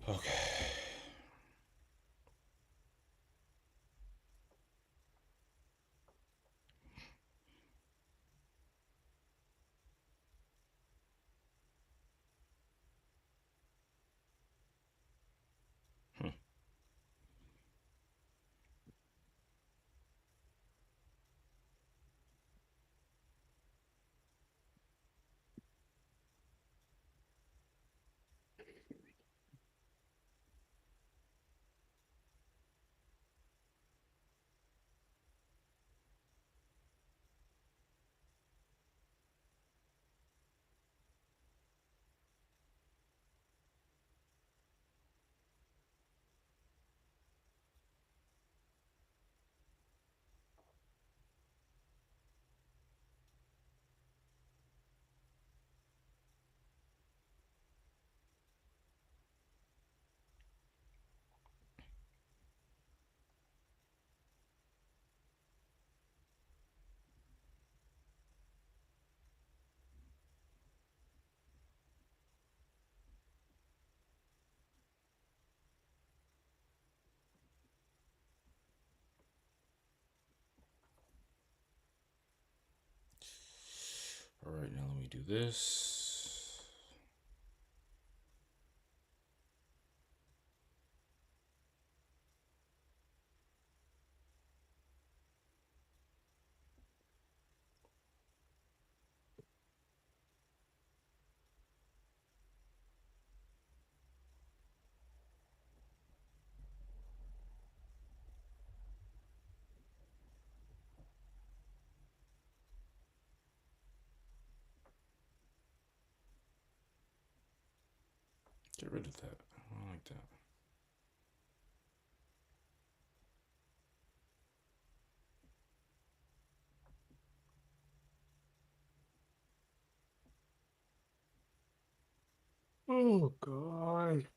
Okay. Hmm. All right, now let me do this. Get rid of that. I don't like that. Oh God.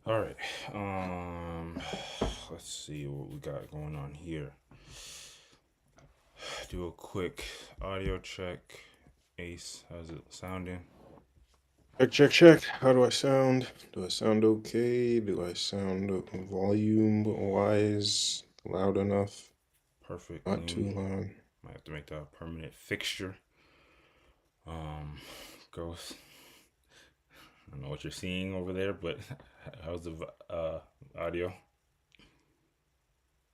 All right. Let's see what we got going on here. Do a quick audio check. Ace, how's it sounding? Check, check, check. How do I sound? Do I sound okay? Do I sound volume wise loud enough? Perfect, Not too clean. loud. Might have to make that a permanent fixture. Ghost. I don't know what you're seeing over there, but how's the audio?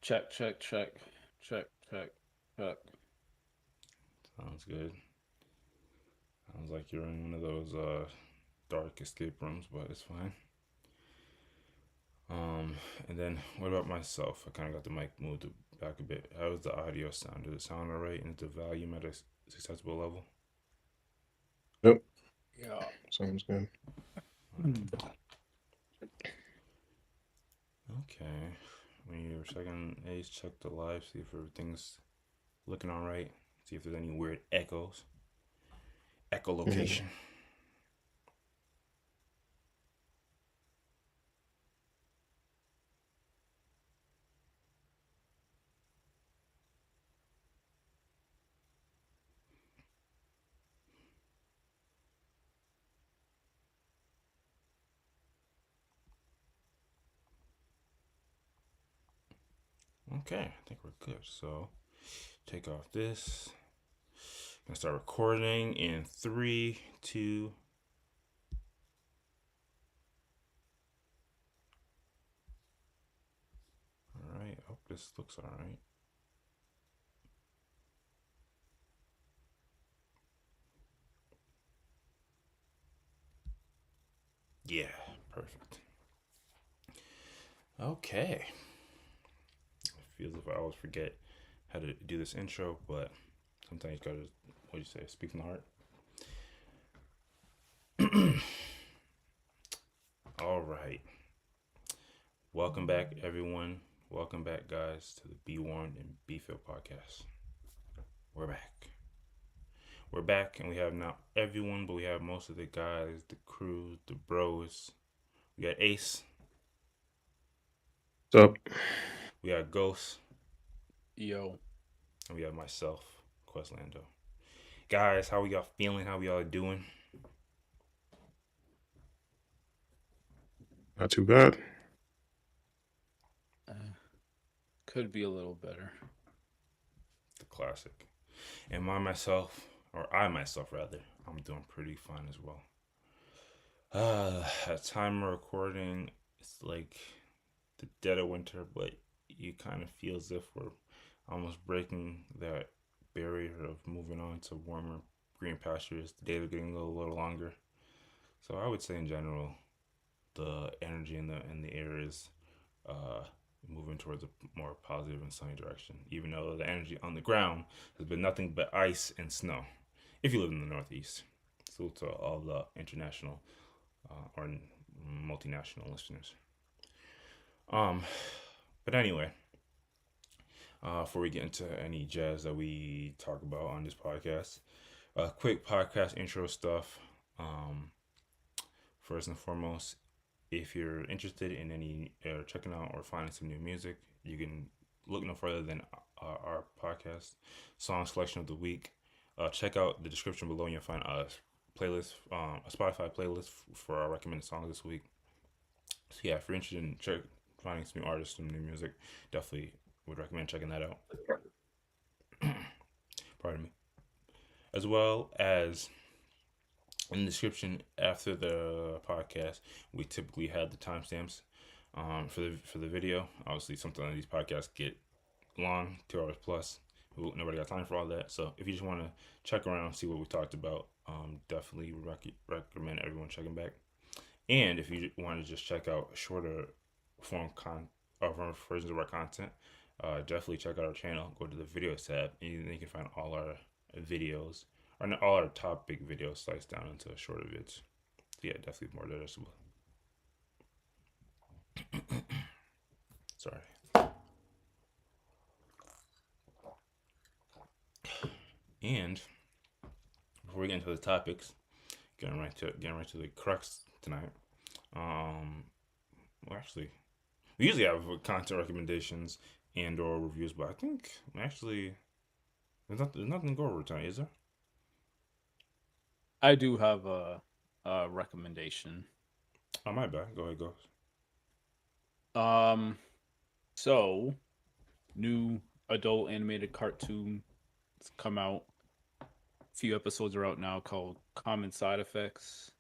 Check, check, check, check, check, check. Sounds good. Sounds like you're in one of those dark escape rooms, but it's fine. Um, and then what about myself? I kind of got the mic moved back a bit. How's the audio sound? Does it sound alright? And is the volume at a acceptable level? Nope. Yeah. Sounds good. Okay. When you're second Ace, check the live, see if everything's looking alright. See if there's any weird echoes. Mhm. Echolocation. Okay, I think we're good. So take off this. Gonna start recording in 3, 2. Alright, hope this looks alright. Yeah, perfect. Okay. It feels if I always forget how to do this intro, but sometimes you gotta, what do you say, speak from the heart. All right. Welcome back, everyone. Welcome back, guys, to the Be Warned and Be Filled podcast. We're back. We're back, and we have not everyone, but we have most of the guys, the crew, the bros. We got Ace. What's up? We got Ghost. Yo, And we have myself, QuestLando. Guys, how we y'all feeling? How we all doing? Not too bad. could be a little better. The classic. And I myself rather, I'm doing pretty fine as well. At time of recording, it's like the dead of winter, but you kind of feel as if we're almost breaking that barrier of moving on to warmer green pastures. The days are getting a little longer. So I would say in general, the energy in the air is uh, moving towards a more positive and sunny direction. Even though the energy on the ground has been nothing but ice and snow. If you live in the Northeast, salute to all the international or multinational listeners. Um, but anyway, before we get into any jazz that we talk about on this podcast, quick podcast intro stuff. First and foremost, if you're interested in any checking out or finding some new music, you can look no further than our podcast song selection of the week. Check out the description below, and you'll find a playlist, a Spotify playlist for our recommended songs this week. So yeah, if you're interested in finding some new artists, some new music, definitely would recommend checking that out. Pardon me. As well as in the description after the podcast, we typically have the timestamps for the video. Obviously, sometimes these podcasts get long, 2 hours plus. Nobody got time for all that. So if you just want to check around, see what we talked about, definitely recommend everyone checking back. And if you want to just check out shorter form versions of our content, definitely check out our channel. Go to the videos tab, and you can find all our videos, or all our top big videos sliced down into shorter vids. So yeah, definitely more digestible. Sorry. And before we get into the topics, getting right to the crux tonight. Well, actually, we usually have content recommendations and or reviews, but I think actually there's nothing to go over tonight, is there? I do have a recommendation. Oh, my bad. Go ahead, go. So new adult animated cartoon it's come out. A few episodes are out now called Common Side Effects.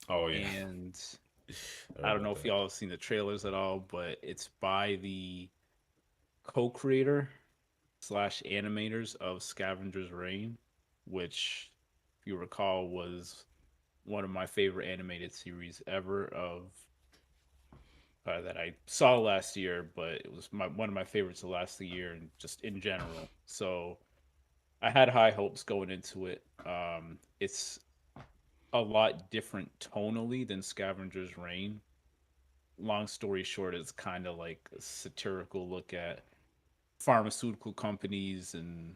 Oh yeah. And I I don't know if y'all have seen the trailers at all, but it's by the co-creator slash animators of Scavenger's Reign, which, if you recall, was one of my favorite animated series ever of that I saw last year, but it was one of my favorites of last year and just in general. So I had high hopes going into it. It's a lot different tonally than Scavenger's Reign. Long story short, it's kind of like a satirical look at pharmaceutical companies, and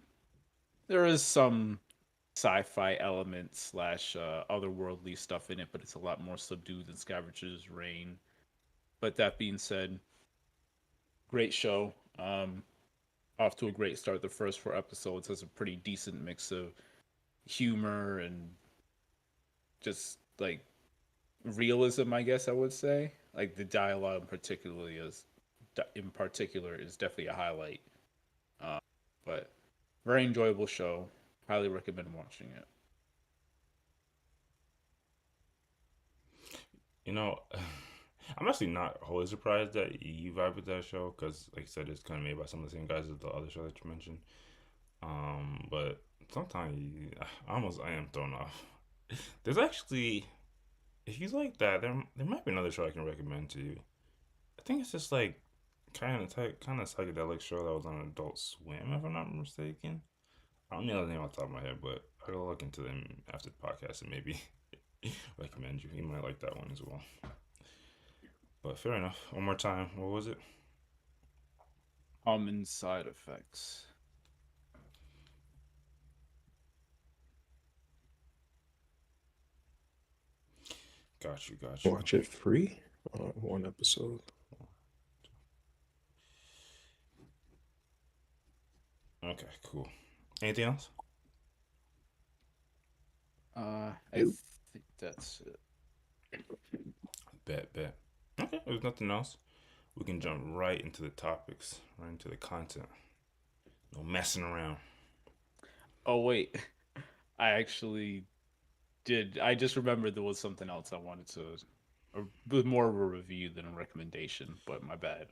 there is some sci-fi element slash otherworldly stuff in it, but it's a lot more subdued than Scavenger's Reign. But that being said, great show. Off to a great start. The first 4 episodes has a pretty decent mix of humor and just like realism, I guess I would say. Like the dialogue, in particular, is definitely a highlight. Um, but very enjoyable show. Highly recommend watching it. You know, I'm actually not wholly surprised that you vibe with that show because, like I said, it's kind of made by some of the same guys as the other show that you mentioned. But sometimes I am thrown off. There's actually if you like that, there might be another show I can recommend to you. I think it's just like kind of psychedelic show that was on Adult Swim, if I'm not mistaken. I don't know the name off the top of my head, but I'll look into them after the podcast and maybe recommend you. You might like that one as well. But fair enough. One more time. What was it? Common side effects. Got you. Got you. Watch it free. One episode. Okay. Cool. Anything else? I Nope. think that's it. Bet. Okay. If there's nothing else, we can jump right into the topics, right into the content. No messing around. Oh wait, I actually did. I just remembered there was something else I wanted to, a bit more of a review than a recommendation. But my bad.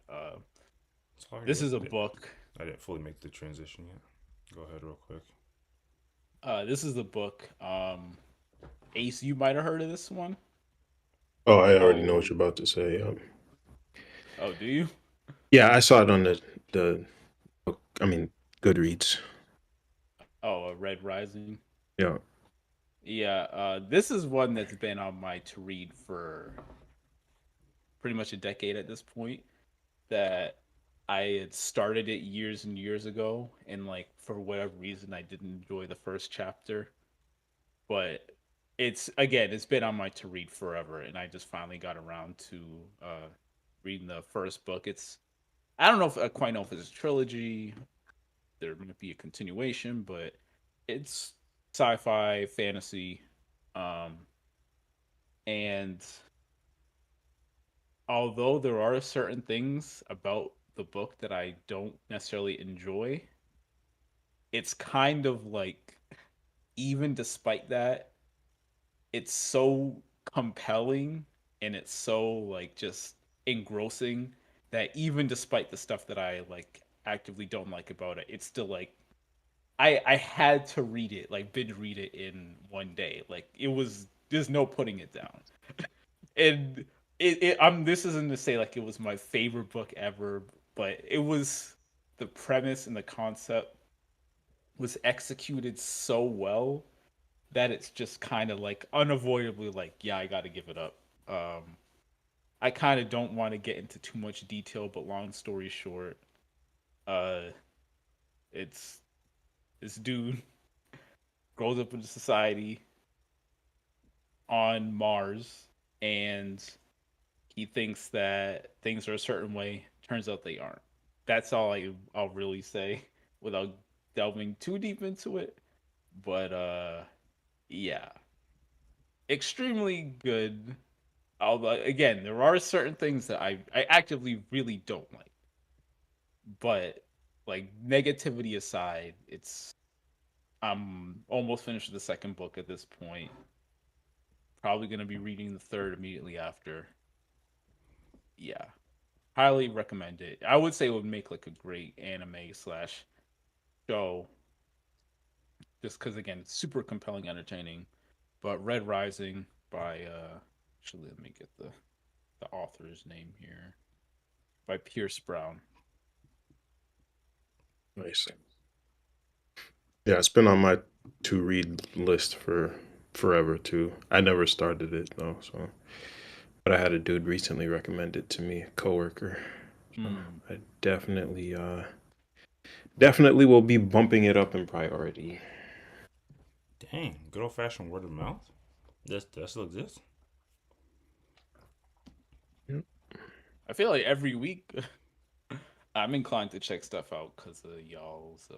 It's all This good. is a book. I didn't fully make the transition yet. Go ahead, real quick. This is the book. Ace, you might have heard of this one. Oh, I already know what Called. you're about to say. Oh, do you? Yeah, I saw it on the I mean, Goodreads. Oh, Red Rising. Yeah. Yeah. This is one that's been on my to read for pretty much a decade at this point. That I had started it years and years ago, and like for whatever reason, I didn't enjoy the first chapter. But it's been on my to read forever, and I just finally got around to reading the first book. It's I don't know if I quite know if it's a trilogy. There might be a continuation, but it's sci-fi fantasy, um, and although there are certain things about the book that I don't necessarily enjoy, it's kind of like even despite that, it's so compelling and it's so like just engrossing that even despite the stuff that I like actively don't like about it, it's still like I had to read it, like binge read it in one day. Like it was there's no putting it down. And I'm this isn't to say like it was my favorite book ever, but it was the premise and the concept was executed so well that it's just kind of like unavoidably like yeah, I got to give it up. I kind of don't want to get into too much detail, but long story short, uh it's this dude grows up in a society on Mars, and he thinks that things are a certain way. Turns out they aren't. That's all I'll really say without delving too deep into it. But yeah, extremely good. Although again, there are certain things that I actively really don't like. But like negativity aside, it's I'm almost finished with the second book at this point. Probably gonna be reading the third immediately after. Yeah, highly recommend it. I would say it would make like a great anime slash show, just because again, it's super compelling, entertaining. But Red Rising by actually let me get the author's name here, by Pierce Brown. Nice. Yeah, it's been on my to read list for forever too. I never started it though, so but I had a dude recently recommend it to me, a coworker. So Mm. I definitely will be bumping it up in priority. Dang, good old fashioned word of mouth. That still exists. Yep. I feel like every week I'm inclined to check stuff out because of y'all's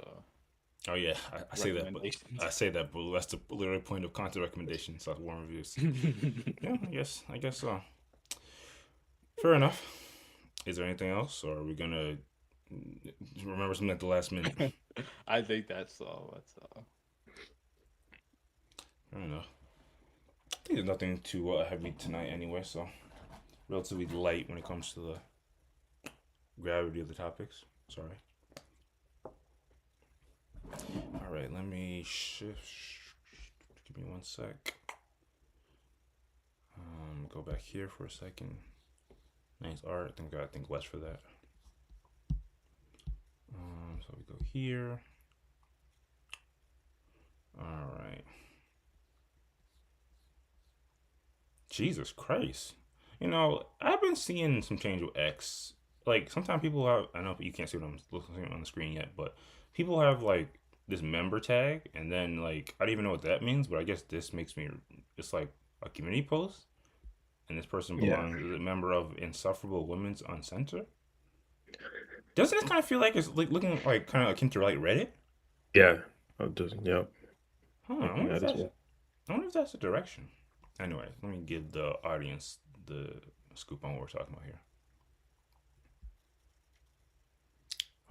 Oh yeah, I say that, but recommendations. I say that, but that's the literal point of content recommendations, not warm reviews. Yeah, I guess so. Fair enough. Is there anything else, or are we gonna remember something at the last minute? I think that's all. That's all. I don't know. I think there's nothing too heavy tonight anyway, so relatively light when it comes to the gravity of the topics. Sorry. All right, let me shift. Give me one sec. Go back here for a second. Nice art. I think I think less for that. So we go here. All right. Jesus Christ. I've been seeing some change with X. Like sometimes people have. I know you can't see what I'm looking on the screen yet, but people have like this member tag, and then like I don't even know what that means, but I guess this makes me. It's like a community post, and this person Yeah, belongs is a member of Insufferable Women's Uncensor. Doesn't it kind of feel like it's like looking like kind of akin to like Reddit? yeah. I'll just yep, Huh. thinking that as well. I wonder if that's the direction. Anyway, let me give the audience the scoop on what we're talking about here.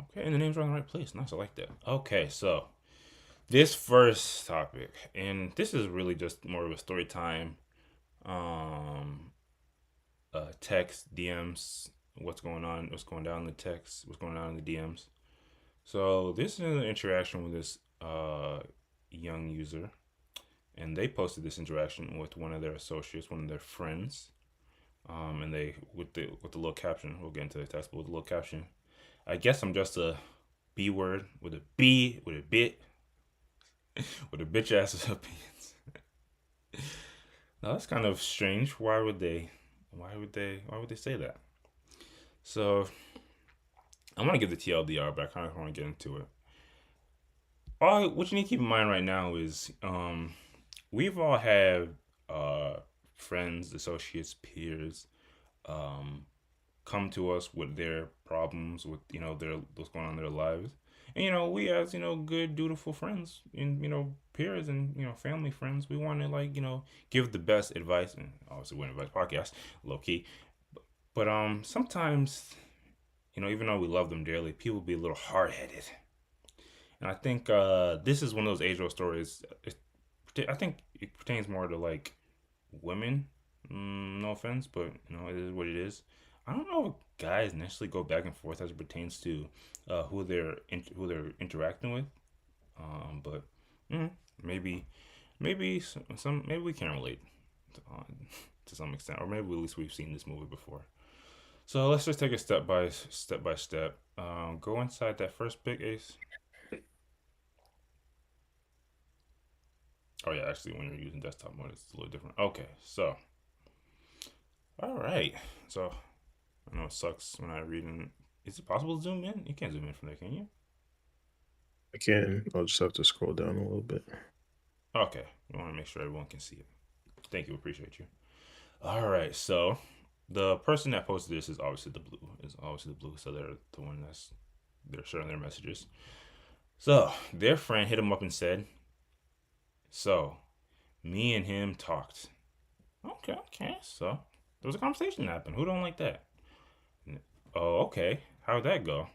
Okay, and the names are in the right place. Nice, I like that. Okay, so this first topic, and this is really just more of a story time. Um, Text, DMs, what's going on, what's going down in the text, what's going on in the DMs. So this is an interaction with this young user, and they posted this interaction with one of their associates, one of their friends. And they with the little caption, we'll get into the text, but with the little caption, I guess I'm just a B word with a B with a bit with a bitch ass opinions. Now that's kind of strange. Why would they? Why would they say that? So I'm gonna give the TLDR, but I kind of want to get into it. All what you need to keep in mind right now is we've all had friends, associates, peers um, come to us with their problems, with their what's going on in their lives, and we as good, dutiful friends and peers and family friends, we want to like give the best advice, and obviously we're an advice podcast, low key, but sometimes even though we love them dearly, people be a little hard headed. And I think this is one of those age old stories. I think it pertains more to like women. No offense, but it is what it is. I don't know if guys necessarily go back and forth as it pertains to who they're interacting with. But mm, maybe some maybe we can relate uh, to some extent, or maybe at least we've seen this movie before. So let's just take it step by step. Go inside that first big Ace. Oh yeah, actually, when you're using desktop mode, it's a little different. Okay, so all right, so I know it sucks when I read in. Is it possible to zoom in? You can't zoom in from there, can you? I can. I'll just have to scroll down a little bit. Okay, we want to make sure everyone can see it. Thank you, appreciate you. All right, so the person that posted this is obviously the blue. Is obviously the blue, so they're the one they're sharing their messages. So their friend hit him up and said, "So me and him talked." Okay, okay. So there was a conversation that happened. Who don't like that? Oh, okay. How'd that go?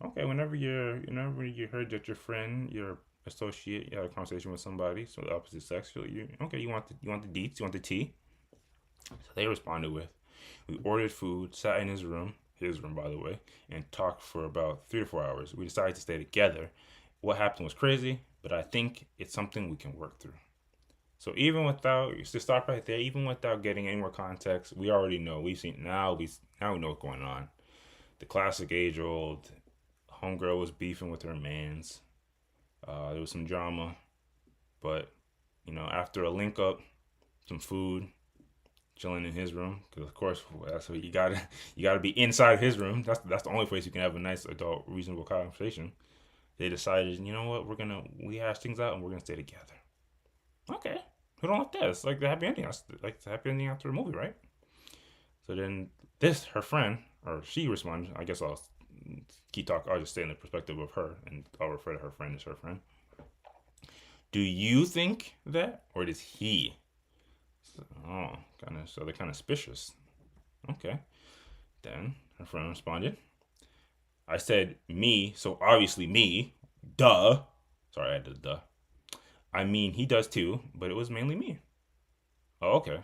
Okay, whenever you heard that your friend, your associate, you had a conversation with somebody, so the opposite sex, okay, you want the deets, you want the tea. So they responded with, we ordered food, sat in his room by the way, and talked for about 3 to 4 hours. We decided to stay together. What happened was crazy, but I think it's something we can work through. So even without to start right there, even without getting any more context, we already know. We've seen now we know what's going on. The classic age old homegirl was beefing with her mans. There was some drama, but after a link up, some food, chilling in his room, because of course that's what you gotta be inside his room. That's the only place you can have a nice adult, reasonable conversation. They decided, you know what, we hash things out and we're gonna stay together. Okay, who don't like that? It's like the happy ending. That's like the happy ending after a movie, right? So then her friend, or she responded. I guess I'll keep talking. I'll just stay in the perspective of her, and I'll refer to her friend as her friend. Do you think that, or does he? Oh, so they're kind of suspicious. Okay. Then her friend responded. I said me, so obviously me. Duh. Sorry, I had to duh. I mean, he does too, but it was mainly me. Oh, okay.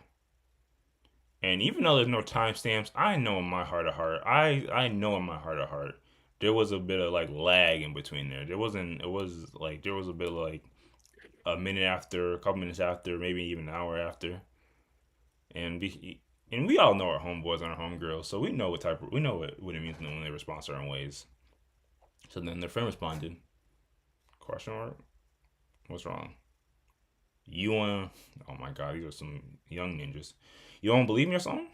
And even though there's no timestamps, I know in my heart of heart, I know in my heart of heart, there was a bit of like lag in between there. There wasn't. It was like there was a bit of like a minute after, a couple minutes after, maybe even an hour after. and we all know our homeboys and our homegirls, so we know what it means when they respond certain ways. So then their friend responded, question mark, what's wrong? You wanna? Oh my god, these are some young ninjas. You don't believe me or something?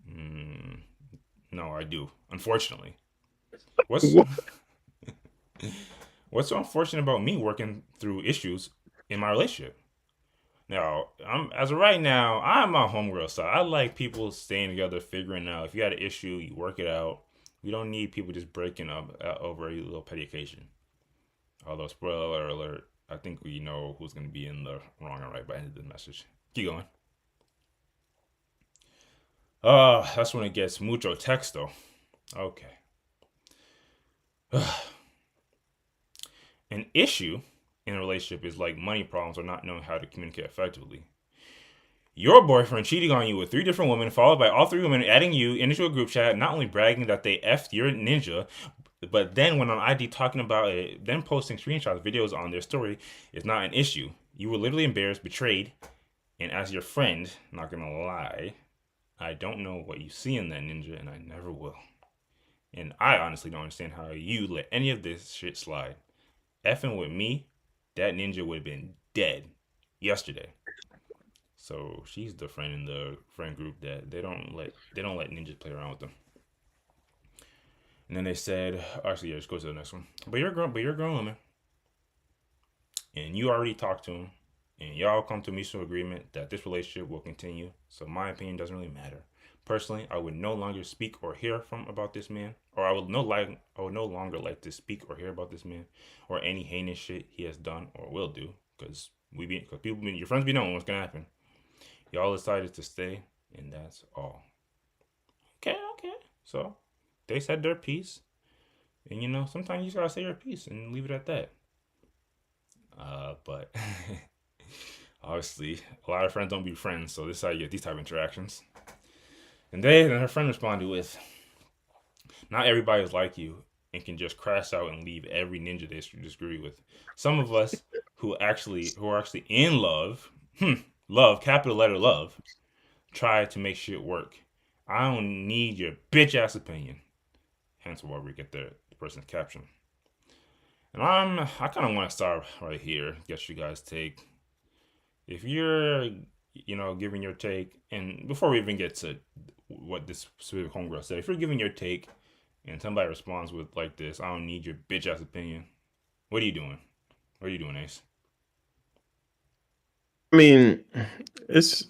Mm, no, I do. Unfortunately, what's What? what's so unfortunate about me working through issues in my relationship? Now, I'm as of right now, I'm on homegirl side. I like people staying together, figuring out if you had an issue, you work it out. We don't need people just breaking up over a little petty occasion. Although, spoiler alert, I think we know who's going to be in the wrong and right by the end of the message. Keep going. That's when it gets mucho texto. Okay. An issue in a relationship is like money problems or not knowing how to communicate effectively. Your boyfriend cheating on you with 3 different women, followed by all 3 women adding you into a group chat, not only bragging that they effed your ninja, but then went on ID talking about it, then posting screenshots, videos on their story is not an issue. You were literally embarrassed, betrayed, and as your friend, not gonna lie, I don't know what you see in that ninja, and I never will. And I honestly don't understand how you let any of this shit slide. Effing with me, that ninja would have been dead yesterday. So she's the friend in the friend group that they don't let ninjas play around with them. And then they said, actually, yeah, just go to the next one. But you're a grown woman, and you already talked to him, and y'all come to a mutual agreement that this relationship will continue. So my opinion doesn't really matter. Personally, I would no longer speak or hear from about this man, or I would no longer like to speak or hear about this man, or any heinous shit he has done or will do, because your friends be knowing what's gonna happen. Y'all decided to stay, and that's all. Okay, okay. So they said their piece, and sometimes you just gotta say your piece and leave it at that. But obviously, a lot of friends don't be friends, so this is how you get these type of interactions. And her friend responded with, "Not everybody is like you and can just crash out and leave every ninja they disagree with. Some of us who are actually in love, love capital letter love, try to make shit work. I don't need your bitch ass opinion." Hence why we get the person's caption. And I kind of want to start right here, get you guys' take. If you're, giving your take, and before we even get to what this specific homegirl said, if you're giving your take and somebody responds with like this, "I don't need your bitch ass opinion," what are you doing? What are you doing, Ace? I mean, it's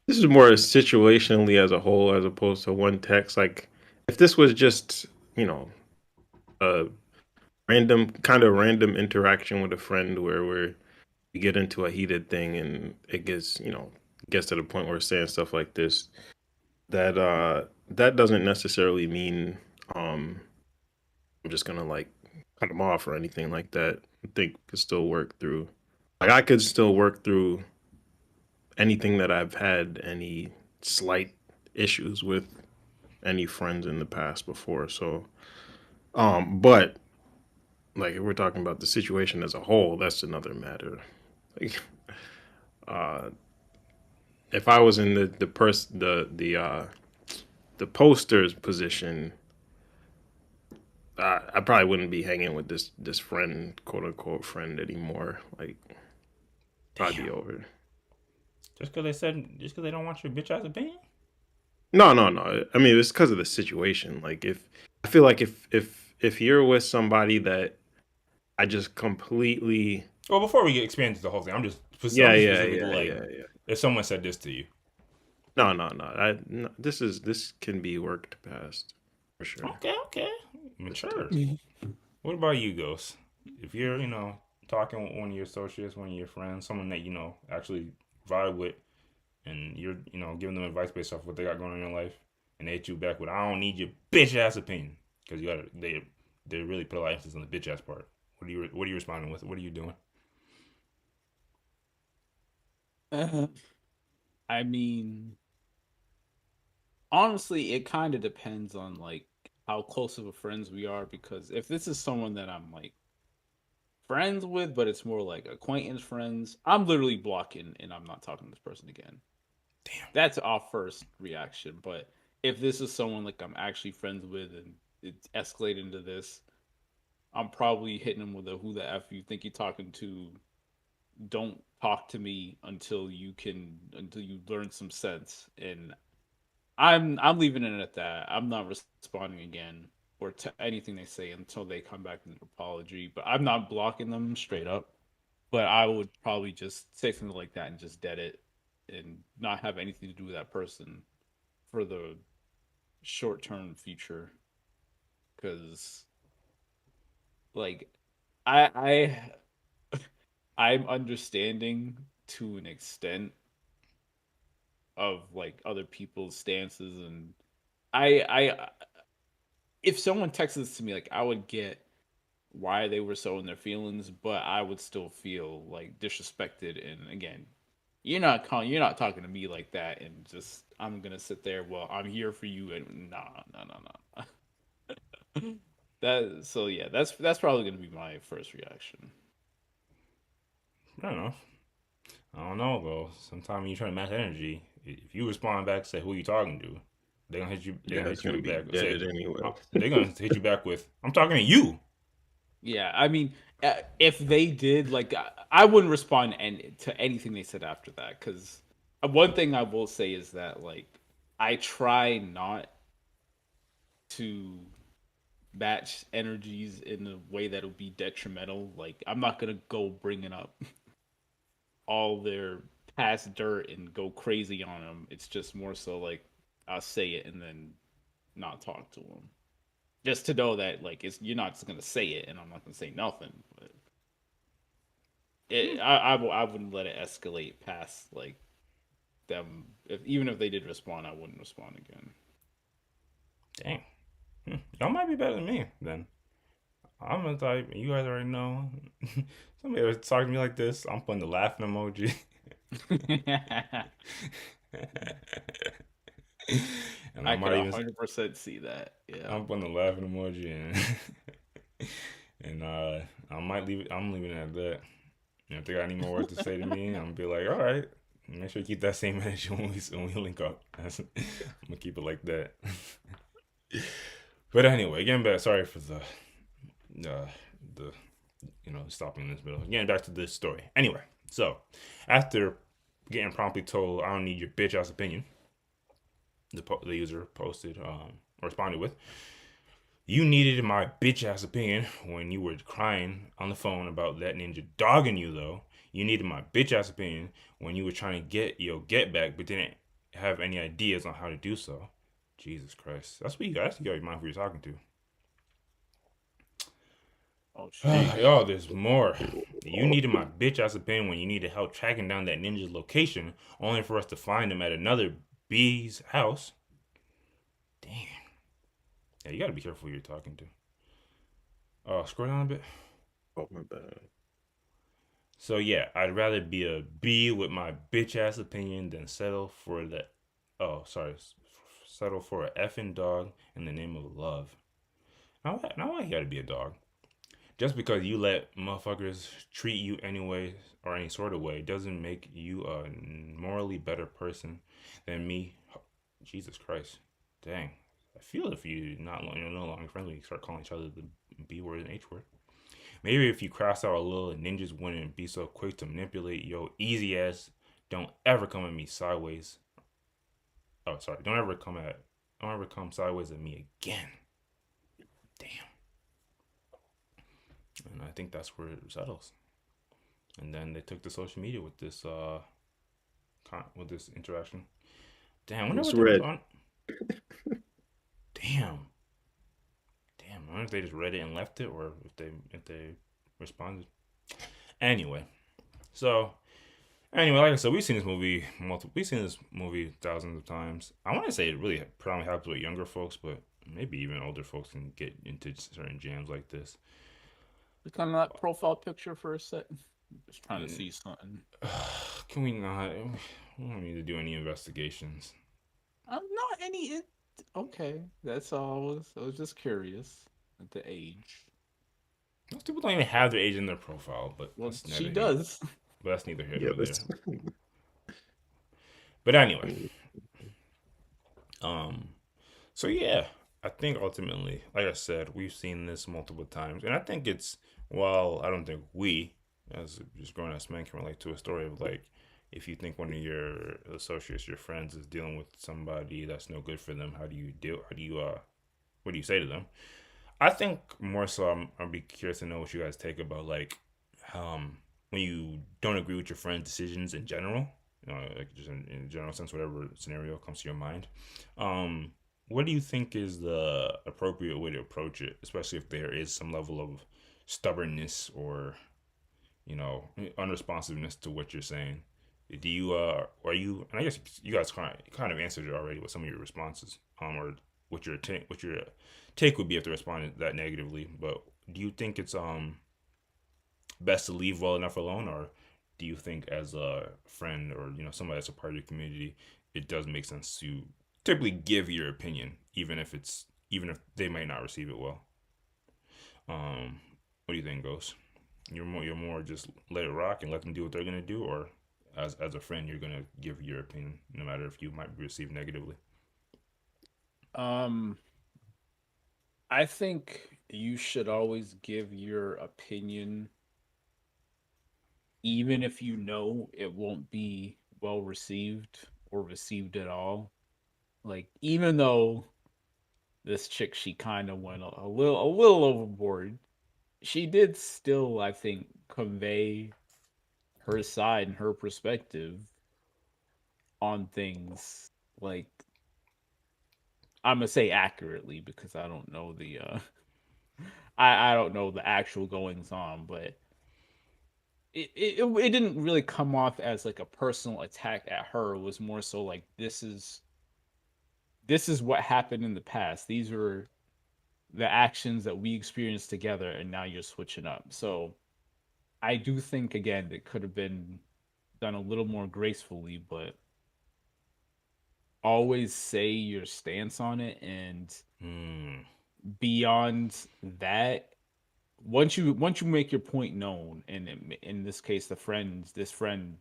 this is more situationally as a whole as opposed to one text. Like, if this was just, you know, a random interaction with a friend where we get into a heated thing and it gets to the point where we're saying stuff like this, that doesn't necessarily mean I'm just gonna like cut them off or anything like that. I think we could still work through. Like, I could still work through anything that I've had any slight issues with any friends in the past before. So, but like if we're talking about the situation as a whole, that's another matter. Like, uh, if I was in the poster's position, I probably wouldn't be hanging with this friend, quote unquote friend anymore. Like, probably be Damn. over. Just because they don't want your bitch ass opinion? No, no, no. I mean, it's because of the situation. Like, if I feel like if you're with somebody that I just completely, Well, before we get expand to the whole thing, yeah, I'm just yeah, specifically yeah, like, yeah, yeah. if someone said this to you. No, no, no. No, this can be worked past for sure. Okay, okay, This mature. text. What about you, Ghost? If you're, talking with one of your associates, one of your friends, someone that actually vibe with, and you're, giving them advice based off what they got going on in your life, and they hit you back with, "I don't need your bitch ass opinion," because they really put a lot of emphasis on the bitch ass part. What are you responding with? What are you doing? I mean, honestly, it kind of depends on like how close of a friends we are. Because if this is someone that I'm like friends with, but it's more like acquaintance friends, I'm literally blocking and I'm not talking to this person again. Damn. That's our first reaction. But if this is someone like I'm actually friends with and it's escalated into this, I'm probably hitting them with a "Who the f you think you're talking to? Don't talk to me until you learn some sense." And I'm leaving it at that. I'm not responding again or to anything they say until they come back with an apology. But I'm not blocking them straight up. But I would probably just say something like that and just dead it and not have anything to do with that person for the short term future. Because like I I'm understanding to an extent of like other people's stances, and I if someone texts this to me, like I would get why they were so in their feelings, but I would still feel like disrespected. And again, you're not talking to me like that, and just I'm gonna sit there. Well, I'm here for you, and nah. That so yeah, that's probably gonna be my first reaction. I don't know. I don't know though. Sometimes you try to match energy. If you respond back, say who you talking to, they're gonna hit you. They're Yeah, gonna it's hit gonna you be back. Say dead anyway. they're gonna hit you back with, "I'm talking to you." Yeah, I mean, if they did, like, I wouldn't respond to anything they said after that. Because one thing I will say is that, like, I try not to match energies in a way that'll be detrimental. Like, I'm not gonna go bringing up all their past dirt and go crazy on them. It's just more so like I'll say it and then not talk to them, just to know that like you're not just gonna say it and I'm not gonna say nothing. But I wouldn't let it escalate past like them. Even if they did respond, I wouldn't respond again. Dang. Y'all might be better than me then. I'm the type. You guys already know. Somebody was talking to me like this. I'm putting the laughing emoji. And I I could might even 100% see that. Yeah. I'm putting the laughing emoji and I might leave it. I'm leaving it at that. And if they got any more words to say to me, I'm gonna be like, all right, make sure you keep that same energy when we link up. I'm gonna keep it like that. But anyway, getting back. Sorry for the stopping in this middle. Getting back to this story. Anyway, so after getting promptly told, "I don't need your bitch ass opinion," the user posted responded with, "You needed my bitch ass opinion when you were crying on the phone about that ninja dogging you, though. You needed my bitch ass opinion when you were trying to get your get back, but didn't have any ideas on how to do so." Jesus Christ. That's what you got to mind who you're talking to. Oh sheesh. Yo, there's more. You needed my bitch ass opinion when you needed help tracking down that ninja's location, only for us to find him at another B's house. Damn. Yeah, you gotta be careful who you're talking to. Scroll down a bit. Oh my bad. So yeah, I'd rather be a B with my bitch ass opinion than settle for the settle for a effing dog in the name of love. Now why he gotta be a dog? Just because you let motherfuckers treat you anyway or any sort of way doesn't make you a morally better person than me. Jesus Christ, dang! I feel if you you're no longer friendly, you start calling each other the B word and H word. Maybe if you cross out a little, ninjas wouldn't be so quick to manipulate yo easy ass. Don't ever come at me sideways. Oh, sorry. Don't ever come sideways at me again. Damn. And I think that's where it settles. And then they took to social media with this interaction. Damn, I wonder It's what they was red. on. Damn. I wonder if they just read it and left it, or if they responded. Anyway, so like I said, we've seen this movie thousands of times. I want to say it really probably happens with younger folks, but maybe even older folks can get into certain jams like this. Look on that profile picture for a second. Just trying to see something. Can we not? We don't need to do any investigations. I'm not any. Okay, that's all. I was just curious at the age. Most people don't even have their age in their profile, but Well, she does. But that's neither here Yeah, nor there. that's But anyway, Mm. um, so yeah, I think ultimately, like I said, we've seen this multiple times, and I think it's well, I don't think we, as just grown ass men, can relate to a story of like if you think one of your associates, your friends, is dealing with somebody that's no good for them, how do you deal? How do you what do you say to them? I think more so, I'd be curious to know what you guys take about like, when you don't agree with your friend's decisions in general, like just in a general sense, whatever scenario comes to your mind. Um, what do you think is the appropriate way to approach it, especially if there is some level of stubbornness or unresponsiveness to what you're saying? Do you are you? And I guess you guys kind of answered it already with some of your responses, or what your take would be if they responded that negatively. But do you think it's best to leave well enough alone, or do you think as a friend or somebody that's a part of your community, it does make sense to typically give your opinion, even if they might not receive it well? What do you think, Ghost? You're more just let it rock and let them do what they're gonna do, or as a friend you're gonna give your opinion no matter if you might be received negatively. Um, I think you should always give your opinion, even if you know it won't be well received or received at all. Like, even though this chick, she kind of went a little overboard, she did still, I think, convey her side and her perspective on things. Like, I'm gonna say accurately because I don't know the I don't know the actual goings on, but it didn't really come off as like a personal attack at her. It was more so like this is what happened in the past. These were the actions that we experienced together, and now you're switching up. So I do think again it could have been done a little more gracefully, but always say your stance on it, and Hmm. beyond that, once you make your point known, and in this case this friend,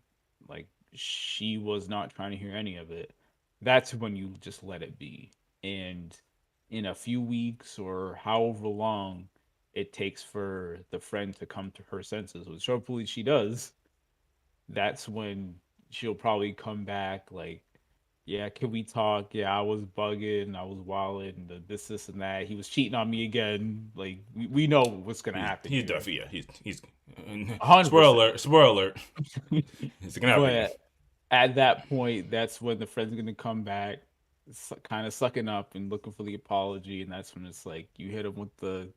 like, she was not trying to hear any of it, that's when you just let it be. And in a few weeks or however long it takes for the friend to come to her senses, which hopefully she does, that's when she'll probably come back like, yeah, can we talk? Yeah, I was bugging, I was wilding, this and that. He was cheating on me again. Like, we know what's gonna happen He's here, definitely, yeah, he's hundred percent. spoiler alert, it's gonna happen again. But at that point, that's when the friend's gonna come back, kind of sucking up and looking for the apology, and that's when it's like you hit him with the.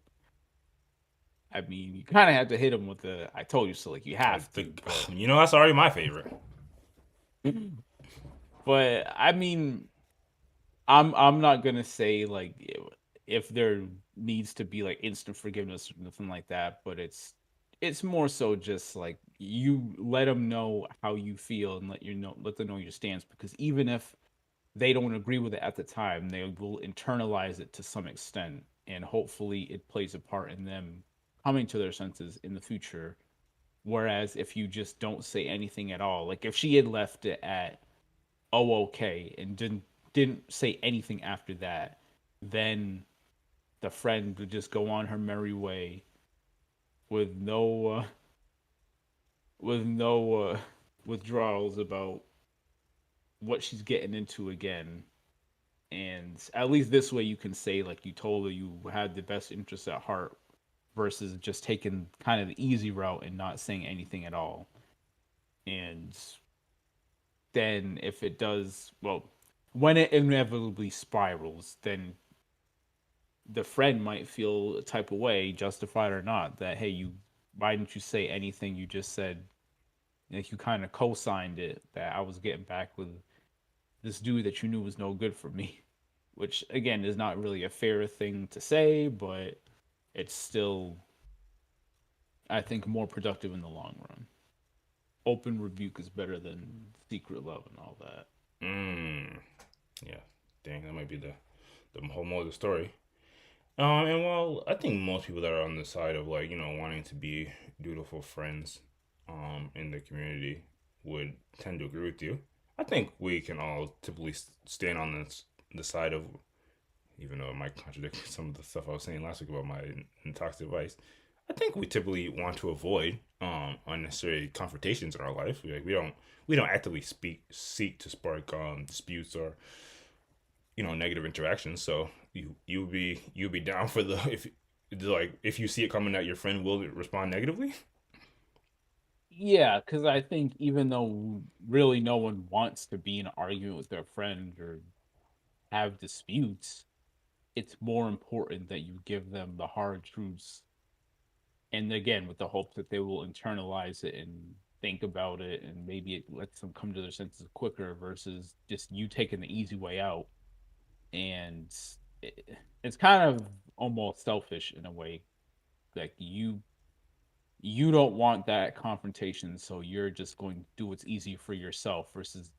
I mean, you kind of have to hit him with the "I told you so." Like, you have to, but That's already my favorite. I mean, I'm not gonna say like if there needs to be like instant forgiveness or nothing like that, but it's more so just like you let them know how you feel and let them know your stance, because even if they don't agree with it at the time, they will internalize it to some extent, and hopefully it plays a part in them coming to their senses in the future. Whereas if you just don't say anything at all, like if she had left it at "oh okay" and didn't say anything after that, then the friend would just go on her merry way with no withdrawals about what she's getting into again. And at least this way you can say like you told her you had the best interests at heart, versus just taking kind of the easy route and not saying anything at all. And then if it does, well, when it inevitably spirals, then the friend might feel a type of way, justified or not, that hey, you why didn't you say anything? You just said, like, you kind of co-signed it that I was getting back with this dude that you knew was no good for me, which again is not really a fair thing to say, but it's still, I think, more productive in the long run. Open rebuke is better than secret love and all that. Mm, yeah, dang, that might be the whole moral of the story. And well, I think most people that are on the side of like wanting to be dutiful friends, in the community would tend to agree with you. I think we can all typically stand on the side of, even though it might contradict some of the stuff I was saying last week about my toxic advice. I think we typically want to avoid unnecessary confrontations in our life. We don't actively seek to spark disputes or negative interactions. So you'll be down for the if you see it coming that your friend will respond negatively. Yeah, because I think even though really no one wants to be in an argument with their friend or have disputes, it's more important that you give them the hard truths. And again, with the hope that they will internalize it and think about it, and maybe it lets them come to their senses quicker versus just you taking the easy way out. And it, it's kind of almost selfish in a way. Like you don't want that confrontation, so you're just going to do what's easy for yourself versus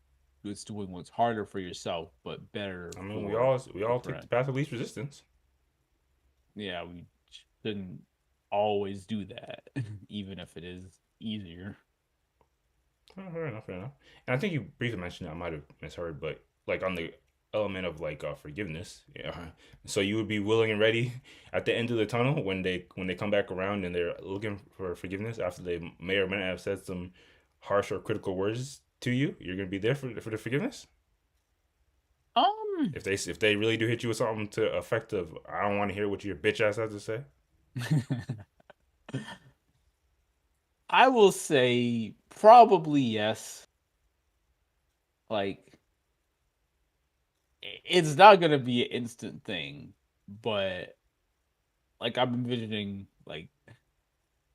it's doing what's harder for yourself but better I mean, we for all we the all take the friend. path of least resistance. Yeah, we shouldn't always do that, even if it is easier. Oh, fair enough, fair enough. And I think you briefly mentioned that. I might have misheard, but like on the element of like forgiveness, yeah. So you would be willing and ready at the end of the tunnel when they come back around and they're looking for forgiveness after they may or may not have said some harsh or critical words to you. You're gonna be there for the forgiveness. Um, If they really do hit you with something to effect of, I don't want to hear what your bitch ass has to say. I will say probably yes. Like it's not gonna be an instant thing, but like I'm envisioning like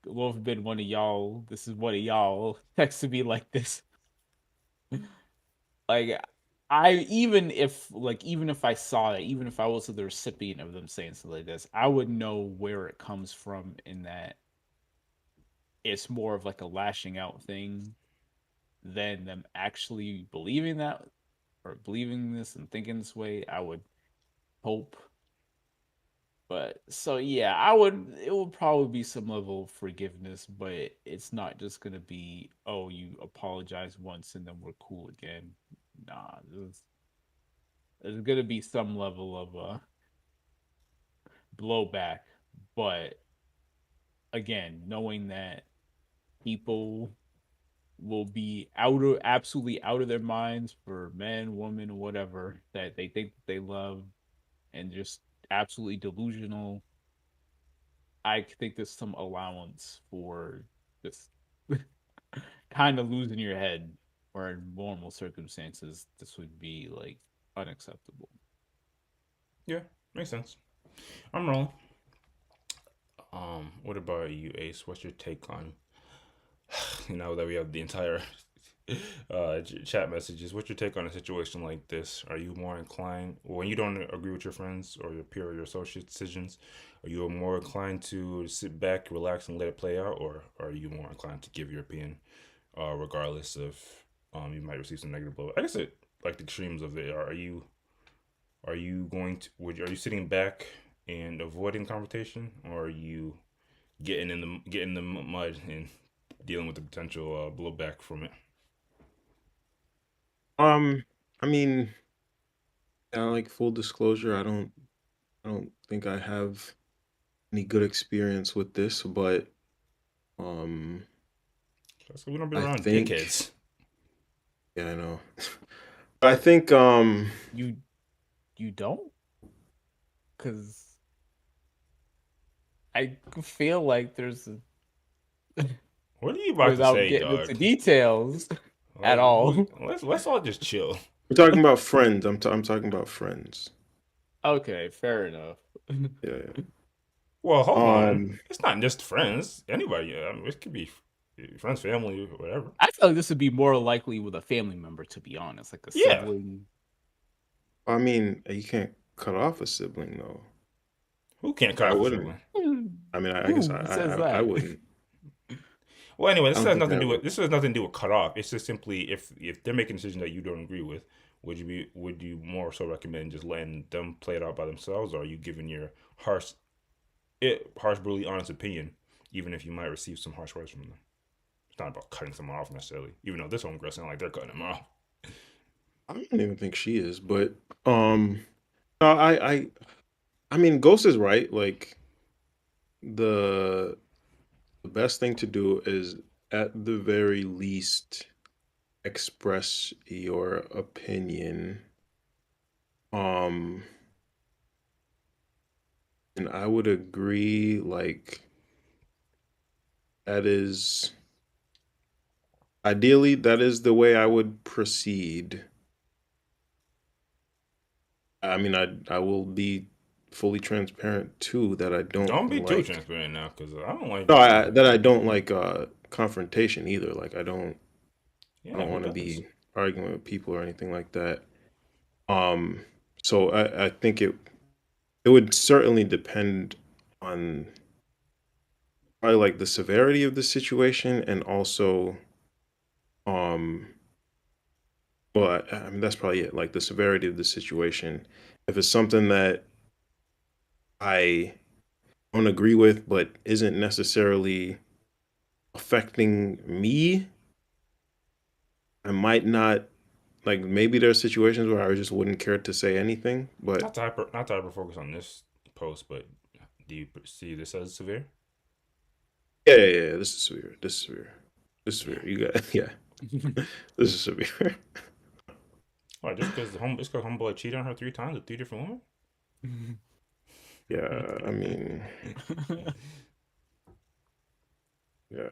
what have been one of y'all. This is one of y'all texted me like this. Like I even if I saw that, even if I was the recipient of them saying something like this, I would know where it comes from in that it's more of like a lashing out thing than them actually believing that or believing this and thinking this way. I would hope. But so yeah, it would probably be some level of forgiveness, but it's not just gonna be, oh, you apologize once and then we're cool again. Nah, there's gonna be some level of blowback, but again, knowing that people will be absolutely out of their minds for men, women, whatever that they think that they love, and just absolutely delusional. I think there's some allowance for this kind of losing your head, where in normal circumstances this would be like unacceptable. Yeah, makes sense. I'm wrong. What about you, Ace? What's your take on now that we have the entire chat messages? What's your take on a situation like this? Are you more inclined, when you don't agree with your friends or your peer or your associate decisions, are you more inclined to sit back, relax, and let it play out, or are you more inclined to give your opinion, regardless of you might receive some negative blow? I guess it like the extremes of it. Are you going to would are you sitting back and avoiding confrontation, or are you getting in the mud and dealing with the potential blowback from it? Um, I mean, like full disclosure, I don't think I have any good experience with this, but um, So we don't be I around think, dickheads. yeah, I know. I think, You you don't, because I feel like What are you about to without say, getting into dog? details at all. Let's all just chill. we're talking about friends. I'm talking about friends. Okay, fair enough. Yeah, yeah. Well, hold on. Um, It's not just friends. Anybody. I mean, it could be friends, family, whatever. I feel like this would be more likely with a family member, to be honest, like a Yeah. sibling. I mean, you can't cut off a sibling though. Who can't cut I off a wouldn't. sibling? I mean, I guess Who says I that? wouldn't. Well, anyway, I this don't has think nothing I to do with would. this has nothing to do with cut off. It's just simply if they're making a decision that you don't agree with, would you more so recommend just letting them play it out by themselves, or are you giving your harsh, brutally honest opinion, even if you might receive some harsh words from them? It's not about cutting someone off necessarily, even though this homegirl sound like they're cutting them off. I don't even think she is, but um, no, I mean, Ghost is right. Like the the best thing to do is at the very least express your opinion. Um, and I would agree, like that is ideally that is the way I would proceed. I mean, I will be fully transparent too that I Don't don't be too like transparent now, because I don't like no, that either. that I don't like confrontation either. Like I Yeah, don't who want to does? be arguing with people or anything like that. Um, so I think it would certainly depend on probably like the severity of the situation and also um well I mean that's probably it, like the severity of the situation. If it's something that I don't agree with but isn't necessarily affecting me, I might not like maybe there are situations where I just wouldn't care to say anything, but Not to hyper focus on this post, but do you see this as severe? yeah, this is severe. This is severe. This is Damn. severe. You got yeah. This is severe. Why? Just because it's because homeboy cheated on her 3 times with 3 different Yeah, I women. mean, yeah.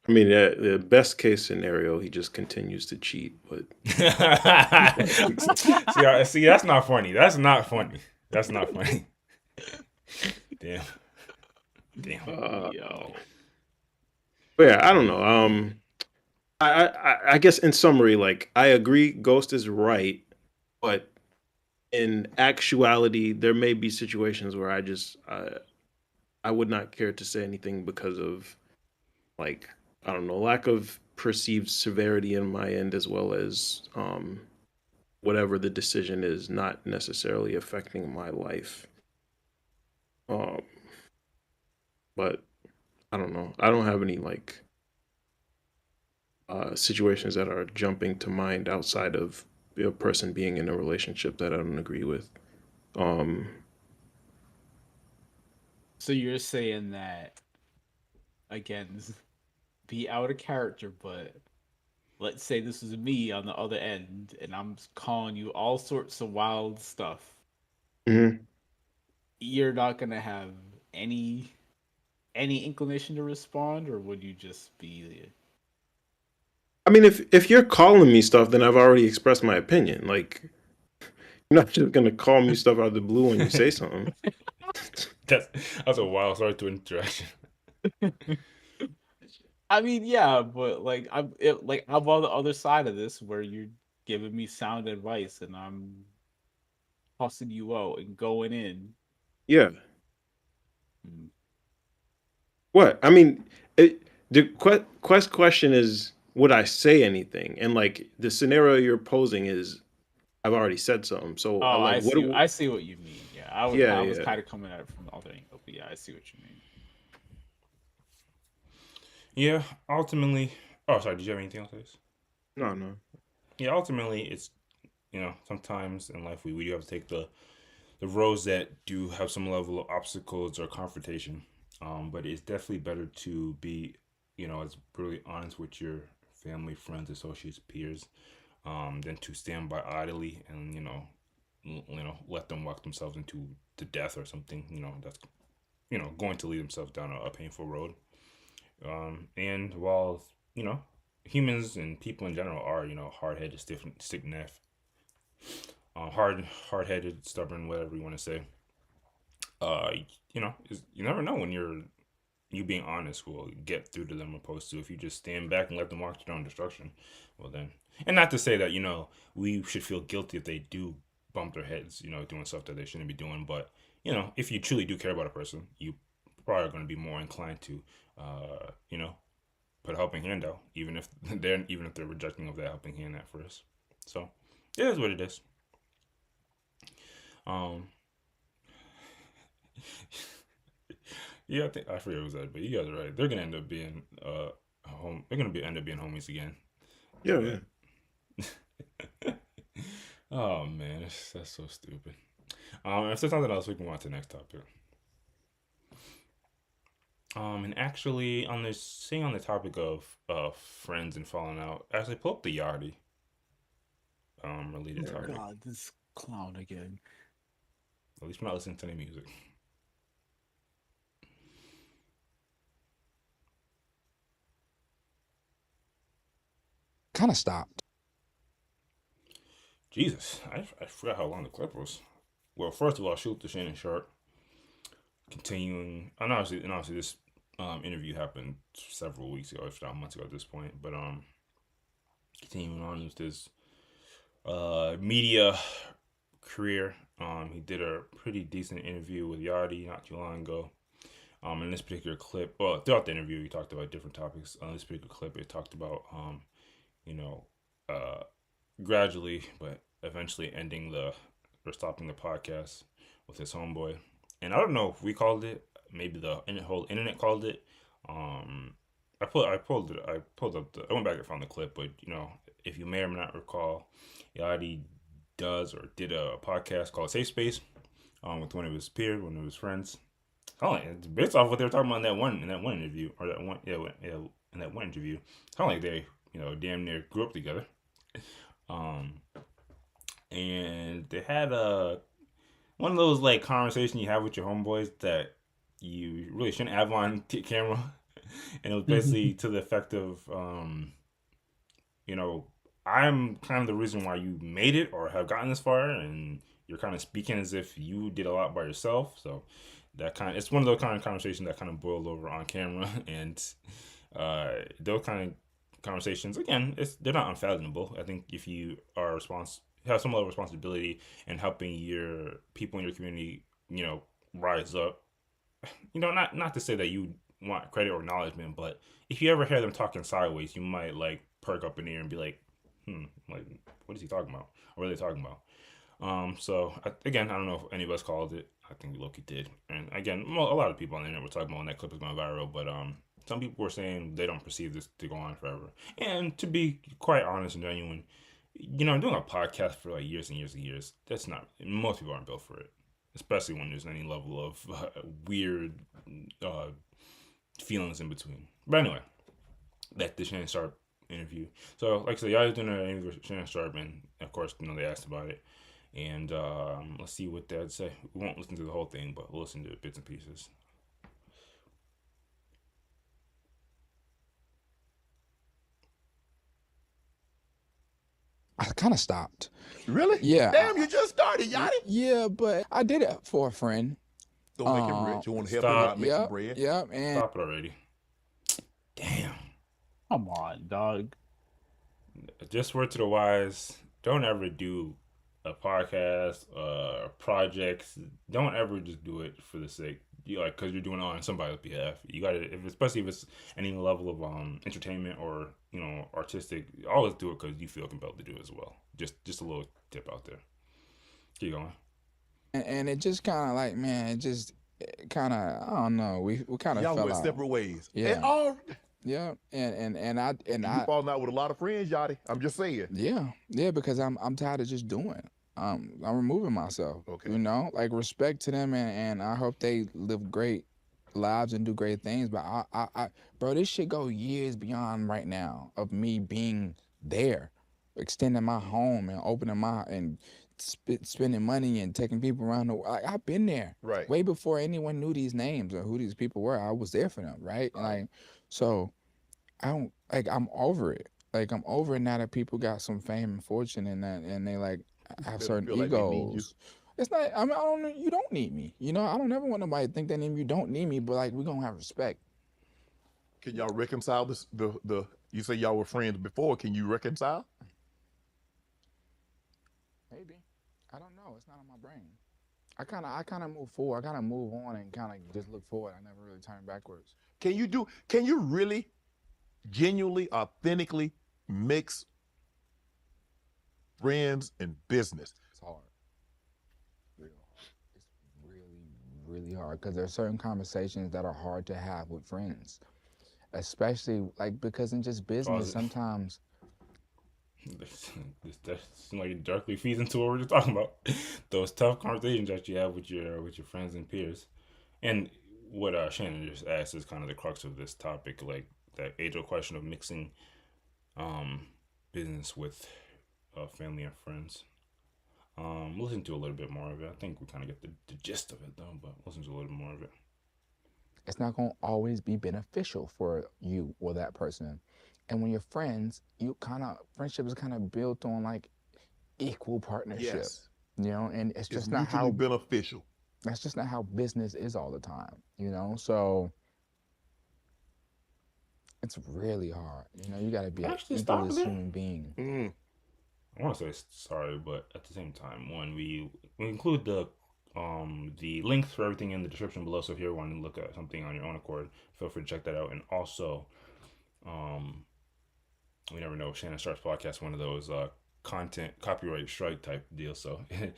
I mean, the best case scenario, he just continues to cheat, but See, that's not funny. That's not funny. That's not funny. Damn, damn. uh, Yo. but yeah, I don't know. I guess in summary, like I agree, Ghost is right, but in actuality, there may be situations where I would not care to say anything because of like I don't know lack of perceived severity in my end as well as whatever the decision is not necessarily affecting my life. Um, but I don't know. I don't have any like situations that are jumping to mind outside of a person being in a relationship that I don't agree with. Um, So you're saying that again, be out of character, but let's say this is me on the other end and I'm calling you all sorts of wild stuff. mhm. You're not gonna have any any inclination to respond, or would you just be I mean, if you're calling me stuff, then I've already expressed my opinion. Like, you're not just gonna call me stuff out of the blue when you say something. that's that's a wild start to interaction. I mean, yeah, but I'm on the other side of this where you're giving me sound advice and I'm tossing you out and going in. Yeah. Mm. What? I mean, the question is, would I say anything? And like the scenario you're posing is, I've already said something. So I Oh, like I what? see. I see what you mean. Yeah, Yeah, I was yeah. kind of coming at it from the other angle, but yeah, I see what you mean. Yeah, ultimately. Oh, sorry. Did you have anything else? Ace? No, no. Yeah, ultimately, it's sometimes in life we do have to take the roads that do have some level of obstacles or confrontation. But it's definitely better to be, as brutally honest with your family, friends, associates, peers, than to stand by idly and let them walk themselves into to death or something. That's going to lead themselves down a painful road. And while humans and people in general are hard headed, stick necked, hard headed, stubborn, whatever you want to say. uh, you never know when you being honest will get through to them opposed to if you just stand back and let them walk to their own destruction. Well then, and not to say that we should feel guilty if they do bump their heads, doing stuff that they shouldn't be doing. But if you truly do care about a person, you probably are going to be more inclined to, uh, you know, put a helping hand out, even if they're rejecting of that helping hand at first. So it is what it is. Um, Yeah, I think I forget what was that, but you guys are right. They're gonna end up being home. They're gonna be end up being homies again. Yeah, yeah. But Oh man, that's so stupid. If there's nothing else, we can go on to the next topic. And actually, on this, staying on the topic of friends and falling out, actually pull up the Yachty related Oh All right. topic. God, this clown again. At least we're not listening to any music. Kind of stopped. Jesus, I forgot how long the clip was. Well, first of all, shoot to Shannon Sharp. Continuing, and obviously this interview happened several weeks ago, if not months ago at this point. But continuing on with this media career, he did a pretty decent interview with Yachty not too long ago. In this particular clip, well, throughout the interview, he talked about different topics. On this particular clip, it talked about, you know, uh, gradually, but eventually ending or stopping the podcast with his homeboy. And I don't know if we called it, maybe the whole internet called it. Um, I pulled up I went back and found the clip, but if you may or may not recall, Yachty does or did a podcast called Safe Space, with one of his peers, one of his friends. Oh, it's based off what they were talking about in that one interview, or that one, yeah, in that one interview. Kind of like they, damn near grew up together. Um, and they had one of those like conversations you have with your homeboys that you really shouldn't have on camera, and it was basically to the effect of, you know, I'm kind of the reason why you made it or have gotten this far, and you're kind of speaking as if you did a lot by yourself. So it's one of those kind of conversations that kind of boiled over on camera, and those kind of conversations again, they're not unfathomable. I think if you have some level of responsibility in helping your people in your community, rise up. Not to say that you want credit or acknowledgement, but if you ever hear them talking sideways, you might like perk up an ear and be like, like what is he talking about? Or what are they talking about? So again, I don't know if any of us called it. I think Loki did, and again, a lot of people on the internet were talking about when that clip was going viral. But some people were saying they don't perceive this to go on forever. And to be quite honest and genuine, doing a podcast for like years and years and years, that's not, most people aren't built for it, especially when there's any level of weird uh, feelings in between. But anyway, that the Shannon Sharp interview. So, like I said, y'all was doing an interview with Shannon Sharp, and of course, they asked about it. And let's see what they had to say. We won't listen to the whole thing, but we'll listen to bits and pieces. I kind of stopped. Really? Yeah. Damn, you just started, Yachty. Yeah, but I did it for a friend. Don't make him rich. You want to help him Stop. out make some bread. Yeah, and Stop it already. Damn. Come on, dog. Just word to the wise, don't ever do a podcast, projects. Don't ever just do it for the sake, because you're doing it on somebody's behalf. You got to, especially if it's any level of entertainment or artistic. Always do it because you feel compelled to do it as well. Just a little tip out there. Keep going. and it just kind of like, man, it just kind of, I don't know, we kind of Y'all fell went out. separate ways. Yeah. And all Yeah, and you falling out with a lot of friends, Yachty. I'm just saying. yeah, because I'm tired of just doing it. I'm removing myself. Okay. Like respect to them, and I hope they live great lives and do great things. But bro, this shit go years beyond right now of me being there, extending my home and opening and spending money and taking people around the world. I've been there. Right. Way before anyone knew these names or who these people were. I was there for them, right? Like, so I don't, like, I'm over it. Like, I'm over it now that people got some fame and fortune and they like have They certain feel like they need you. egos. It's not, I mean, I don't, you don't need me. I don't ever want nobody to think that you don't need me, but like, we're gonna have respect. Can y'all reconcile this? You say y'all were friends before. Can you reconcile? Maybe. I don't know. It's not on my brain. I kind of move forward. I kind of move on and kind of just look forward. I never really turn backwards. Can you really genuinely, authentically mix friends and business? It's hard. Real. It's really, really hard because there are certain conversations that are hard to have with friends, especially like because in just business Pause it. sometimes. That seems like it directly feeds into what we're just talking about. Those tough conversations that you have with your friends and peers. And what Shannon just asked is kind of the crux of this topic, like that age-old question of mixing um, business with family and friends. Listen to a little bit more of it. I think we kind of get the gist of it though, but listen to a little more of it. It's not going to always be beneficial for you or that person. And when you're friends, friendship is kind of built on like equal partnership, Yes, and it's mutually beneficial. that's just not how business is all the time. So it's really hard. You got to be an Actually, stop egoless there. human being. I want to say sorry, but at the same time, one we include the links for everything in the description below. So if you ever want to look at something on your own accord, feel free to check that out. And also, um, we never know. Shannon starts podcast one of those content copyright strike type deals, so it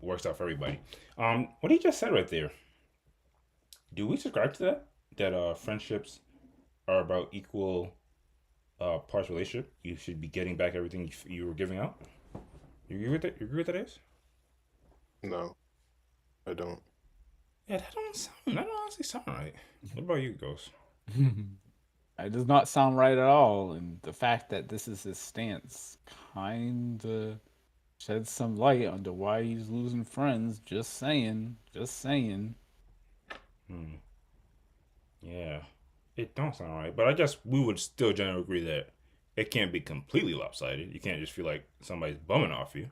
works out for everybody. What he just said right there. Do we subscribe to that? That friendships are about equal parts relationship. You should be getting back everything you were giving out. You agree with that? You agree with that, Ace? No, I don't. Yeah, that don't honestly sound right. What about you, Ghost? It does not sound right at all, and the fact that this is his stance kind of sheds some light onto why he's losing friends. Just saying, just saying. Hmm. Yeah, it don't sound right. But I guess we would still generally agree that it can't be completely lopsided. You can't just feel like somebody's bumming off you.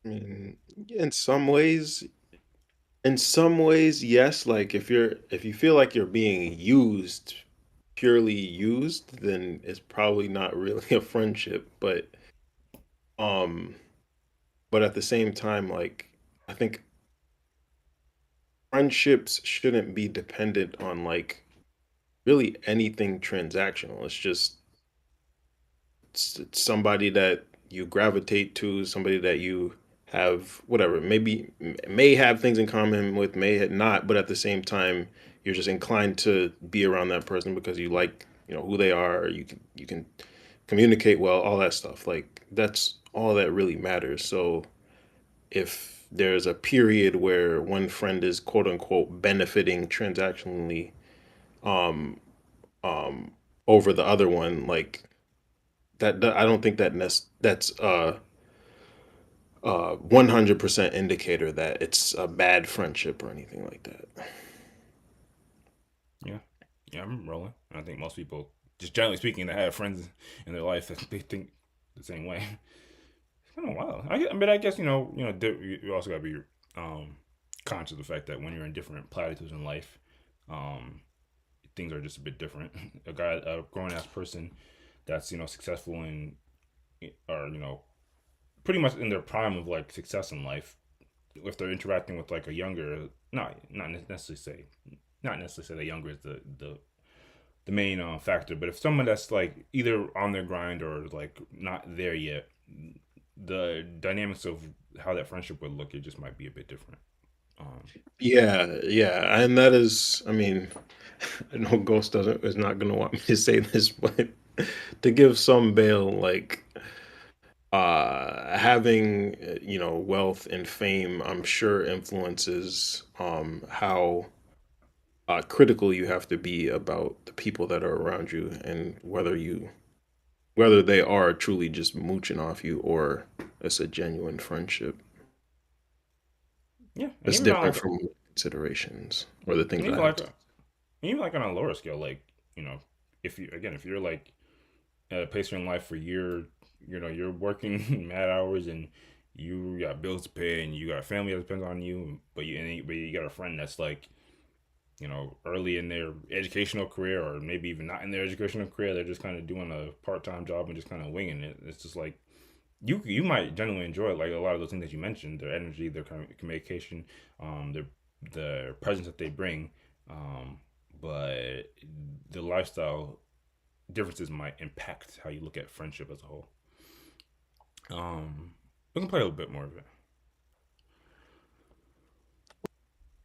I mean, in some ways, yes. Like if you feel like you're being used, purely used, then it's probably not really a friendship. Um, but at the same time, like I think friendships shouldn't be dependent on like really anything transactional. It's just it's somebody that you gravitate to, somebody that you have whatever, maybe may have things in common with, may not, but at the same time, you're just inclined to be around that person because you like, who they are, or you can communicate well, all that stuff. Like that's all that really matters. So if there's a period where one friend is quote unquote benefiting transactionally um um over the other one, like that I don't think that's 100% indicator that it's a bad friendship or anything like that. Yeah, yeah, I'm rolling. I think most people, just generally speaking, that have friends in their life, they think the same way. It's kind of wild. But I guess you also gotta be um, conscious of the fact that when you're in different platitudes in life, um, things are just a bit different. A grown ass person that's successful in or pretty much in their prime of like success in life, if they're interacting with like a younger, not necessarily say, not necessarily say that younger is the main factor, but if someone that's like either on their grind or like not there yet, the dynamics of how that friendship would look, it just might be a bit different. Um, Yeah, and that is, I mean, I know Ghost doesn't is not gonna want me to say this, but to give some bail, like having wealth and fame, I'm sure influences how critical you have to be about the people that are around you and whether they are truly just mooching off you or it's a genuine friendship. yeah, and It's even on different like, from considerations or the things even I have like, to. even like on a lower scale, like if you're like at a pace in life where you're working mad hours and you got bills to pay and you got a family that depends on you, but you got a friend that's like early in their educational career or maybe even not in their educational career, they're just kind of doing a part-time job and just kind of winging it. It's just like you might genuinely enjoy like a lot of those things that you mentioned, their energy, their communication, their the presence that they bring, um, but the lifestyle differences might impact how you look at friendship as a whole. We can play a little bit more of it.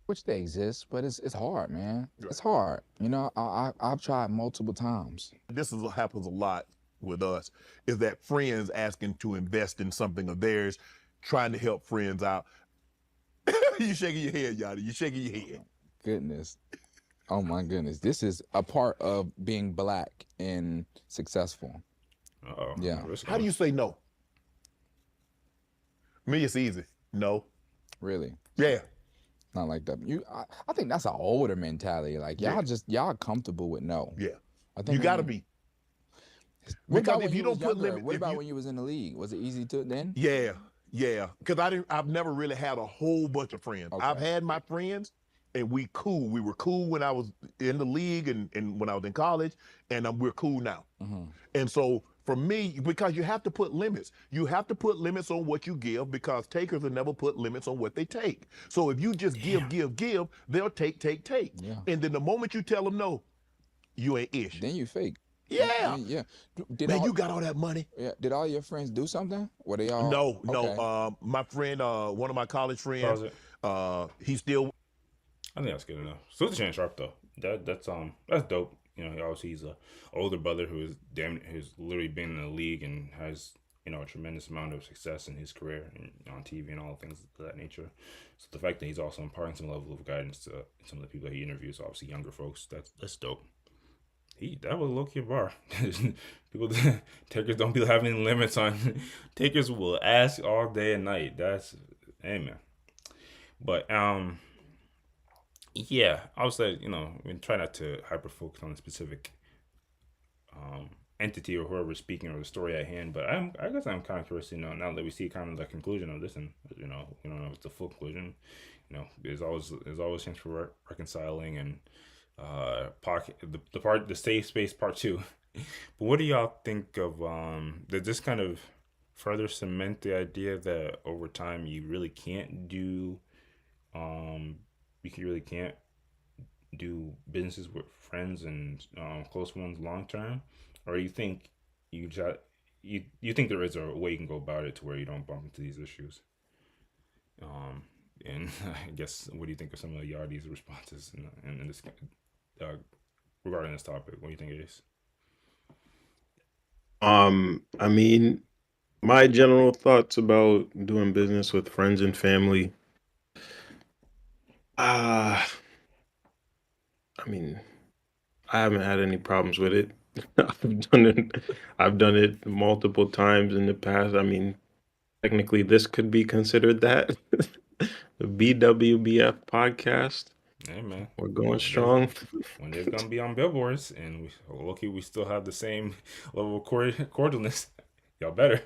Which they exist, but it's hard, man. Right. It's hard. I've tried multiple times. This happens a lot with us is that friends asking to invest in something of theirs, trying to help friends out. You shaking your head, Yachty. You shaking your head. Goodness. Oh my goodness. This is a part of being black and successful. Uh-oh. Yeah. How do you say no? Me, it's easy. No. Really. Yeah. Not like that. I think that's an older mentality. Like y'all comfortable with no. Yeah. I think You got to be. What Because about if when you was don't put younger? limit, What about when you was in the league? Was it easy to then? Yeah. Because I've never really had a whole bunch of friends. Okay. I've had my friends, and we cool. We were cool when I was in the league and when I was in college, and we're cool now. Mm-hmm. And so for me, because you have to put limits. You have to put limits on what you give, because takers will never put limits on what they take. So if you just give, they'll take. Yeah. And then the moment you tell them no, you ain't ish. Then you fake. Yeah. Yeah. Man, you got all that money. Yeah. Did all your friends do something? Were they all? No. Okay. My friend, one of my college friends, Pause it. he's still. I think that's good enough. Salute to Shannon Sharp though. That's dope. You know, obviously he's a older brother who's literally been in the league and has, you know, a tremendous amount of success in his career and on TV and all things of that nature. So the fact that he's also imparting some level of guidance to some of the people that he interviews, obviously younger folks, that's dope. That was low key bar. People takers don't be having limits on. Takers will ask all day and night. That's amen. But yeah, I would say, you know, we try not to hyper focus on a specific entity or whoever's speaking or the story at hand. But I guess I'm kind of curious, you know, now that we see kind of the conclusion of this, and you know, we don't know if it's the full conclusion. You know, there's always chance for reconciling and pocket the safe space part 2. But what do y'all think of did this kind of further cement the idea that over time you really can't do really can't do businesses with friends and close ones long term, or you think you just you think there is a way you can go about it to where you don't bump into these issues? And I guess, what do you think of some of Yachty's responses in this regarding this topic? What do you think it is? I mean, my general thoughts about doing business with friends and family. I mean, I haven't had any problems with it. I've done it multiple times in the past. I mean, technically, this could be considered that. The BWBF podcast. Hey man, We're going strong. When they're gonna be on billboards, and we still have the same level of cordialness. Y'all better.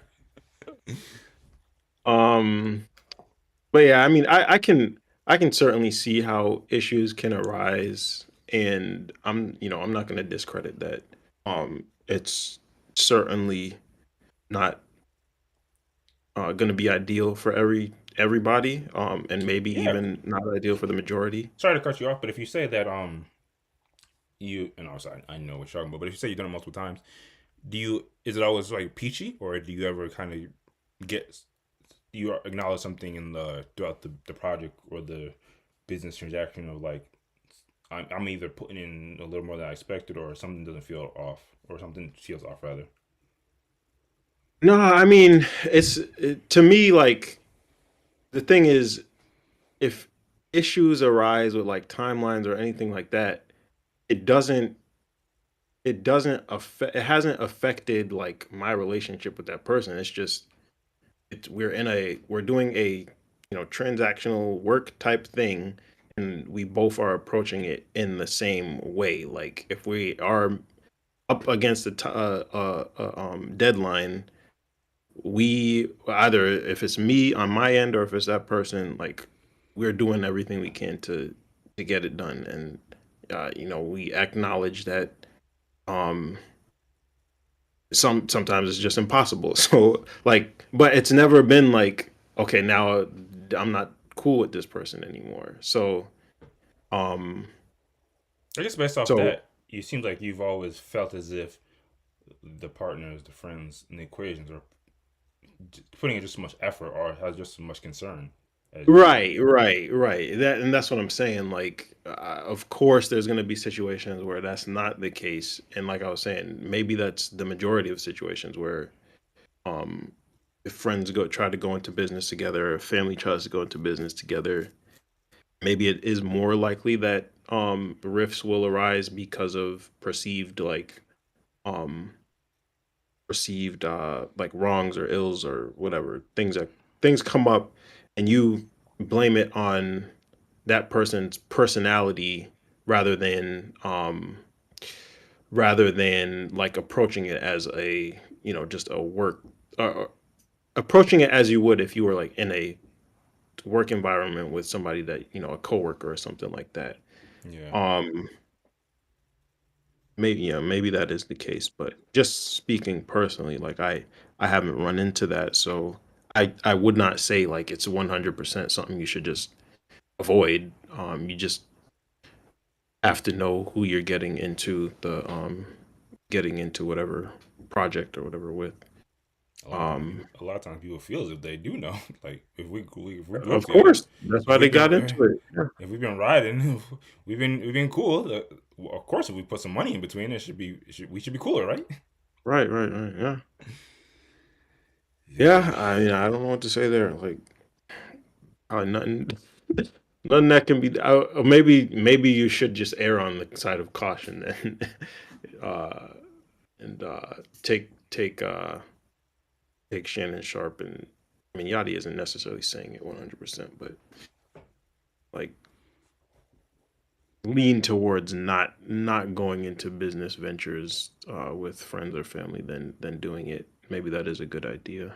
But yeah, I mean, I can certainly see how issues can arise, and I'm not going to discredit that. It's certainly not going to be ideal for everybody, and maybe even not ideal for the majority. Sorry to cut you off, but if you say that I know what you're talking about, but if you say you've done it multiple times, is it always like peachy, or do you ever kind of you acknowledge something throughout the project or the business transaction of like, I'm either putting in a little more than I expected, or something doesn't feel off, or something feels off rather? No, I mean, to me, like, the thing is, if issues arise with like timelines or anything like that, it hasn't affected like my relationship with that person. It's just we're doing a transactional work type thing, and we both are approaching it in the same way. Like, if we are up against the deadline, we either, if it's me on my end or if it's that person, like, we're doing everything we can to get it done. And we acknowledge that sometimes it's just impossible. So, like, but it's never been like, okay, now I'm not cool with this person anymore. So I guess based off that, it seems like you've always felt as if the partners, the friends, and the equations are putting in just so much effort or has just so much concern as you should. Right. That's what I'm saying. Like, of course, there's going to be situations where that's not the case, and like I was saying, maybe that's the majority of situations where, um, if friends go try to go into business together, or family tries to go into business together, maybe it is more likely that rifts will arise because of um perceived like wrongs or ills or whatever things come up, and you blame it on that person's personality rather than like approaching it as a, just a work, uh, approaching it as you would if you were like in a work environment with somebody that, a coworker or something like that. Yeah. um Maybe, yeah, maybe that is the case, but just speaking personally, like I haven't run into that, so I would not say like it's 100% something you should just avoid. You just have to know who you're getting into whatever project or whatever with. A lot of times people feel as if they do know. Like if we grew up Of together, course, that's if why they we've got been into it. Yeah. if we've been riding, we've been cool. Of course, if we put some money in between, we should be cooler, right? Right. Yeah. Yeah. Yeah, I mean, I don't know what to say there. Like, nothing. Nothing that can be. Or maybe you should just err on the side of caution and uh, take Shannon Sharp, and I mean Yachty isn't necessarily saying it 100%, but like lean towards not going into business ventures with friends or family than doing it. Maybe that is a good idea.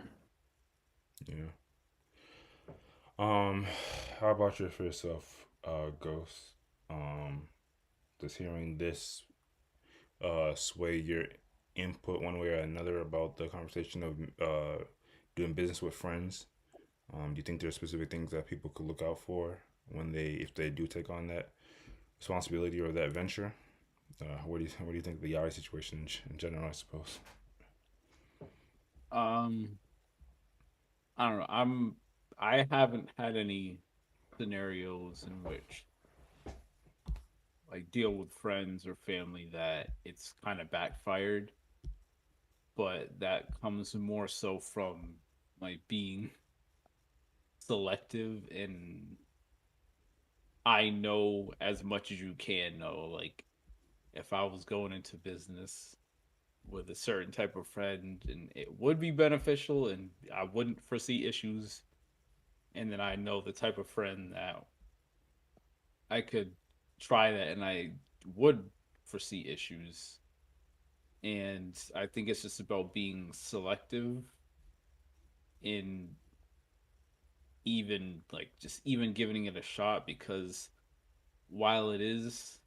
Yeah. Um, how about you for yourself, Ghost? Um, does hearing this sway your input one way or another about the conversation of doing business with friends? Do you think there are specific things that people could look out for if they do take on that responsibility or that venture? What do you think of the Yari situation in general? I suppose. Um, I don't know. I haven't had any scenarios in which like deal with friends or family that it's kind of backfired, but that comes more so from like being selective and I know as much as you can know. Like if I was going into business with a certain type of friend and it would be beneficial and I wouldn't foresee issues, and then I know the type of friend that I could try that and I would foresee issues. And I think it's just about being selective in even like just even giving it a shot, because while it is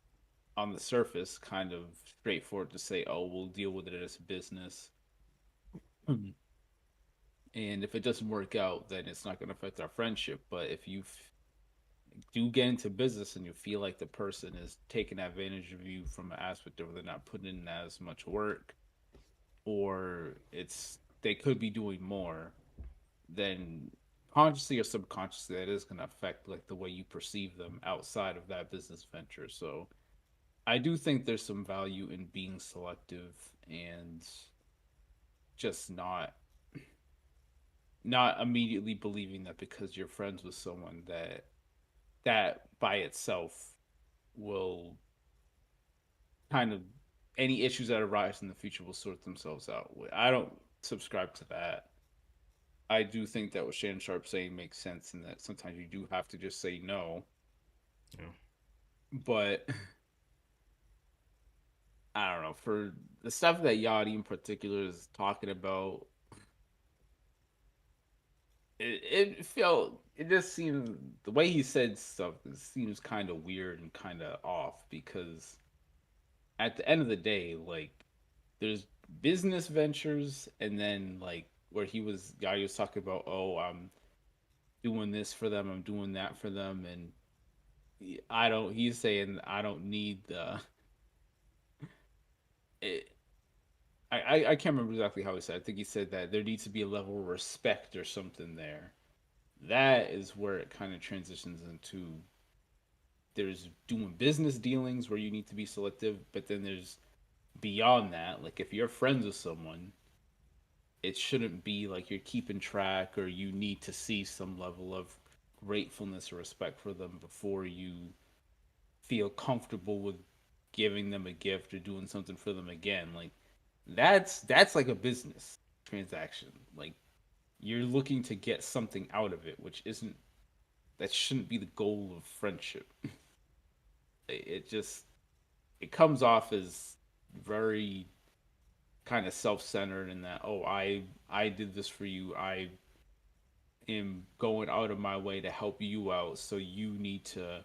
on the surface kind of straightforward to say, oh, we'll deal with it as a business. And if it doesn't work out, then it's not going to affect our friendship. But if you do get into business and you feel like the person is taking advantage of you from an aspect of they're not putting in as much work, or it's they could be doing more, then consciously or subconsciously that is going to affect like the way you perceive them outside of that business venture. So I do think there's some value in being selective and just not immediately believing that because you're friends with someone that by itself will kind of any issues that arise in the future will sort themselves out. I don't subscribe to that. I do think that what Shannon Sharp saying makes sense, and that sometimes you do have to just say no. Yeah. But I don't know, for the stuff that Yachty in particular is talking about, it just seems the way he said stuff seems kind of weird and kind of off, because at the end of the day, like there's business ventures, and then like where Yachty was talking about, oh, I'm doing this for them, I'm doing that for them, and he's saying I don't need the it, I can't remember exactly how he said. I think he said that there needs to be a level of respect or something there. that is where it kind of transitions into there's doing business dealings where you need to be selective, but then there's beyond that, like if you're friends with someone, it shouldn't be like you're keeping track or you need to see some level of gratefulness or respect for them before you feel comfortable with giving them a gift or doing something for them again. Like that's like a business transaction. Like you're looking to get something out of it, which isn't that shouldn't be the goal of friendship. It just it comes off as very kind of self-centered in that I did this for you. I am going out of my way to help you out, so you need to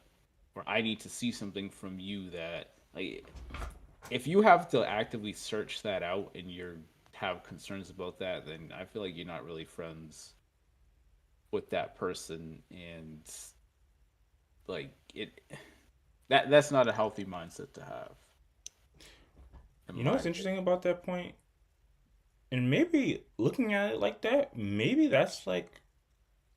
or I need to see something from you that like if you have to actively search that out and you're have concerns about that, then I feel like you're not really friends with that person and like it that's not a healthy mindset to have. You know what's interesting about that point? And maybe looking at it like that, maybe that's like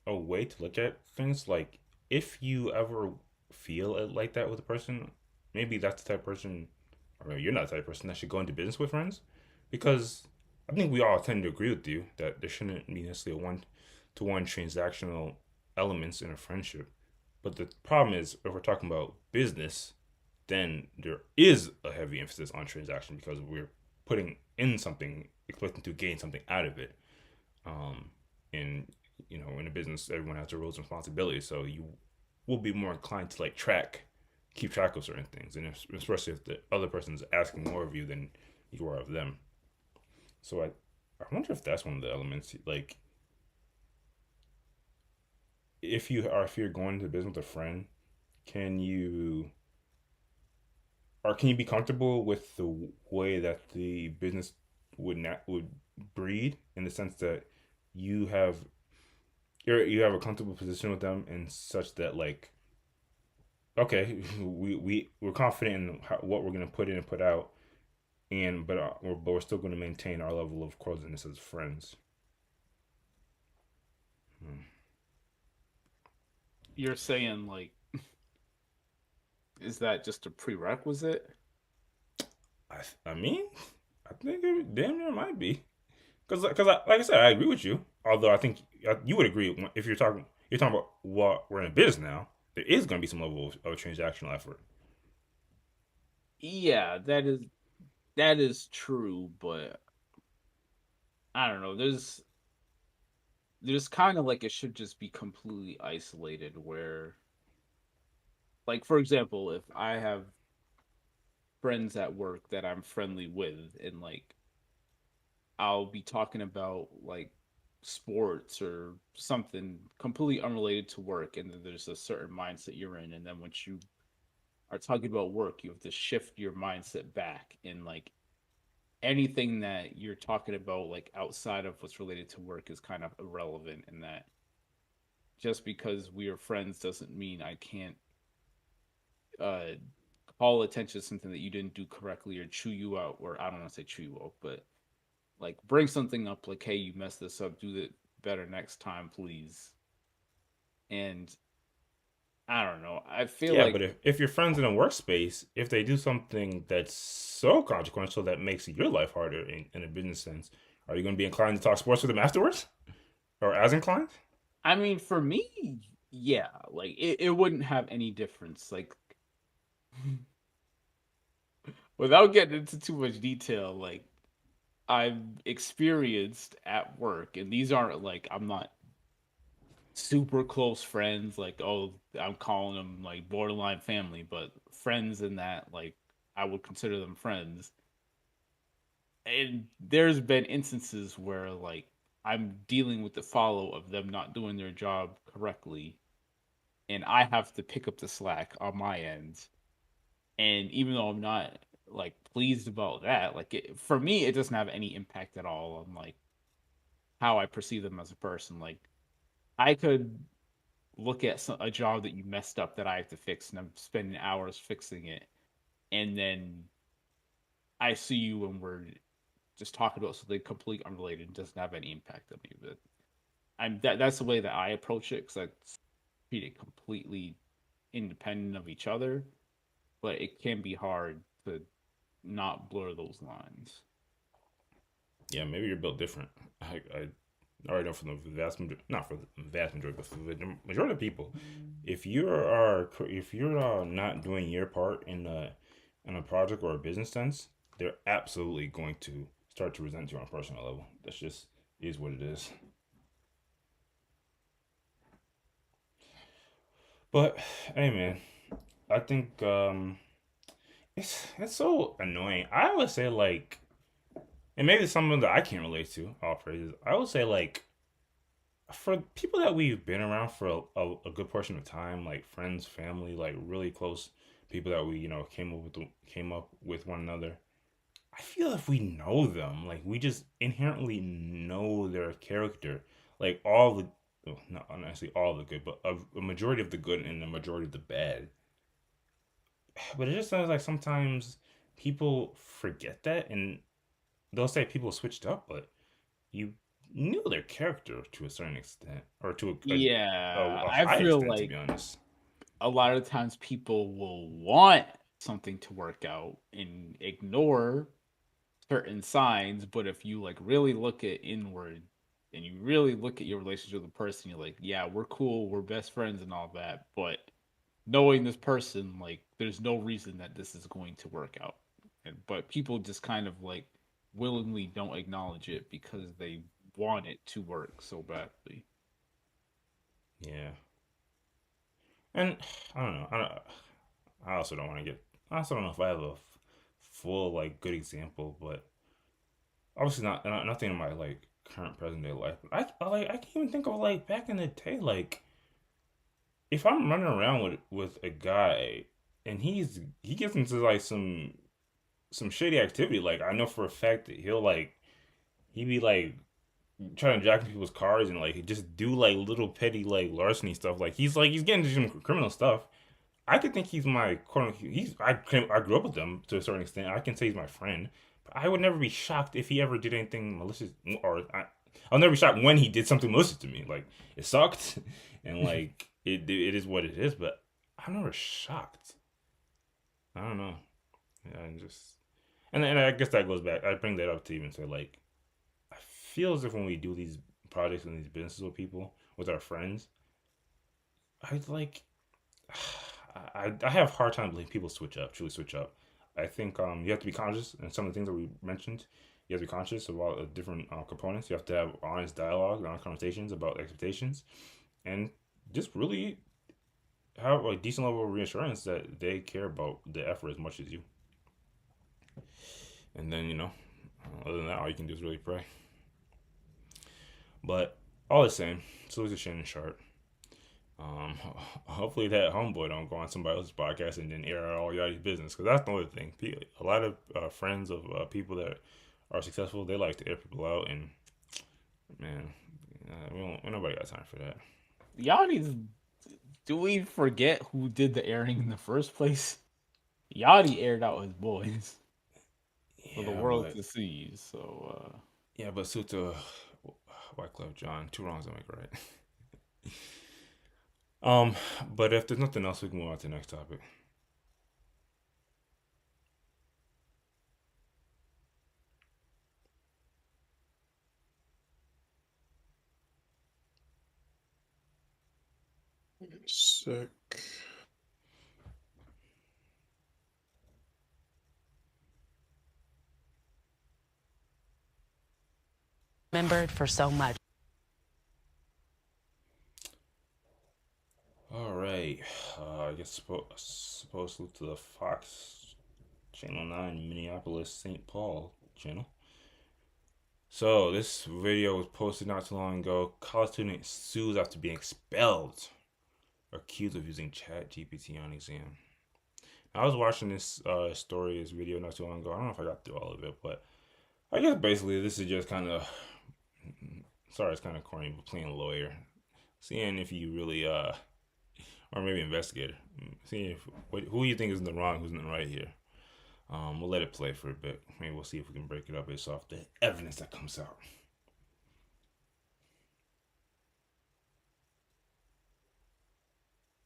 a way to look at things. Like, if you ever feel it like that with a person, maybe that's the type of person, or maybe you're not the type of person that should go into business with friends. Because I think we all tend to agree with you that there shouldn't be necessarily a one to one transactional elements in a friendship. But the problem is, if we're talking about business, then there is a heavy emphasis on transaction because we're putting in something, expecting to gain something out of it. And in a business, everyone has their roles and responsibilities, so you will be more inclined to like keep track of certain things, and especially if the other person's asking more of you than you are of them. So I wonder if that's one of the elements. Like, if you're going to business with a friend, can you can you be comfortable with the way that the business would breed, in the sense that you have you have a comfortable position with them, and such that, like, okay, we're confident in what we're going to put in and put out, and but we're still going to maintain our level of closeness as friends. Hmm. You're saying like is that just a prerequisite? I mean, I think it damn near might be, because like I said, I agree with you. Although I think you would agree, if you're talking about what we're in business now, there is going to be some level of transactional effort. Yeah, that is true, but I don't know. There's kind of like it should just be completely isolated where like for example, if I have friends at work that I'm friendly with and like I'll be talking about like sports or something completely unrelated to work and then there's a certain mindset you're in and then once you are talking about work, you have to shift your mindset back and like anything that you're talking about like outside of what's related to work is kind of irrelevant in that just because we are friends doesn't mean I can't uh call attention to something that you didn't do correctly or chew you out or I don't want to say chew you out but like bring something up like hey you messed this up do it better next time please and I don't know I feel Yeah, like but if your friends in a workspace, if they do something that's so consequential that makes your life harder in a business sense, are you going to be inclined to talk sports with them afterwards, or as inclined? I mean for me yeah like it wouldn't have any difference like without getting into too much detail like I've experienced at work, and these aren't like I'm not super close friends, like oh I'm calling them like borderline family, but friends in that like I would consider them friends. And there's been instances where like I'm dealing with the follow of them not doing their job correctly, and I have to pick up the slack on my end. And even though I'm not like pleased about that, like for me, it doesn't have any impact at all on like how I perceive them as a person. Like I could look at a job that you messed up that I have to fix, and I'm spending hours fixing it, and then I see you and we're just talking about something completely unrelated and doesn't have any impact on me. But that's the way that I approach it, because I treat it completely independent of each other. But it can be hard to not blur those lines. Yeah, maybe you're built different. I already know from the vast majority, not for the vast majority, but for the majority of people, if you're not doing your part in a project or a business sense, they're absolutely going to start to resent you on a personal level. That's just is what it is. But hey, man, I think it's so annoying. I would say like, and maybe it's something that I can't relate to. All praises. I would say like for people that we've been around for a good portion of time, like friends, family, like really close people that we came up with one another. I feel if we know them, like we just inherently know their character, like all the, well, not necessarily all the good, but a majority of the good and a majority of the bad. But it just sounds like sometimes people forget that, and they'll say people switched up, but you knew their character to a certain extent, or to Yeah, a I high feel extent, to like be honest. a lot of times people will want something to work out and ignore certain signs, but if you like really look at inward and you really look at your relationship with the person, you're like, yeah, we're cool, we're best friends and all that, but knowing this person, like, there's no reason that this is going to work out. But people just kind of like willingly don't acknowledge it because they want it to work so badly. Yeah, and I don't know. I also don't want to get. I also don't know if I have a full like good example, but obviously nothing in my like current present day life. But I can't even think of like back in the day, like if I'm running around with a guy and he gets into like some shady activity, like I know for a fact that he be like trying to jack people's cars and like just do like little petty like larceny stuff. Like he's getting into some criminal stuff. I could think he's my quote. I grew up with him to a certain extent. I can say he's my friend, but I would never be shocked if he ever did anything malicious. I'll never be shocked when he did something malicious to me. Like it sucked, and like it is what it is. But I'm never shocked. I don't know. Yeah, and I guess that goes back. I bring that up to even say like I feel as if when we do these projects and these businesses with people with our friends, I like I have a hard time believing people switch up, truly switch up. I think you have to be conscious, and some of the things that we mentioned, you have to be conscious about the different components. You have to have honest dialogue, honest conversations about expectations, and just really have a decent level of reassurance that they care about the effort as much as you. And then other than that, all you can do is really pray. But all the same, salute to Shannon Sharp. Hopefully that homeboy don't go on somebody else's podcast and then air out all y'all's business, because that's the other thing. A lot of friends of people that are successful, they like to air people out, and man, nobody got time for that. Y'all need. Do we forget who did the airing in the first place? Yachty aired out his boys for the world to see. So yeah, but suit to White Club John, two wrongs don't make a right. But if there's nothing else, we can move on to the next topic. Sick. Remembered for so much. All right, I guess supposed to look to the Fox Channel 9 Minneapolis St. Paul channel. So this video was posted not too long ago. College student sues after being expelled, accused of using ChatGPT on exam. I was watching this this video not too long ago. I don't know if I got through all of it, but I guess basically this is just kind of, sorry, it's kind of corny, but playing lawyer, seeing if you really or maybe investigator, seeing who you think is in the wrong, who's in the right here. We'll let it play for a bit. Maybe we'll see if we can break it up based off the evidence that comes out.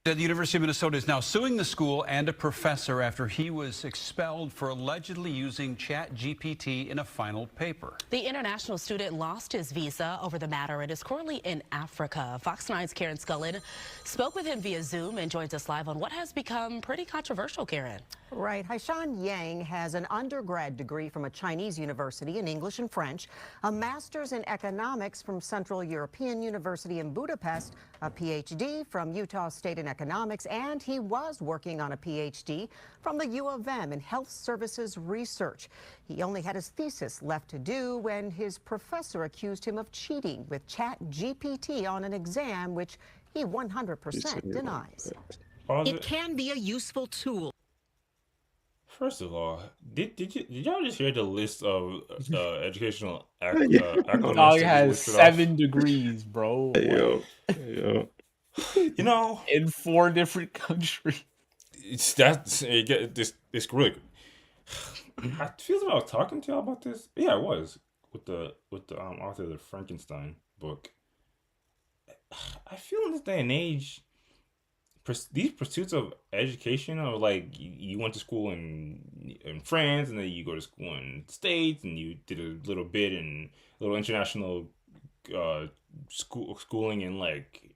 The University of Minnesota is now suing the school and a professor after he was expelled for allegedly using ChatGPT in a final paper. The international student lost his visa over the matter and is currently in Africa. Fox 9's Karen Scullin spoke with him via Zoom and joins us live on what has become pretty controversial, Karen. Right. Haishan Yang has an undergrad degree from a Chinese university in English and French, a master's in economics from Central European University in Budapest, a PhD from Utah State in economics, and he was working on a PhD from the U of M in health services research. He only had his thesis left to do when his professor accused him of cheating with ChatGPT on an exam, which he 100% denies. It can be a useful tool. First of all, did y'all just hear the list of educational acronyms? Dog has 7 degrees, bro. Yo. You know, in 4 different countries. It's really. I feel like I was talking to y'all about this. Yeah, I was with the author of the Frankenstein book. I feel in this day and age, these pursuits of education are like you went to school in France, and then you go to school in the States, and you did a little bit in little international schooling in like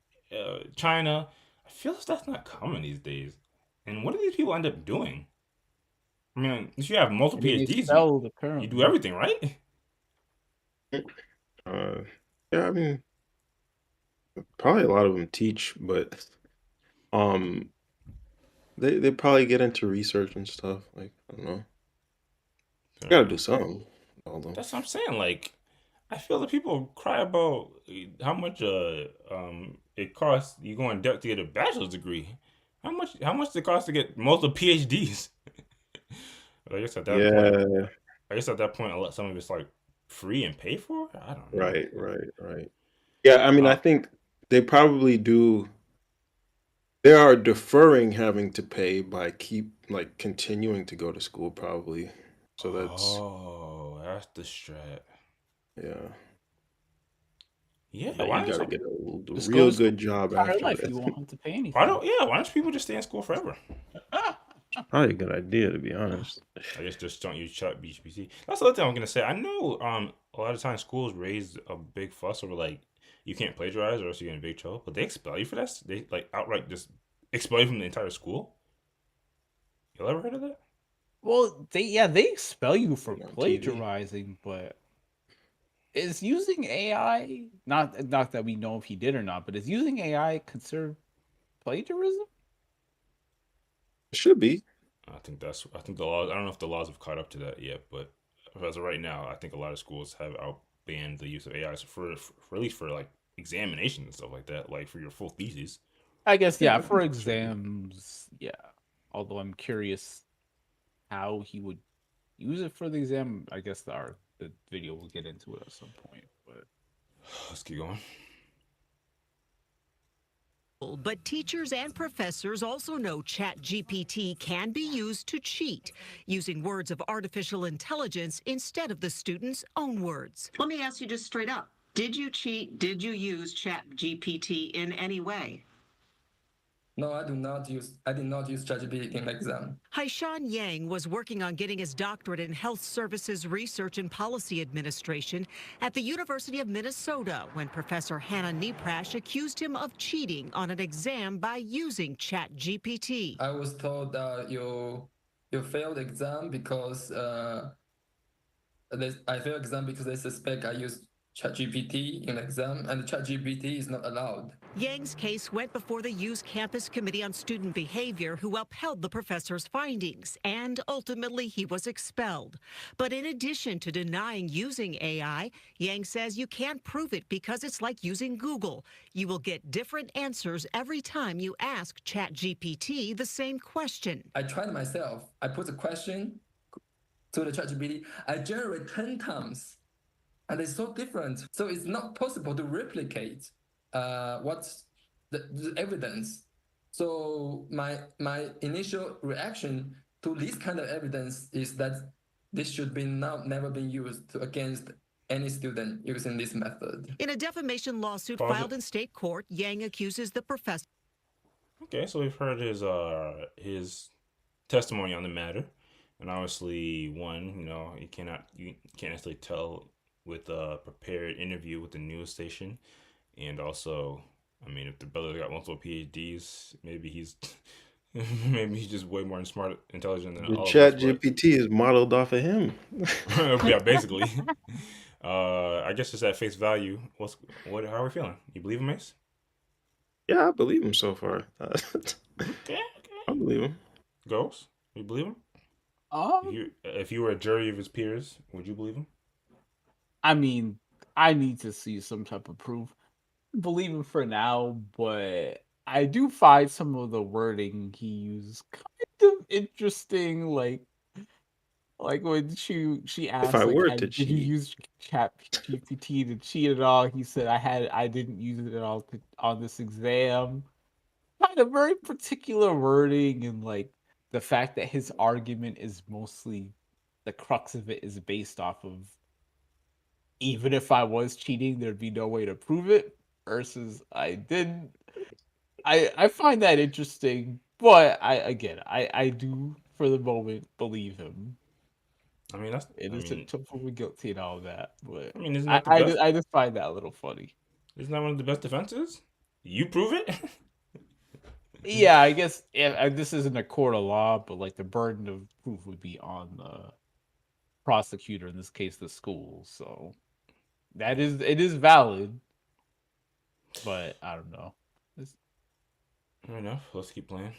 China. I feel like that's not common these days. And what do these people end up doing? I mean, if you have multiple PhDs, you do everything, right? Yeah, I mean, probably a lot of them teach, but they probably get into research and stuff. Like, I don't know. You gotta do something. That's what I'm saying. Like, I feel that people cry about how much it costs. You go in debt to get a bachelor's degree. How much does it cost to get multiple PhDs? I guess at that point, some of it's like free and paid for. I don't know. Right. Yeah, I mean, I think they probably do. They are deferring having to pay by continuing to go to school, probably. So that's the strat. Yeah. Yeah, why you gotta get a real good job after life, that. you won't have to pay anything. Why don't people just stay in school forever? Probably a good idea, to be honest. I guess just don't use ChatGPT. That's the other thing I'm gonna say. I know a lot of times schools raise a big fuss over like you can't plagiarize or else you get in big trouble, but they expel you for that. They like outright just expel you from the entire school. You ever heard of that? Well, they expel you for plagiarizing, but is using AI not that we know if he did or not, but is using AI considered plagiarism? It should be. I think the laws. I don't know if the laws have caught up to that yet, but as of right now, I think a lot of schools have outbanned the use of AI for at least for like examinations and stuff like that, like for your full thesis. I guess for exams, yeah. Although I'm curious how he would use it for the exam. I guess the video will get into it at some point, but let's keep going. But teachers and professors also know ChatGPT can be used to cheat, using words of artificial intelligence instead of the student's own words. Let me ask you just straight up. Did you cheat? Did you use ChatGPT in any way? No, I did not use ChatGPT in the exam. Haishan Yang was working on getting his doctorate in health services research and policy administration at the University of Minnesota when Professor Hannah Neprash accused him of cheating on an exam by using ChatGPT. I was told that you failed the exam because I failed exam because they suspect I used ChatGPT in the exam, and ChatGPT is not allowed. Yang's case went before the U's Campus Committee on Student Behavior, who upheld the professor's findings, and ultimately he was expelled. But in addition to denying using AI, Yang says you can't prove it because it's like using Google. You will get different answers every time you ask ChatGPT the same question. I tried myself. I put a question to the ChatGPT. I generate 10 times. And it's so different. So it's not possible to replicate what's the evidence. So my initial reaction to this kind of evidence is that this should be never been used against any student using this method. In a defamation lawsuit filed in state court, Yang accuses the professor. Okay, so we've heard his testimony on the matter, and obviously, one, you can't necessarily tell with a prepared interview with the news station, and also, I mean, if the brother got multiple PhDs, maybe he's maybe he's just way more smart, intelligent than The all of us. Chat But GPT is modeled off of him. yeah, basically. I guess just at face value, how are we feeling? You believe him, Mace? Yeah, I believe him so far. Okay, I believe him. Ghost, you believe him? If you were a jury of his peers, would you believe him? I mean, I need to see some type of proof. Believe him for now, but I do find some of the wording he used kind of interesting. Like when she If asked, I like, were to did you cheat, use Chat GPT to cheat at all? He said, I didn't use it at all on this exam. Kind of very particular wording, and like the fact that his argument is mostly the crux of it is based off of, even if I was cheating, there'd be no way to prove it, versus I didn't. I find that interesting, but I do for the moment believe him. I mean, that's. I Innocent mean, to proven guilty and all that, but I mean, isn't that the best? I just find that a little funny. Isn't that one of the best defenses? You prove it. Yeah, I guess this isn't a court of law, but like the burden of proof would be on the prosecutor, in this case, the school. So it is valid, but I don't know. Fair enough. Let's keep playing.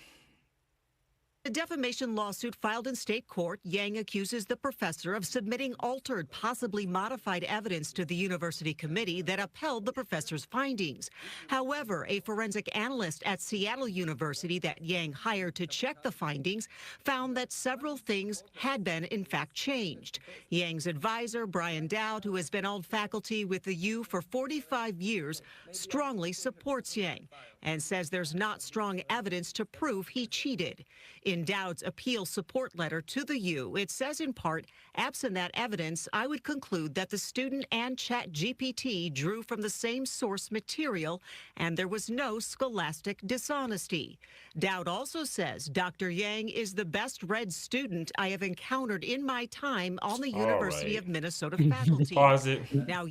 A defamation lawsuit filed in state court, Yang accuses the professor of submitting altered, possibly modified evidence to the university committee that upheld the professor's findings. However, a forensic analyst at Seattle University that Yang hired to check the findings found that several things had been, in fact, changed. Yang's advisor, Brian Dowd, who has been on faculty with the U for 45 years, strongly supports Yang and says there's not strong evidence to prove he cheated. In Dowd's appeal support letter to the U, it says in part, absent that evidence, I would conclude that the student and ChatGPT drew from the same source material and there was no scholastic dishonesty. Dowd also says Dr. Yang is the best read student I have encountered in my time on the University of Minnesota faculty. Pause it. Now,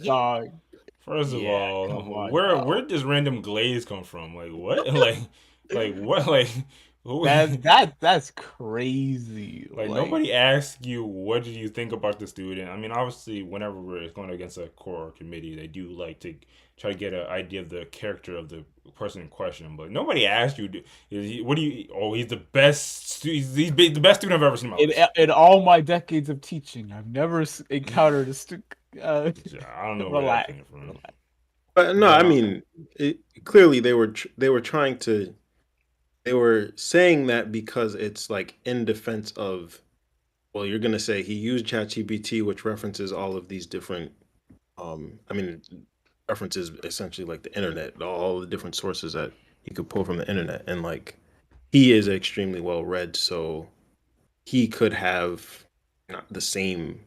First of Yeah, all, come on, where did this random glaze come from? Like what? Like what? Like who? that's crazy. Like nobody asked you what did you think about the student. I mean, obviously, whenever we're going against a core committee, they do like to try to get an idea of the character of the person in question. But nobody asked you, what do you? Oh, he's the best. He's the best student I've ever seen in my life. In all my decades of teaching, I've never encountered a student. I don't know where that came from. But no, I mean, clearly they were trying to. They were saying that because it's like in defense of, well, you're gonna say he used ChatGPT, which references all of these different, I mean, references essentially like the internet, all the different sources that he could pull from the internet, and like he is extremely well read, so he could have not the same,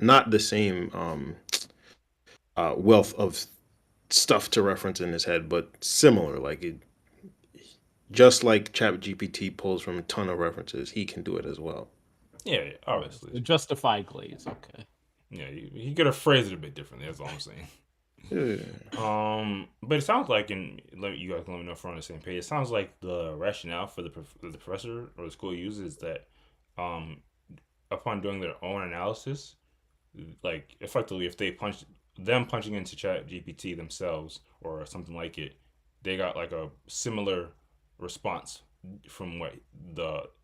not the same wealth of stuff to reference in his head, but similar. Like it, just like ChatGPT pulls from a ton of references, he can do it as well. Yeah, obviously. The justified glaze, okay. Yeah, he could have phrased it a bit differently. That's all I'm saying. Yeah. But it sounds like, and you guys let me know if we're on the same page. It sounds like the rationale for the professor or the school uses that, upon doing their own analysis, like effectively, if they punching into Chat GPT themselves or something like it, they got like a similar response from what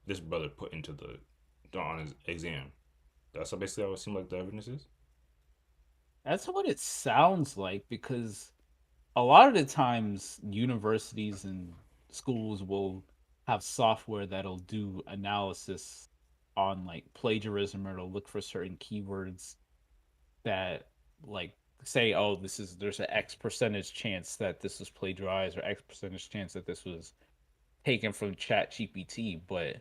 this brother put into on his exam. That's basically how it seemed like the evidence is. That's what it sounds like, because a lot of the times universities and schools will have software that'll do analysis on like plagiarism, or it'll look for certain keywords that like say, oh, there's an X percentage chance that this was plagiarized, or X percentage chance that this was taken from Chat GPT. But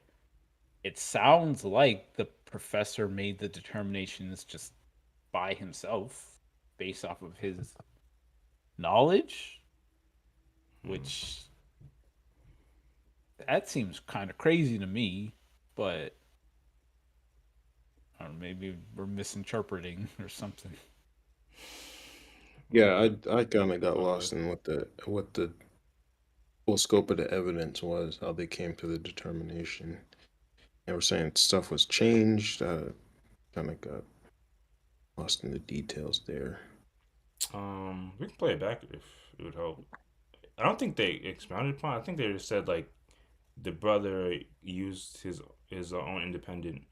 it sounds like the professor made the determinations just by himself based off of his knowledge. which that seems kind of crazy to me, but or maybe we're misinterpreting or something. Yeah, I kind of got lost But in what the full scope of the evidence was, how they came to the determination. They were saying stuff was changed. Kind of got lost in the details there. We can play it back if it would help. I don't think they expounded upon. I think they just said like the brother used his own independent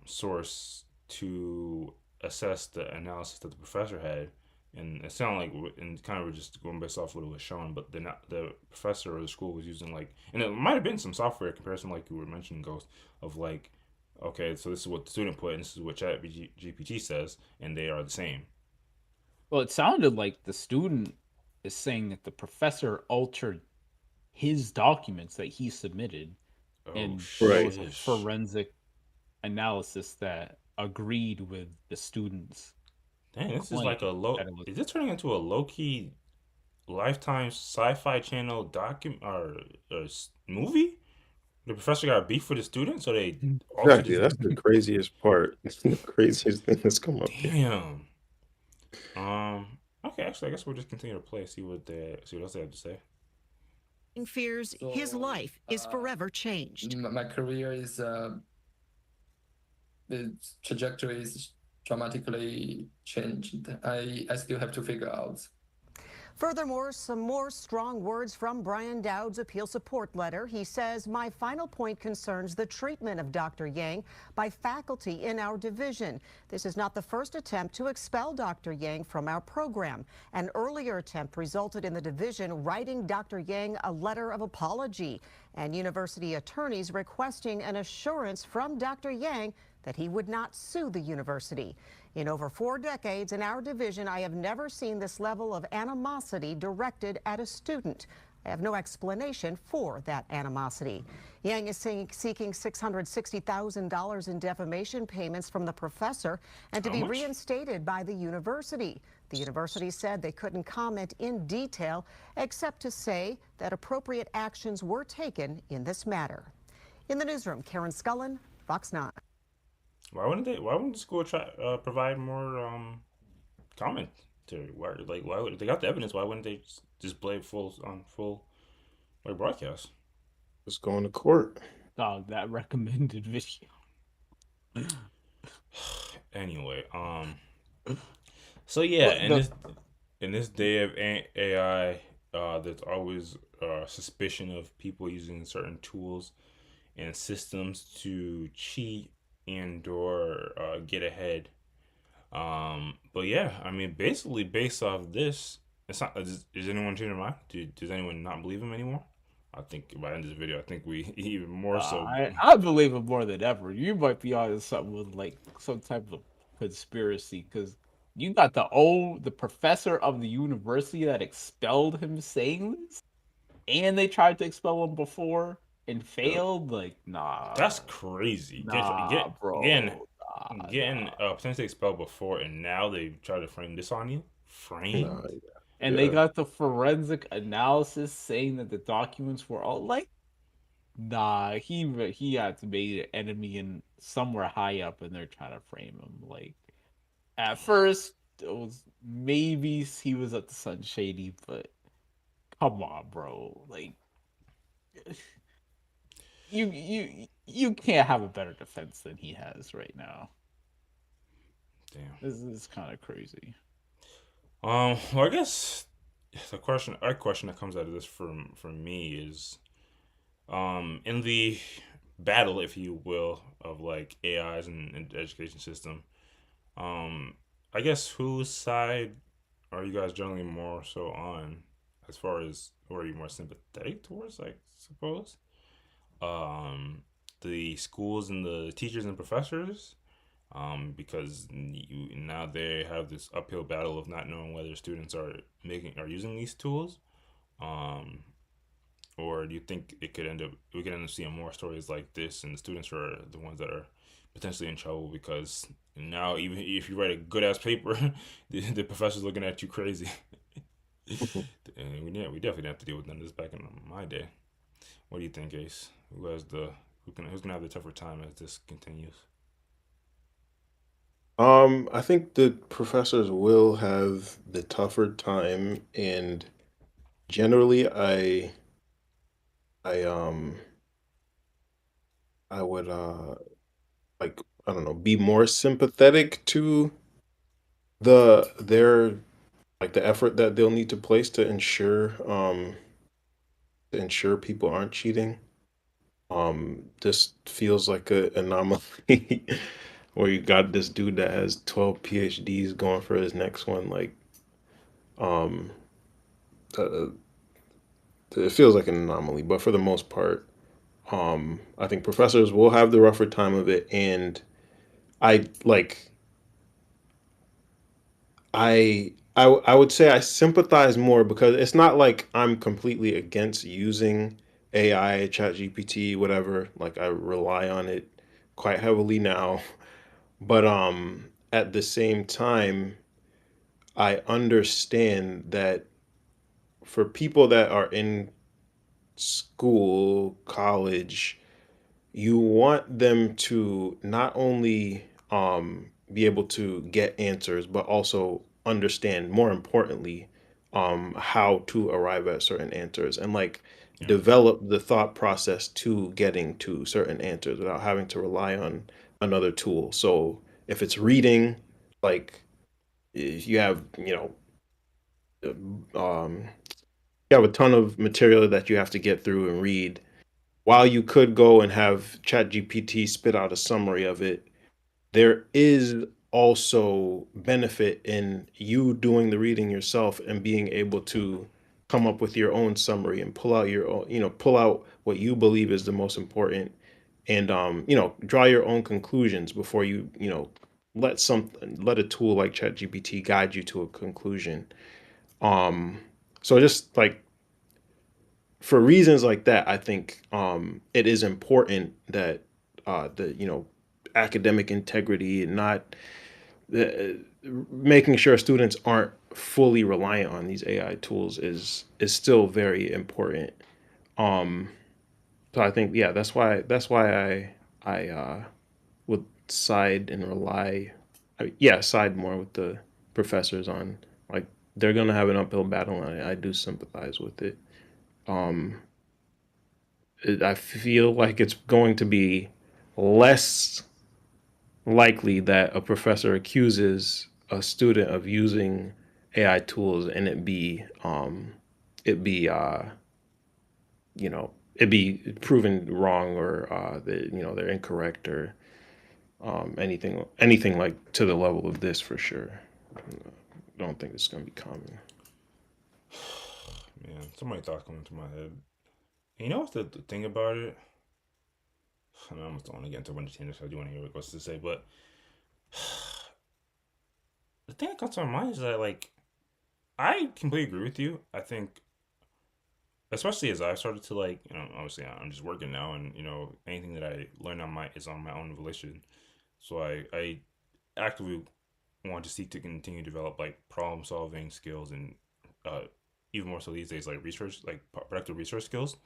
source to assess the analysis that the professor had, and it sounded like, and kind of were just going based off what it was shown, but the professor or the school was using like, and it might have been some software comparison like you were mentioning, Ghost, of like, okay, so this is what the student put, and this is what ChatGPT says, and they are the same. well, it sounded like the student is saying that the professor altered his documents that he submitted, Oh and there Right. was a shit! forensic analysis that agreed with the student's Dang, this is claim like a low. that it was. Is this turning into a low key Lifetime Sci-Fi Channel movie? The professor got beef with the student, so they altered Exactly. his. That's the craziest part. It's the craziest thing that's come up here. Damn. Okay, actually, I guess we'll just continue to play. See what else they have to say. Fears his life is forever changed. My career is the trajectory is dramatically changed. I still have to figure out. Furthermore, some more strong words from Brian Dowd's appeal support letter. He says, my final point concerns the treatment of Dr. Yang by faculty in our division. This is not the first attempt to expel Dr. Yang from our program. An earlier attempt resulted in the division writing Dr. Yang a letter of apology and university attorneys requesting an assurance from Dr. Yang that he would not sue the university. In over 4 decades in our division, I have never seen this level of animosity directed at a student. I have no explanation for that animosity. Yang is seeking $660,000 in defamation payments from the professor and to be reinstated by the university. The university said they couldn't comment in detail except to say that appropriate actions were taken in this matter. In the newsroom, Karen Scullin, Fox 9. Why wouldn't they? Why wouldn't the school try provide more commentary? Why would they got the evidence? Why wouldn't they just play full like broadcast? Just going to court. Dog, that recommended video. Anyway, so yeah, in this day of AI, there's always suspicion of people using certain tools and systems to cheat and or get ahead. But yeah, I mean, basically based off this, it's not. Is anyone changing their mind? Does anyone not believe him anymore? I think by the end of this video, I think we even more so. I believe it more than ever. You might be on something with like some type of conspiracy because you got the professor of the university that expelled him saying this, and they tried to expel him before and failed. Like, nah, That's crazy. bro. Getting potentially expelled before, and now they try to frame this on you. And they got the forensic analysis saying that the documents were all like, nah, he had to be an enemy in somewhere high up, and they're trying to frame him. Like, at first, it was maybe he was up to something shady, but come on, bro. Like, you can't have a better defense than he has right now. Damn, this is kind of crazy. Well, I guess a question that comes out of this from me is, in the battle, if you will, of like AIs and the education system, I guess whose side are you guys generally more so on, as far as, or are you more sympathetic towards, I suppose, the schools and the teachers and professors? Because now they have this uphill battle of not knowing whether students are using these tools, or do you think we could end up seeing more stories like this, and the students are the ones that are potentially in trouble because now even if you write a good ass paper, the professor's looking at you crazy. And we definitely didn't have to deal with none of this back in my day. What do you think, Ace? Who's gonna have the tougher time as this continues? I think the professors will have the tougher time, and generally, I I would like, I don't know, be more sympathetic to their like the effort that they'll need to place to ensure people aren't cheating. This feels like a anomaly where you got this dude that has 12 PhDs going for his next one. Like, um, uh, it feels like an anomaly, but for the most part, I think professors will have the rougher time of it, and I like I would say I sympathize more because it's not like I'm completely against using AI, ChatGPT, whatever. Like I rely on it quite heavily now. But at the same time, I understand that for people that are in school, college, you want them to not only be able to get answers, but also understand, more importantly, how to arrive at certain answers and like Yeah. develop the thought process to getting to certain answers without having to rely on another tool. So if it's reading, like if you have, um, you have a ton of material that you have to get through and read, while you could go and have ChatGPT spit out a summary of it, there is also benefit in you doing the reading yourself and being able to come up with your own summary and pull out your own, pull out what you believe is the most important, and draw your own conclusions before let a tool like ChatGPT guide you to a conclusion. So just like for reasons like that, I think it is important that the academic integrity and not making sure students aren't fully reliant on these AI tools is still very important. Um, so I think that's why I would side and rely, side more with the professors on like they're gonna have an uphill battle, and I do sympathize with it. Um, I feel like it's going to be less likely that a professor accuses a student of using AI tools and it be it be proven wrong, or that they're incorrect, or anything like to the level of this for sure. I don't think it's going to be common. Man, so many thoughts coming to my head. And you know what's the thing about it? I mean, I almost don't want to get into a bunch of tangents. I do want to hear what Gus to say, but the thing that comes to my mind is that like I completely agree with you. I think, especially as I started to like, obviously I'm just working now, and anything that I learn is on my own volition. So I actively want to seek to continue to develop like problem solving skills, and uh, even more so these days, like productive research skills.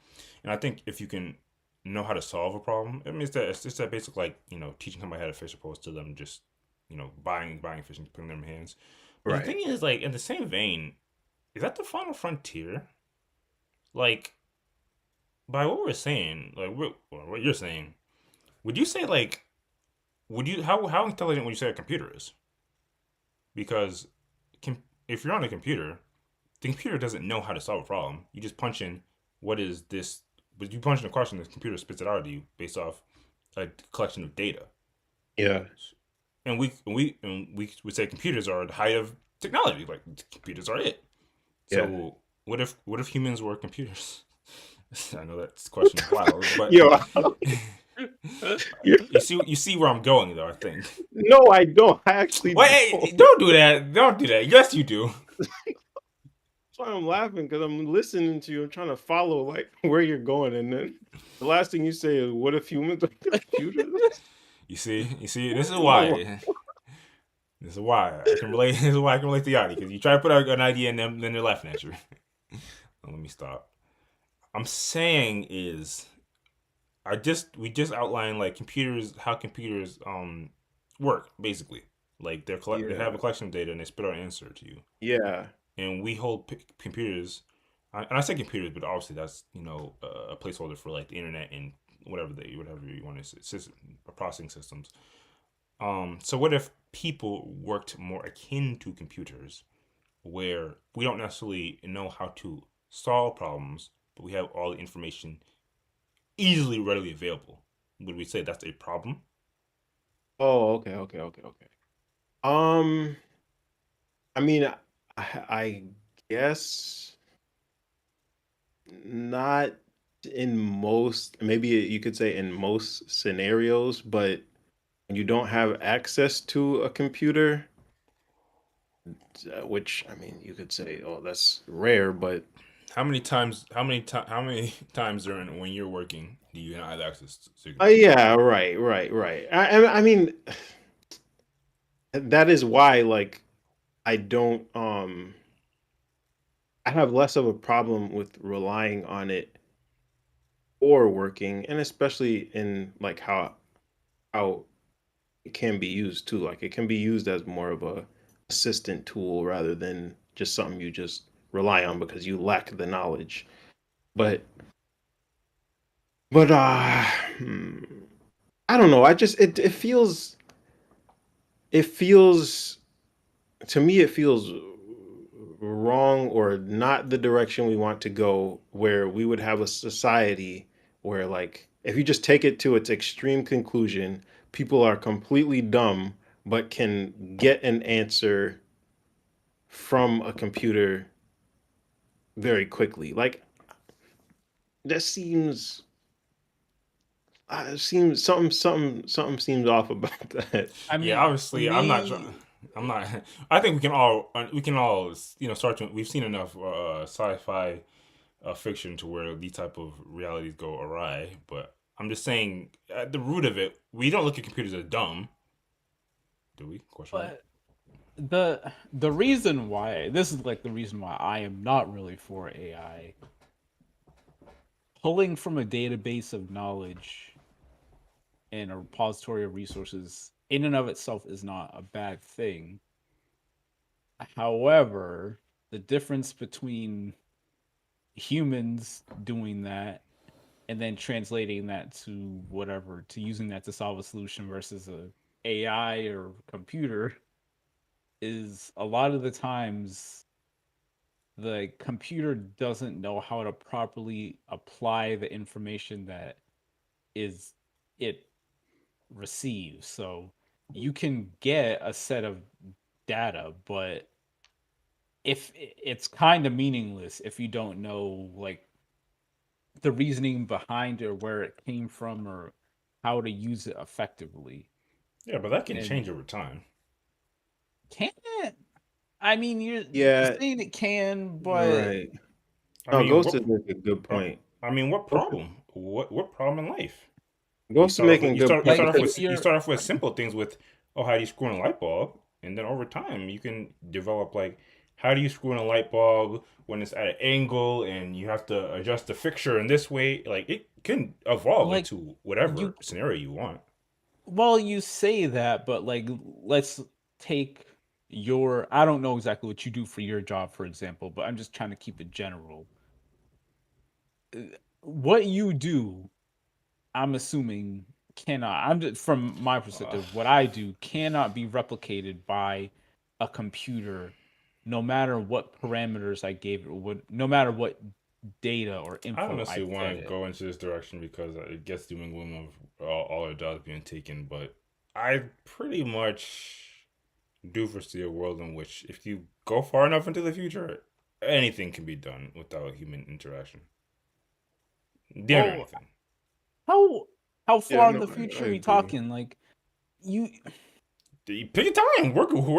And I think if you can know how to solve a problem, I mean, it's just that basic, like teaching somebody how to fish opposed to them just buying fish and putting them in hands. But the Right. thing is, like in the same vein, is that the final frontier? Like by what we're saying, like what you're saying, would you say like how intelligent would you say a computer is? Because if you're on a computer, the computer doesn't know how to solve a problem. You just punch in what is this, but you punch in a question, the computer spits it out to you based off a collection of data. Yeah. And we would say computers are the height of technology. Like computers are it. Yeah. So what if humans were computers? I know that's question wild, but Yo, you see where I'm going though. I think. no, I don't. I actually Wait, don't. don't do that. Don't do that. Yes, you do. That's why I'm laughing, because I'm listening to you. I'm trying to follow like where you're going, and then the last thing you say is, "What if humans are computers?" You see. This is No. why. This is why I can relate. This is why I can relate to Yachty, because you try to put out an idea and then they're laughing at you. Let me stop. I'm saying is we just outlined like computers, how computers work basically. Like they have a collection of data and they spit out an answer to you. Yeah. And we hold computers, and I say computers, but obviously that's a placeholder for like the internet and whatever you want to say, processing systems. So what if people worked more akin to computers, where we don't necessarily know how to solve problems, but we have all the information easily, readily available? Would we say that's a problem? Oh, okay. Um, I mean, I guess not in most, maybe you could say in most scenarios, but when you don't have access to a computer, which I mean, you could say, oh, that's rare, but How many times? How many times during when you're working do you not have access to your oh computer? yeah, right. I mean, that is why, like, I don't, I have less of a problem with relying on it or working, and especially in like how it can be used too. Like it can be used as more of a assistant tool rather than just something you just rely on because you lack the knowledge. But but hmm, I don't know. I just it feels to me it feels wrong or not the direction we want to go, where we would have a society where, like, if you just take it to its extreme conclusion, people are completely dumb but can get an answer from a computer very quickly. Like, that seems something seems off about that. I Yeah, mean, for obviously, I'm not. me, I'm not. I think we can all start to. We've seen enough sci-fi fiction to where these type of realities go awry. But I'm just saying, at the root of it, we don't look at computers as dumb, do we? Question mark. but the reason why this is like the reason why I am not really for AI. Pulling from a database of knowledge and a repository of resources in and of itself is not a bad thing. However, the difference between humans doing that and then translating that to whatever, to using that to solve a solution versus a AI or computer, is a lot of the times the computer doesn't know how to properly apply the information that is it receives. So you can get a set of data, but if it's kind of meaningless if you don't know like the reasoning behind it or where it came from or how to use it effectively. Yeah, but that can And change over time. can it? I mean, you're Yeah, saying it can, but right. I No, mean, Ghost what? is making a good point. What Ghost, problem? What problem in life? You Ghost is start off with making a good point like if because you you're start off with simple things with, oh, how do you screw in a light bulb, and then over time you can develop like, how do you screw in a light bulb when it's at an angle and you have to adjust the fixture in this way. Like it can evolve like into you whatever scenario you want. well, you say that, but like let's take your I don't know exactly what you do for your job, for example, but I'm just trying to keep it general. What you do, I'm assuming cannot. I'm just from my Uh, perspective, what I do cannot be replicated by a computer, no matter what parameters I gave it, or no matter what data or I don't info I necessarily want fed to it. go into this direction because it gets doom and gloom of all our jobs being taken, but I pretty much do foresee a world in which if you go far enough into the future, anything can be done without human interaction. Damn near Well, anything. how how yeah, far in no, the I future are we agree. talking? Like you Pick a time.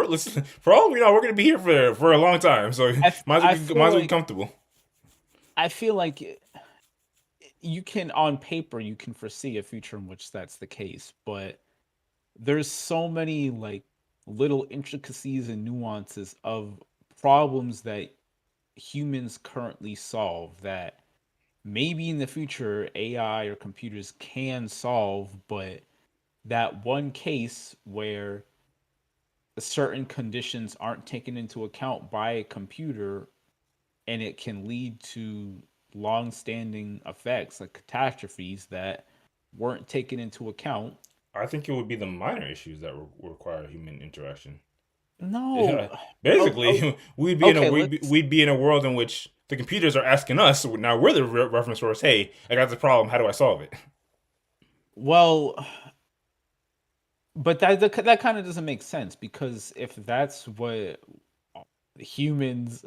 Listen. For all we know, we're gonna be here for a long time. So I might feel as well be like comfortable. you can on paper you can foresee a future in which that's the case, but there's so many like little intricacies and nuances of problems that humans currently solve that maybe in the future AI or computers can solve, but that one case where certain conditions aren't taken into account by a computer and it can lead to long-standing effects like catastrophes that weren't taken into account. I think it would be the minor issues that require human interaction. No. Yeah, basically, Okay, we'd be in a world in which the computers are asking us. Now we're the reference source. Hey, I got this problem. How do I solve it? well, but that kind of doesn't make sense, because if that's what humans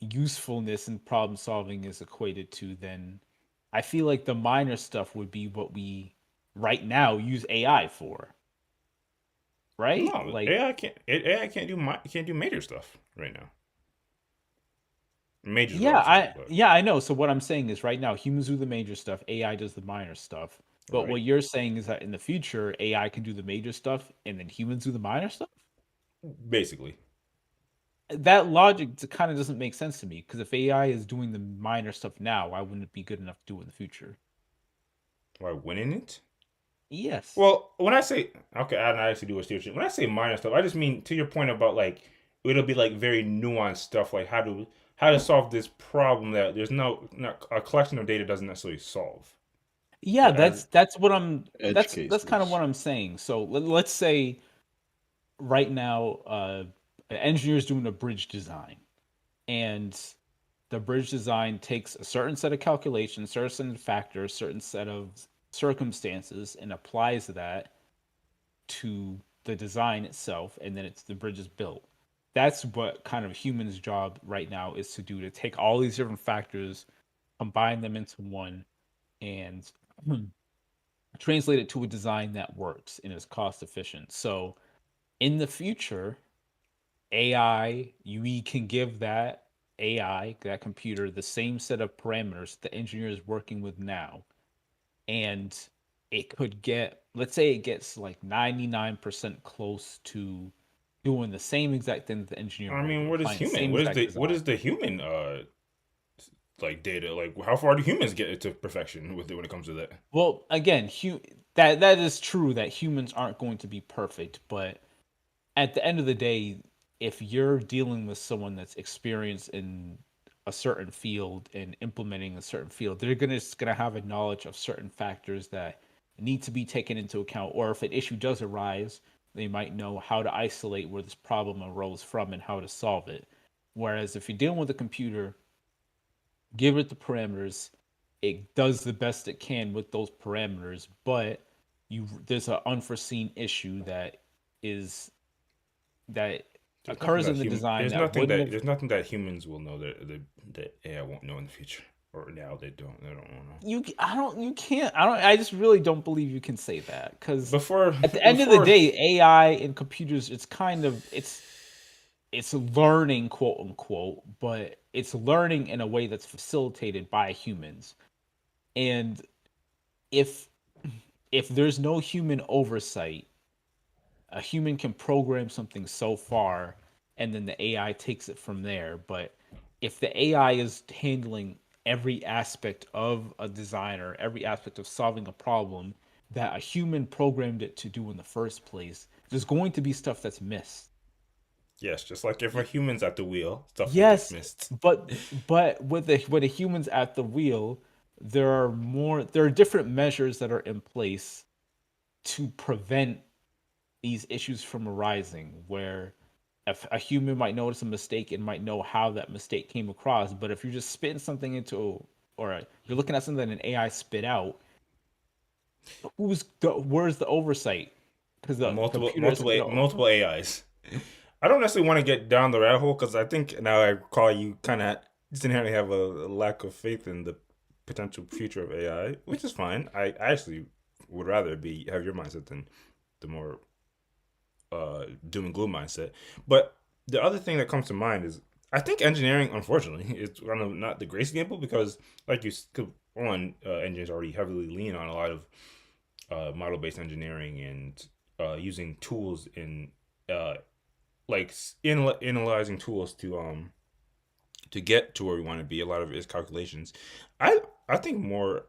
usefulness in problem solving is equated to, then I feel like the minor stuff would be what we right now use AI for. Right? No, Like, AI can't do major stuff right now. Major is what yeah, I'm saying, but I know. So what I'm saying is right now humans do the major stuff, AI does the minor stuff. But what right, you're saying is that in the future AI can do the major stuff and then humans do the minor stuff? basically, That logic kind of doesn't make sense to me, because if AI is doing the minor stuff now, why wouldn't it be good enough to do it in the future? why winning it? Yes. Well, when I say okay, I actually do a steer. When I say minor stuff, I just mean to your point about like it'll be like very nuanced stuff, like how to solve this problem that there's not a collection of data doesn't necessarily solve. Yeah, But as that's what I'm Edge that's kind of cases. what I'm saying. So let's say right now an engineer's doing a bridge design, and the bridge design takes a certain set of calculations, certain factors, certain set of circumstances, and applies that to the design itself, and then the bridge is built. That's what kind of humans' job right now is to do, to take all these different factors, combine them into one, and translate it to a design that works and is cost efficient. So in the future, AI, we can give that AI, that computer, the same set of parameters the engineer is working with now. And it could get, let's say it gets like 99% close to doing the same exact thing that the engineer I would mean, do, what is applying the human? same exact What design. is the human like data? Like how far do humans get to perfection with it when it comes to that? Well, again, that is true that humans aren't going to be perfect, but at the end of the day, if you're dealing with someone that's experienced in a certain field and implementing a certain field, they're gonna have a knowledge of certain factors that need to be taken into account. Or if an issue does arise, they might know how to isolate where this problem arose from and how to solve it. Whereas if you're dealing with a computer, give it the parameters, it does the best it can with those parameters, but there's an unforeseen issue is that occurs in the design that wouldn't have. there's nothing that humans will know that AI won't know in the future. Or now they don't know. You can't, I just really don't believe you can say that, because Before at the end of the before day, AI and computers, it's kind of, it's learning, quote unquote, but it's learning in a way that's facilitated by humans. And if there's no human oversight, a human can program something so far and then the AI takes it from there. But if the AI is handling every aspect of a designer, every aspect of solving a problem that a human programmed it to do in the first place, there's going to be stuff that's missed. yes, just like if a human's at the wheel, stuff will get Yes, missed. but with the humans at the wheel, there are different measures that are in place to prevent these issues from arising, where if a human might notice a mistake and might know how that mistake came across, but if you're just spitting something into, or you're looking at something that an AI spit out, where's the oversight? Because the computer isn't going to. Multiple AIs. I don't necessarily want to get down the rabbit hole because I think now I call you kind of just inherently have a lack of faith in the potential future of AI, which is fine. I actually would rather be have your mindset than the more doom and gloom mindset. But the other thing that comes to mind is I think engineering, unfortunately, is kind of not the greatest example because, like engineers already heavily lean on a lot of model based engineering and using tools in uh, like analyzing tools to get to where we want to be. A lot of it is calculations. I think more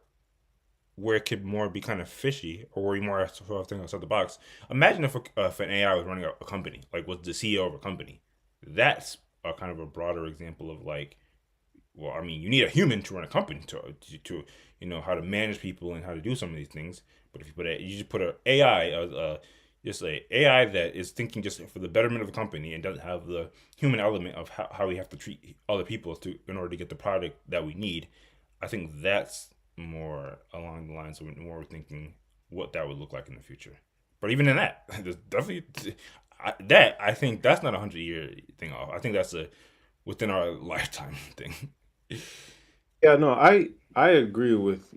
where it could more be kind of fishy, or where you more have to think outside the box. Imagine if an AI was running a company, like was the CEO of a company. That's a kind of a broader example of like, well, I mean, you need a human to run a company to how to manage people and how to do some of these things. But if you just put a AI, just a AI that is thinking just for the betterment of the company and doesn't have the human element of how we have to treat other people in order to get the product that we need. I think that's more along the lines of more thinking what that would look like in the future. But even in that, there's definitely I think that's not 100-year thing off. I think that's a within our lifetime thing. Yeah, no, I agree with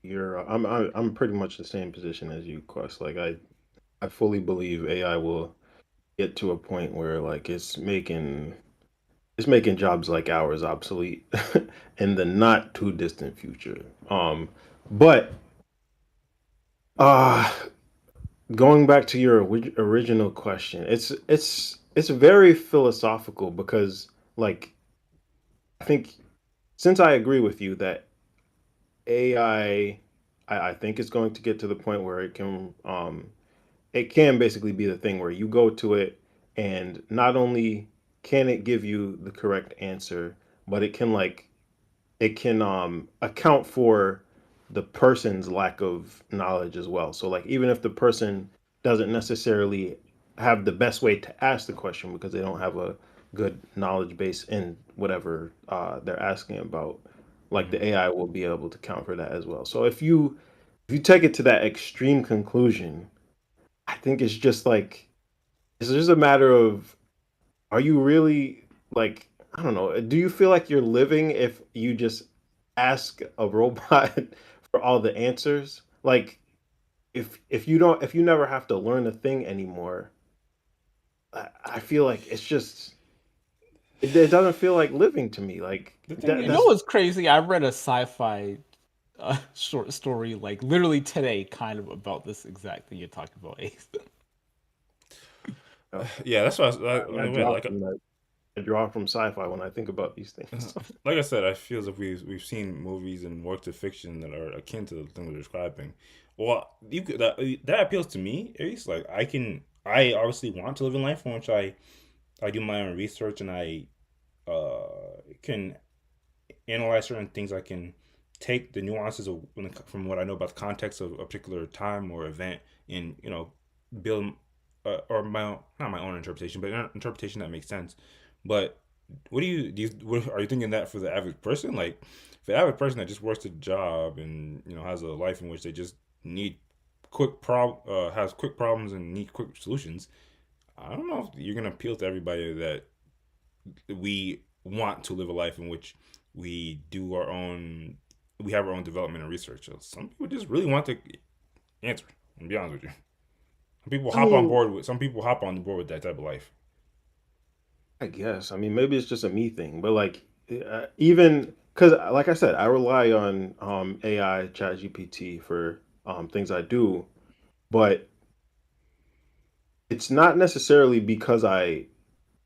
your. I'm pretty much the same position as you, Quest. Like I fully believe AI will get to a point where like it's making jobs like ours obsolete in the not too distant future. But uh going back to your original question, it's very philosophical because like I think since I agree with you that AI, I think it's going to get to the point where it can basically be the thing where you go to it and not only can it give you the correct answer, but it can account for the person's lack of knowledge as well. So like even if the person doesn't necessarily have the best way to ask the question because they don't have a good knowledge base in whatever they're asking about, like the AI will be able to count for that as well. So if you take it to that extreme conclusion, I think it's just a matter of, are you really like, I don't know, do you feel like you're living if you just ask a robot for all the answers? Like if you never have to learn a thing anymore, I feel like it doesn't feel like living to me. Like The thing that You know that's is, what's crazy? I read a sci-fi short story like literally today, kind of about this exact thing you're talking about, Ace. yeah, that's why I draw like from that. I draw from sci-fi when I think about these things. like I said, I feel as if we've seen movies and works of fiction that are akin to the thing we're describing. Well, that appeals to me at least. Like I obviously want to live in life in which I do my own research and I can analyze certain things. I can take the nuances from what I know about the context of a particular time or event, and build or not my own interpretation, but an interpretation that makes sense. But what are you thinking that for the average person? Like, for the average person that just works a job and has a life in which they just need has quick problems and need quick solutions. I don't know if you're gonna appeal to everybody that we want to live a life in which we have our own development and research. So some people just really want to answer. And be honest with you, I mean, some people hop on board with that type of life. I guess. I mean, maybe it's just a me thing, but like, even because, like I said, I rely on AI, ChatGPT for things I do, but it's not necessarily because I.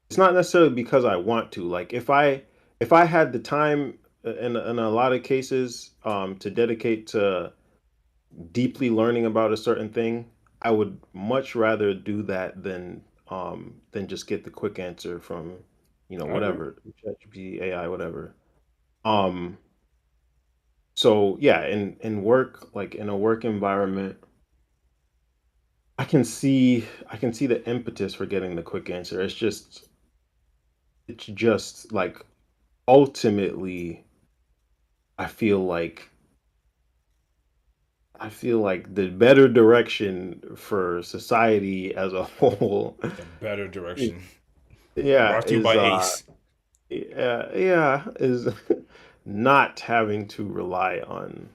It's not necessarily because I want to. Like, if I had the time in a lot of cases to dedicate to deeply learning about a certain thing, I would much rather do that than just get the quick answer from, I agree. whatever, ChatGPT, AI, whatever. Um, so yeah, in work, like in a work environment, I can see the impetus for getting the quick answer. It's just like ultimately, I feel like I feel like the better direction for society as a whole, The better direction. yeah, Brought to you by Ace. is not having to rely on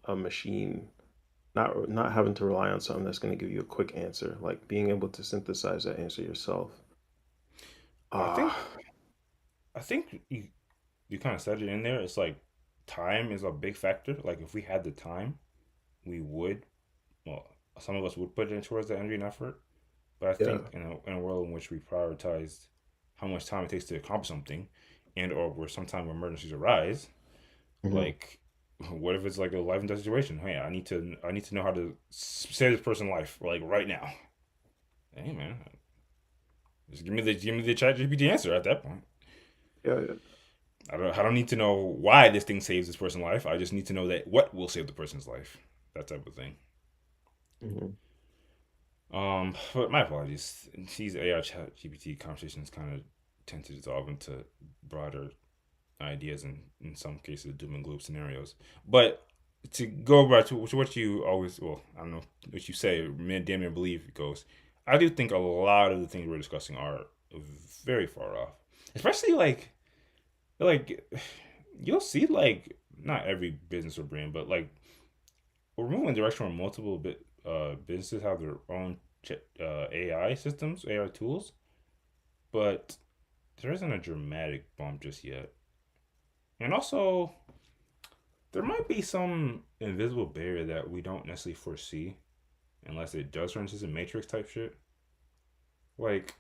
a machine, not having to rely on something that's going to give you a quick answer, like being able to synthesize that answer yourself. I Ah, think I think you kind of said it in there. It's like time is a big factor. Like if we had the time, we would. Well, some of us would put in towards the energy and effort. But I Yeah. think in a world in which we prioritize how much time it takes to accomplish something, and or where sometimes emergencies arise, like what if it's like a life and death situation? Hey, I need to know how to save this person's life like right now. Hey man, just give me the ChatGPT answer at that point. Yeah, yeah. I don't need to know why this thing saves this person's life. I just need to know that what will save the person's life. That type of thing. But my apologies. These AI chat GPT conversations kind of tend to dissolve into broader ideas and in some cases doom and gloom scenarios. But to go back to what you always, well, I don't know what you say, damn near believe it goes. I do think a lot of the things we're discussing are very far off. Especially like you'll see like not every business or brand, but like we're moving in a direction where multiple businesses have their own AI systems, AI tools, but there isn't a dramatic bump just yet. And also, there might be some invisible barrier that we don't necessarily foresee unless it does turn into some Matrix type shit. Like,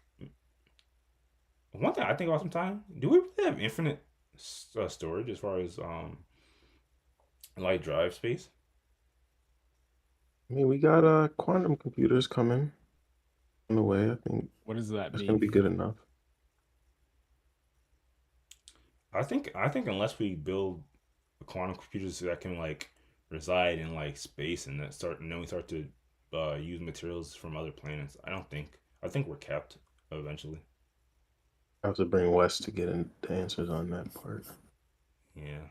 one thing I think about sometimes, do we really have infinite storage as far as like drive space? I mean, we got quantum computers coming in a way. I think What does that that's gonna mean? be good enough. I think unless we build quantum computers that can like reside in like space and then we start to use materials from other planets, I think we're capped eventually. I have to bring Wes to get the answers on that part. Yeah.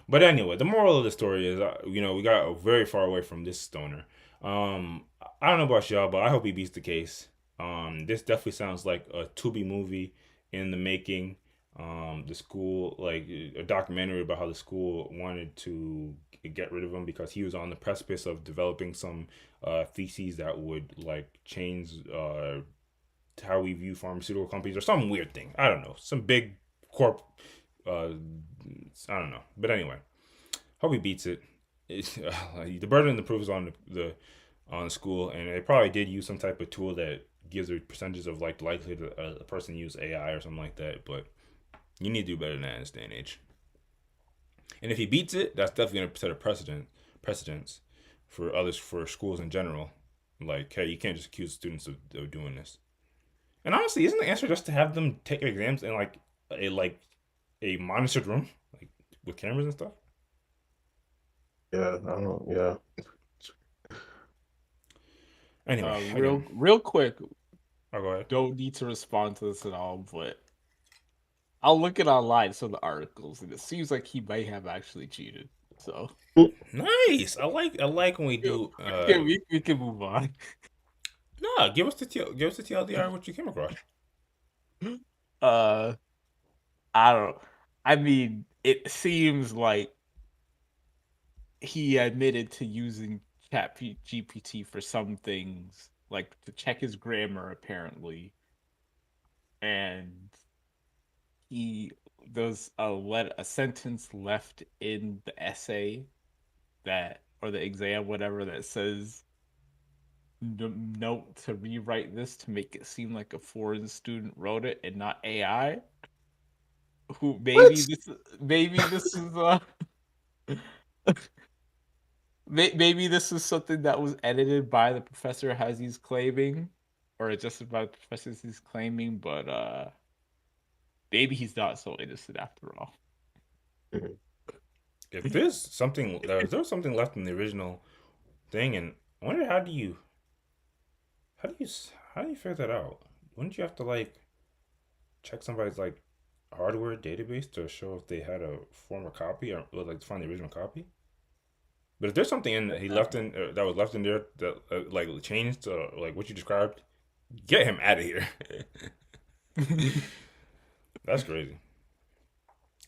But anyway, the moral of the story is, we got very far away from this stoner. I don't know about y'all, but I hope he beats the case. This definitely sounds like a Tubi movie in the making. The school, like a documentary about how the school wanted to get rid of him because he was on the precipice of developing some theses that would like change how we view pharmaceutical companies or some weird thing. I don't know, some big corp. I don't know, but anyway, hope he beats it. The burden of the proof is on the school, and they probably did use some type of tool that gives a percentages of like the likelihood that a person use AI or something like that. But you need to do better than that in this day and age. And if he beats it, that's definitely going to set a precedence for others, for schools in general. Like, hey, you can't just accuse students of doing this. And honestly, isn't the answer just to have them take exams in a monitored room, like with cameras and stuff? Yeah, I don't. Yeah. Anyway, real quick. I'll go ahead. Don't need to respond to this at all, but I'll look it online, some of the articles, and it seems like he might have actually cheated. So nice. I like when we do. We can move on. Nah, give us the TLDR what you came across. I don't. I mean, it seems like he admitted to using ChatGPT for some things, like to check his grammar, apparently, and there's a sentence left in the essay or the exam, whatever, that says note to rewrite this to make it seem like a foreign student wrote it and not AI. Who maybe this is maybe this is something that was edited by the professor as he's claiming, or adjusted by the professor as he's claiming, but maybe he's not so innocent after all. If there's something left in the original thing, and I wonder how do you figure that out? Wouldn't you have to like check somebody's like hardware database to show if they had a former copy or like to find the original copy? But if there's something in that he left in that was left in there that like changed like what you described, get him out of here. That's crazy.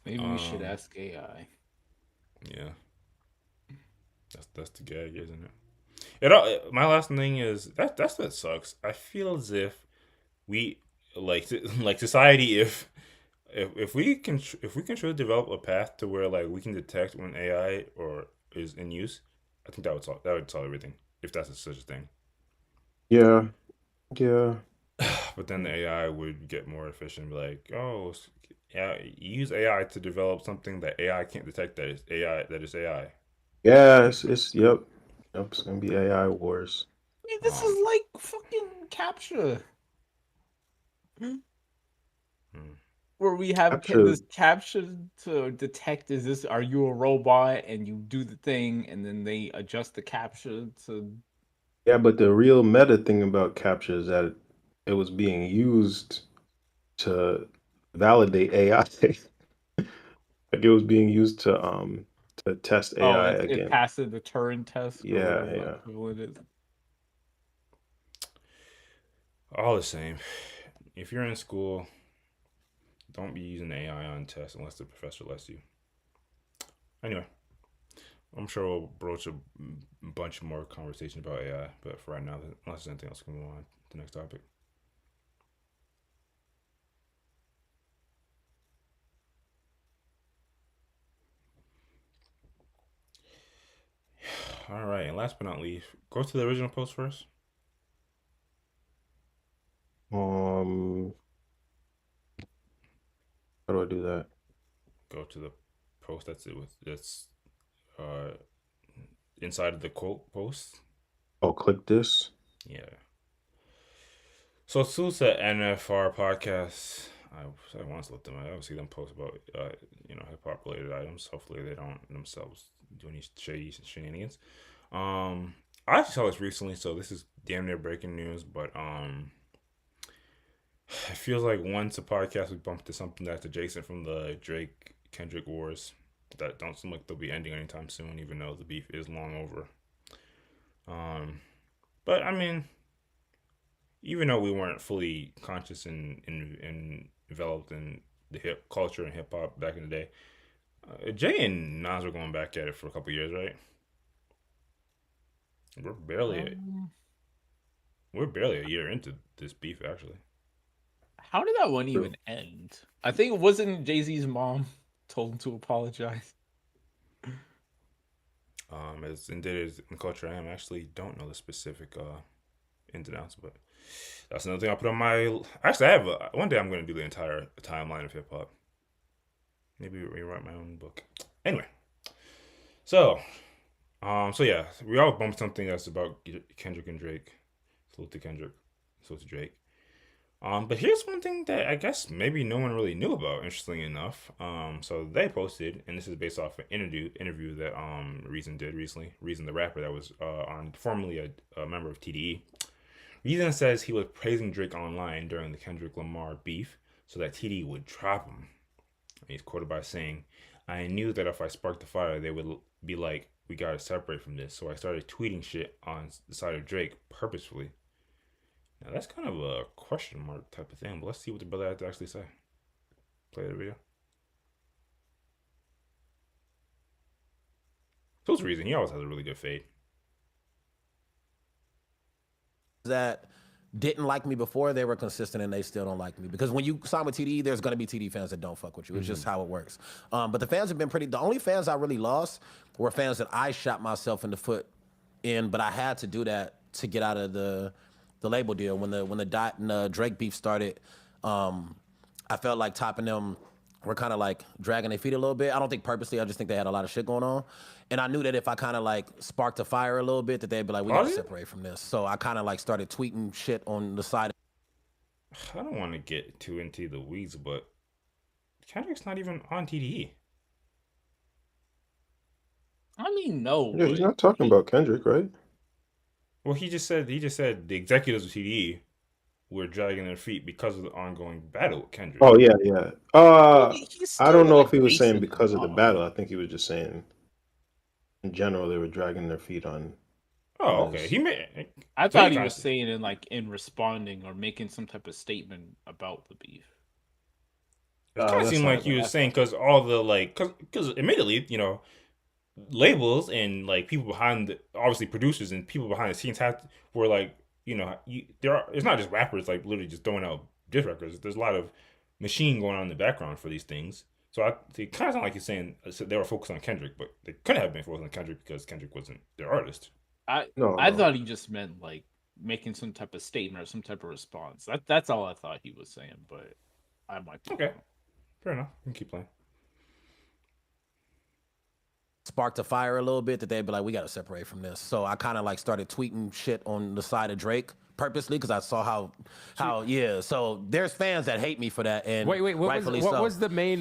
Maybe we should ask AI. Yeah, that's the gag, isn't it? My last thing is that's what sucks. I feel as if we like society if we can truly develop a path to where like we can detect when AI or is in use, I think that would solve everything if that's such a thing. Yeah, Yeah. But then the AI would get more efficient, be like, oh, yeah, use AI to develop something that AI can't detect that is AI. That is AI. Yeah, it's yep. Yep, it's gonna be AI wars. I mean, this is like fucking capture. Where we have Capture. this capture to detect are you a robot, and you do the thing, and then they adjust the capture to. Yeah, but the real meta thing about capture is that it was being used to validate AI. Like it was being used to test Oh, AI it again. passes the Turing test or Yeah, whatever the yeah. equivalent is. All the same. If you're in school, don't be using AI on tests unless the professor lets you. Anyway, I'm sure we'll broach a bunch more conversation about AI, but for right now, unless there's anything else, we can move on to the next topic. All right, and last but not least, go to the original post first. Um, how do I do that? Go to the post that's uh inside of the quote post. Oh, click this. Yeah. So Suits at NFR podcast. I once looked them. I see them post about hip hop related items. Hopefully they don't themselves do any shady shenanigans. I actually saw this recently, so this is damn near breaking news. But it feels like once a podcast we bump to something that's adjacent from the Drake Kendrick wars that don't seem like they'll be ending anytime soon, even though the beef is long over. But I mean, even though we weren't fully conscious and developed in the hip culture and hip hop back in the day, Jay and Nas were going back at it for a couple years, right? We're barely we're barely a year into this beef, actually. How did that one even end? I think it wasn't Jay-Z's mom told him to apologize. As indebted as in culture I am, I actually don't know the specific ins and outs, but that's another thing I put on my. Actually, I have one day I'm going to do the entire timeline of hip hop. Maybe rewrite my own book. Anyway, so yeah, we all bumped something that's about Kendrick and Drake. Salute to Kendrick, salute to Drake. But here's one thing that I guess maybe no one really knew about. Interestingly enough, so they posted, and this is based off an interview that Reason did recently. Reason, the rapper that was formerly a member of TDE. Reason says he was praising Drake online during the Kendrick Lamar beef, so that TDE would drop him. And he's quoted by saying, "I knew that if I sparked the fire, they would be like, we gotta separate from this. So I started tweeting shit on the side of Drake purposefully." Now that's kind of a question mark type of thing, but let's see what the brother had to actually say. Play the video. So it's Reason. He always has a really good fade. That didn't like me before, they were consistent and they still don't like me. Because when you sign with TDE, there's going to be TDE fans that don't fuck with you. It's just how it works. But the fans have been pretty, the only fans I really lost were fans that I shot myself in the foot in, but I had to do that to get out of the label deal. When the Dot and Drake beef started, I felt like Top and them were kind of like dragging their feet a little bit. I don't think purposely, I just think they had a lot of shit going on. And I knew that if I kind of like sparked a fire a little bit, that they'd be like, we gotta separate from this. So I kind of like started tweeting shit on the side. I don't want to get too into the weeds, but Kendrick's not even on TDE. I mean, no. Yeah, he's not talking about Kendrick, right? Well, he just said the executives of TDE were dragging their feet because of the ongoing battle with Kendrick. Oh yeah, yeah. I don't know like if he was saying because of the battle. I think he was just saying in general they were dragging their feet on. Oh, okay. He made. I thought he was saying in responding or making some type of statement about the beef. It kind of seemed like he was saying because all the because admittedly, labels and like people behind obviously producers and people behind the scenes were like, it's not just rappers like literally just throwing out diss records. There's a lot of machine going on in the background for these things. So it kind of sounded like he's saying they were focused on Kendrick, but they couldn't have been focused on Kendrick because Kendrick wasn't their artist. I thought he just meant like making some type of statement or some type of response. That's all I thought he was saying, but I might be Okay, wrong. fair enough. You can keep playing. Sparked a fire a little bit that they'd be like, we got to separate from this. So I kind of like started tweeting shit on the side of Drake purposely because I saw how yeah. So there's fans that hate me for that, and Wait, rightfully what so. was the main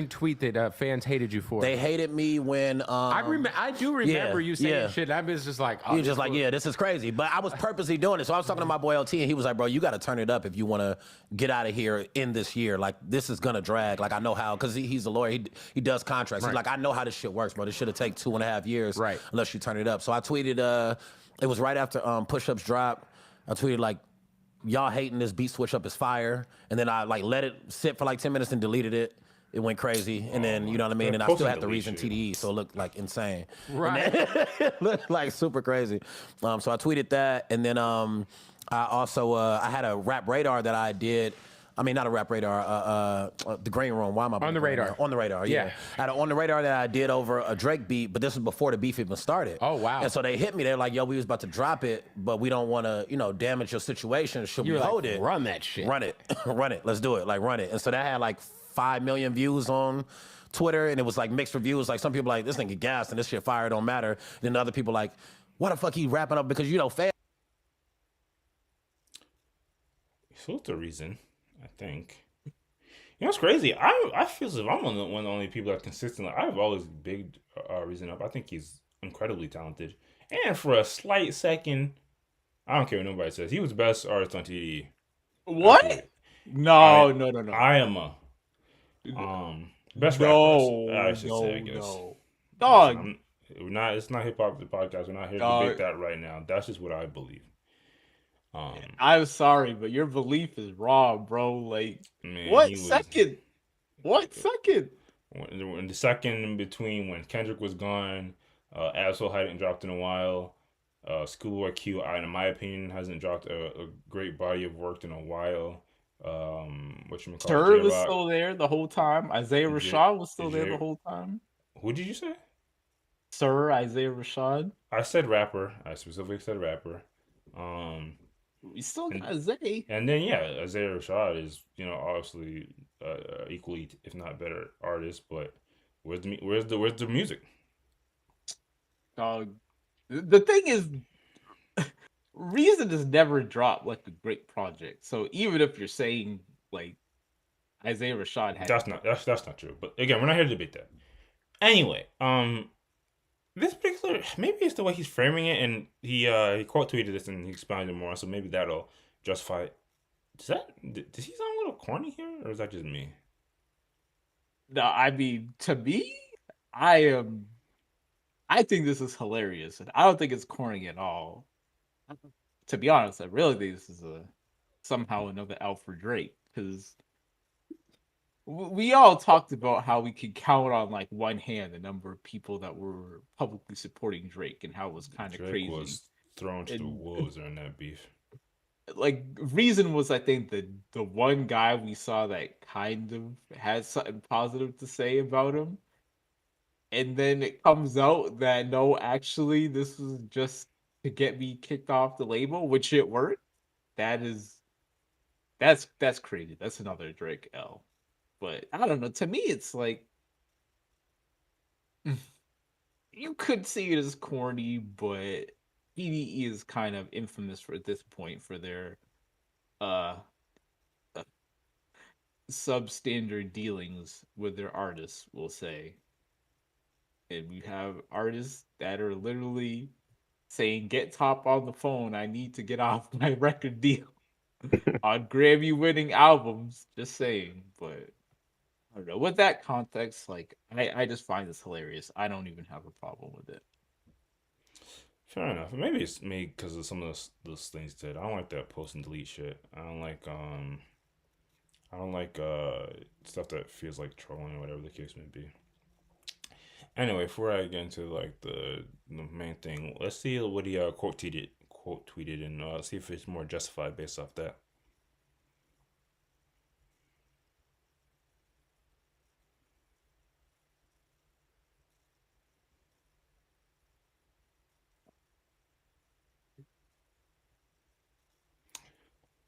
tweet that fans hated you for? They hated me when I do remember you saying shit. I was just like, you just like, yeah, this is crazy. But I was purposely doing it. So I was talking to my boy LT, and he was like, bro, you got to turn it up if you want to get out of here in this year. Like, this is going to drag. Like, I know how, because he's a lawyer. He does contracts. Right. He's like, I know how this shit works, bro. This should have taken 2.5 years right. unless you turn it up. So I tweeted, it was right after Push-Ups dropped. I tweeted, like, y'all hating this beat switch up is fire. And then I, like, let it sit for, like, 10 minutes and deleted it. It went crazy, and then, you know what I mean? And I still had the reason TDE, so it looked, like, insane. Right. It looked, like, super crazy. So I tweeted that, and then I also, I had a rap radar that I did. I mean, not a rap radar, the green room. Why am I on the radar? On the radar, yeah. I had on the radar that I did over a Drake beat, but this was before the beef even started. Oh, wow. And so they hit me. They're like, yo, we was about to drop it, but we don't want to, damage your situation. Should we hold it? Run that shit. Run it. Run it. Let's do it. Like, run it. And so that had like 5 million views on Twitter, and it was like mixed reviews. Like, some people like, this nigga gas and this shit fire, don't matter. Then other people like, what the fuck he rapping up? Because, fans. So what's the reason, I think. It's crazy. I feel as if I'm one of the only people that consistently. I've always bigged Reason up. I think he's incredibly talented. And for a slight second, I don't care what nobody says. He was the best artist on TDE. What? No. I am a best rapper. I should say, I guess. No. Dog. It's not hip hop the podcast. We're not here to debate that right now. That's just what I believe. I'm sorry, but your belief is wrong, bro. Like, man, what second? What second? In the second in between when Kendrick was gone, Absol hadn't dropped in a while. Schoolboy Q, in my opinion, hasn't dropped a great body of work in a while. Sir was still there the whole time. Isaiah Rashad was still there the whole time. Who did you say? Sir Isaiah Rashad. I said rapper. I specifically said rapper. We still got Isaiah. And then Isaiah Rashad is obviously equally, if not better, artist. But where's the music? Dog. The thing is, Reason has never dropped like a great project. So even if you're saying like Isaiah Rashad had, that's not true. But again, we're not here to debate that. Anyway, this particular, maybe it's the way he's framing it, and he quote tweeted this and he expounded more, so maybe that'll justify it. Does he sound a little corny here, or is that just me? No, I mean, to me, I think this is hilarious, and I don't think it's corny at all. To be honest, I really think this is somehow another L for Drake, because we all talked about how we could count on like one hand the number of people that were publicly supporting Drake, and how it was kind of crazy. Drake was thrown to the wolves during that beef. Like, Reason was, I think, the one guy we saw that kind of had something positive to say about him. And then it comes out that no, actually, this was just to get me kicked off the label, which it worked. That's crazy. That's another Drake L. But I don't know. To me, it's like you could see it as corny, but BDE is kind of infamous for at this point for their substandard dealings with their artists, we'll say. And we have artists that are literally saying, "Get Top on the phone. I need to get off my record deal." On Grammy-winning albums, just saying. But I don't know. With that context, like, I just find this hilarious. I don't even have a problem with it. Fair enough. Maybe it's me because of some of those things that I don't like that post and delete shit. I don't like stuff that feels like trolling or whatever the case may be. Anyway, before I get into like the main thing, let's see what he quote tweeted and see if it's more justified based off that.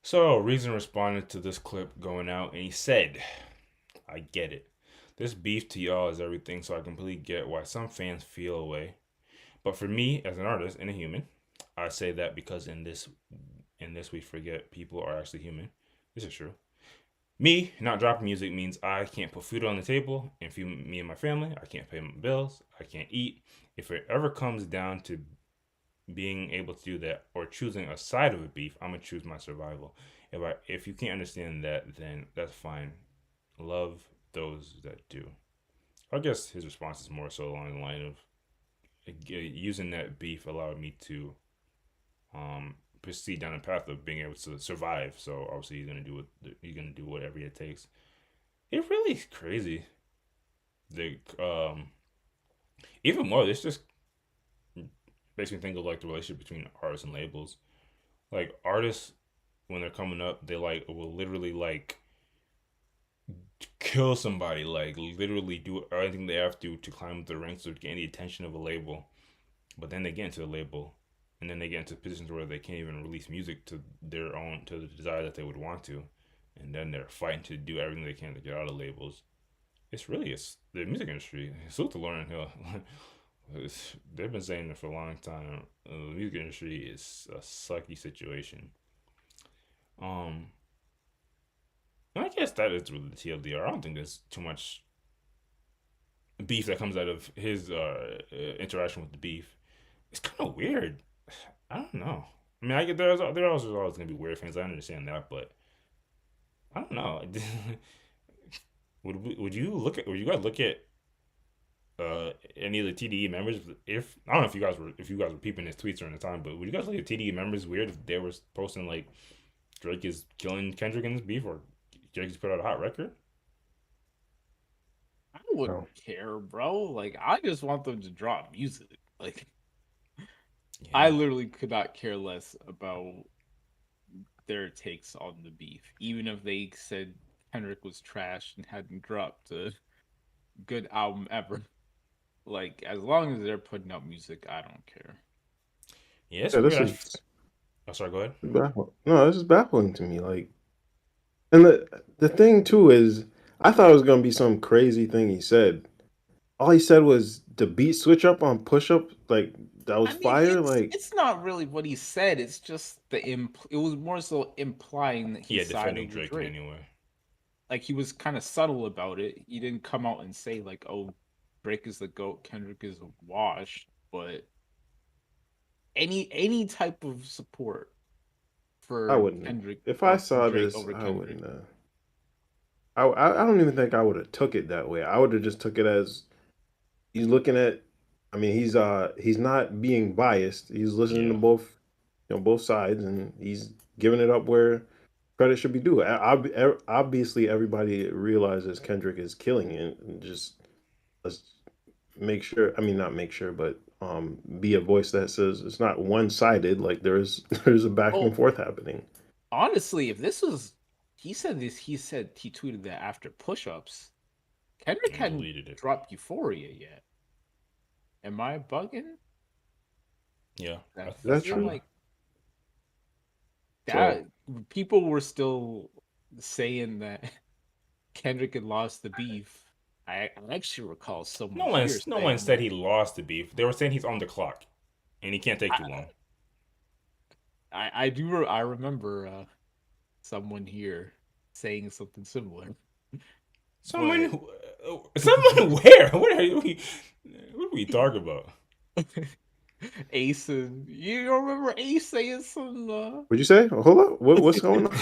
So Reason responded to this clip going out, and he said, "I get it. This beef to y'all is everything, so I completely get why some fans feel away. But for me, as an artist and a human, I say that because in this we forget people are actually human. This is true. Me not dropping music means I can't put food on the table and feed me and my family. I can't pay my bills. I can't eat. If it ever comes down to being able to do that or choosing a side of a beef, I'm gonna choose my survival. If you can't understand that, then that's fine. Love those that do." I guess his response is more so along the line of using that beef allowed me to proceed down a path of being able to survive. So obviously he's gonna do whatever it takes. It really is crazy. The even more, this just makes me think of like the relationship between artists and labels. Like artists, when they're coming up, they like will literally like kill somebody, like literally do everything they have to climb up the ranks to get any attention of a label. But then they get into the label, and then they get into positions where they can't even release music to the desire that they would want to, and then they're fighting to do everything they can to get out of labels. It's the music industry. Salute to Lauryn Hill. They've been saying it for a long time. The music industry is a sucky situation. Um, and I guess that is really the TLDR. I don't think there's too much beef that comes out of his interaction with the beef. It's kind of weird. I don't know. I mean, I get there's always gonna be weird fans. I understand that, but I don't know. Would you guys look at any of the TDE members? If I don't know if you guys were peeping his tweets during the time, but would you guys look at TDE members weird if they were posting like Drake is killing Kendrick in this beef or Drake has put out a hot record? I wouldn't care, bro. Like, I just want them to drop music. Like, I literally could not care less about their takes on the beef, even if they said Kendrick was trash and hadn't dropped a good album ever. Like, as long as they're putting out music, I don't care. Yeah, it's Yeah, weird. this is Oh, sorry, go ahead. baffling. No, this is baffling to me. Like, and the thing too is, I thought it was gonna be some crazy thing he said. All he said was the beat switch up on push up, like that was I mean, fire. Like, it's not really what he said. It's just it was more so implying that he Yeah, sided defending with Drake in Drake. any way. Like, he was kind of subtle about it. He didn't come out and say like, "Oh, Drake is the GOAT, Kendrick is a wash," but any type of support I for wouldn't. Kendrick If I or saw Drake this, over I Kendrick. wouldn't. I don't even think I would have took it that way. I would have just took it as he's looking at. I mean, he's not being biased. He's listening to both, both sides, and he's giving it up where credit should be due. Obviously, everybody realizes Kendrick is killing it, and just let's make sure. I mean, not make sure, but be a voice that says it's not one sided. Like there's a back and Oh, forth happening. honestly, if this was, he said he tweeted that after push-ups. Kendrick And hadn't deleted it. dropped Euphoria yet. Am I bugging? Yeah, That's true. Like that, people were still saying that Kendrick had lost the beef. I actually recall someone No one said he lost the beef. They were saying he's on the clock, and he can't take too long. I remember someone here saying something similar. Someone where? What are we talking about? Ace and you remember Ace saying some What'd you say? Hold up. What's going on?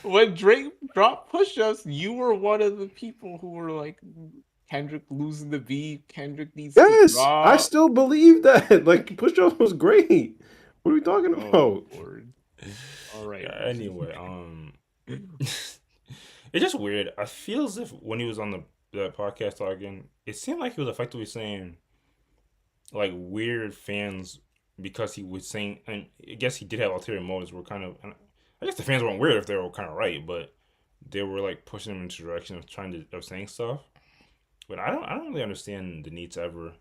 when Drake dropped push-ups, you were one of the people who were like, Kendrick losing the beef, Kendrick needs to Yes, drop. I still believe that. Like push up was great. What are we talking about? Lord. All right. Anyway, it's just weird. I feel as if when he was on the podcast talking, it seemed like he was effectively saying like weird fans because he was saying, and I guess he did have ulterior motives. Were kind of, I guess the fans weren't weird if they were kind of right, but they were like pushing him into the direction of saying stuff. But I don't really understand the need to ever.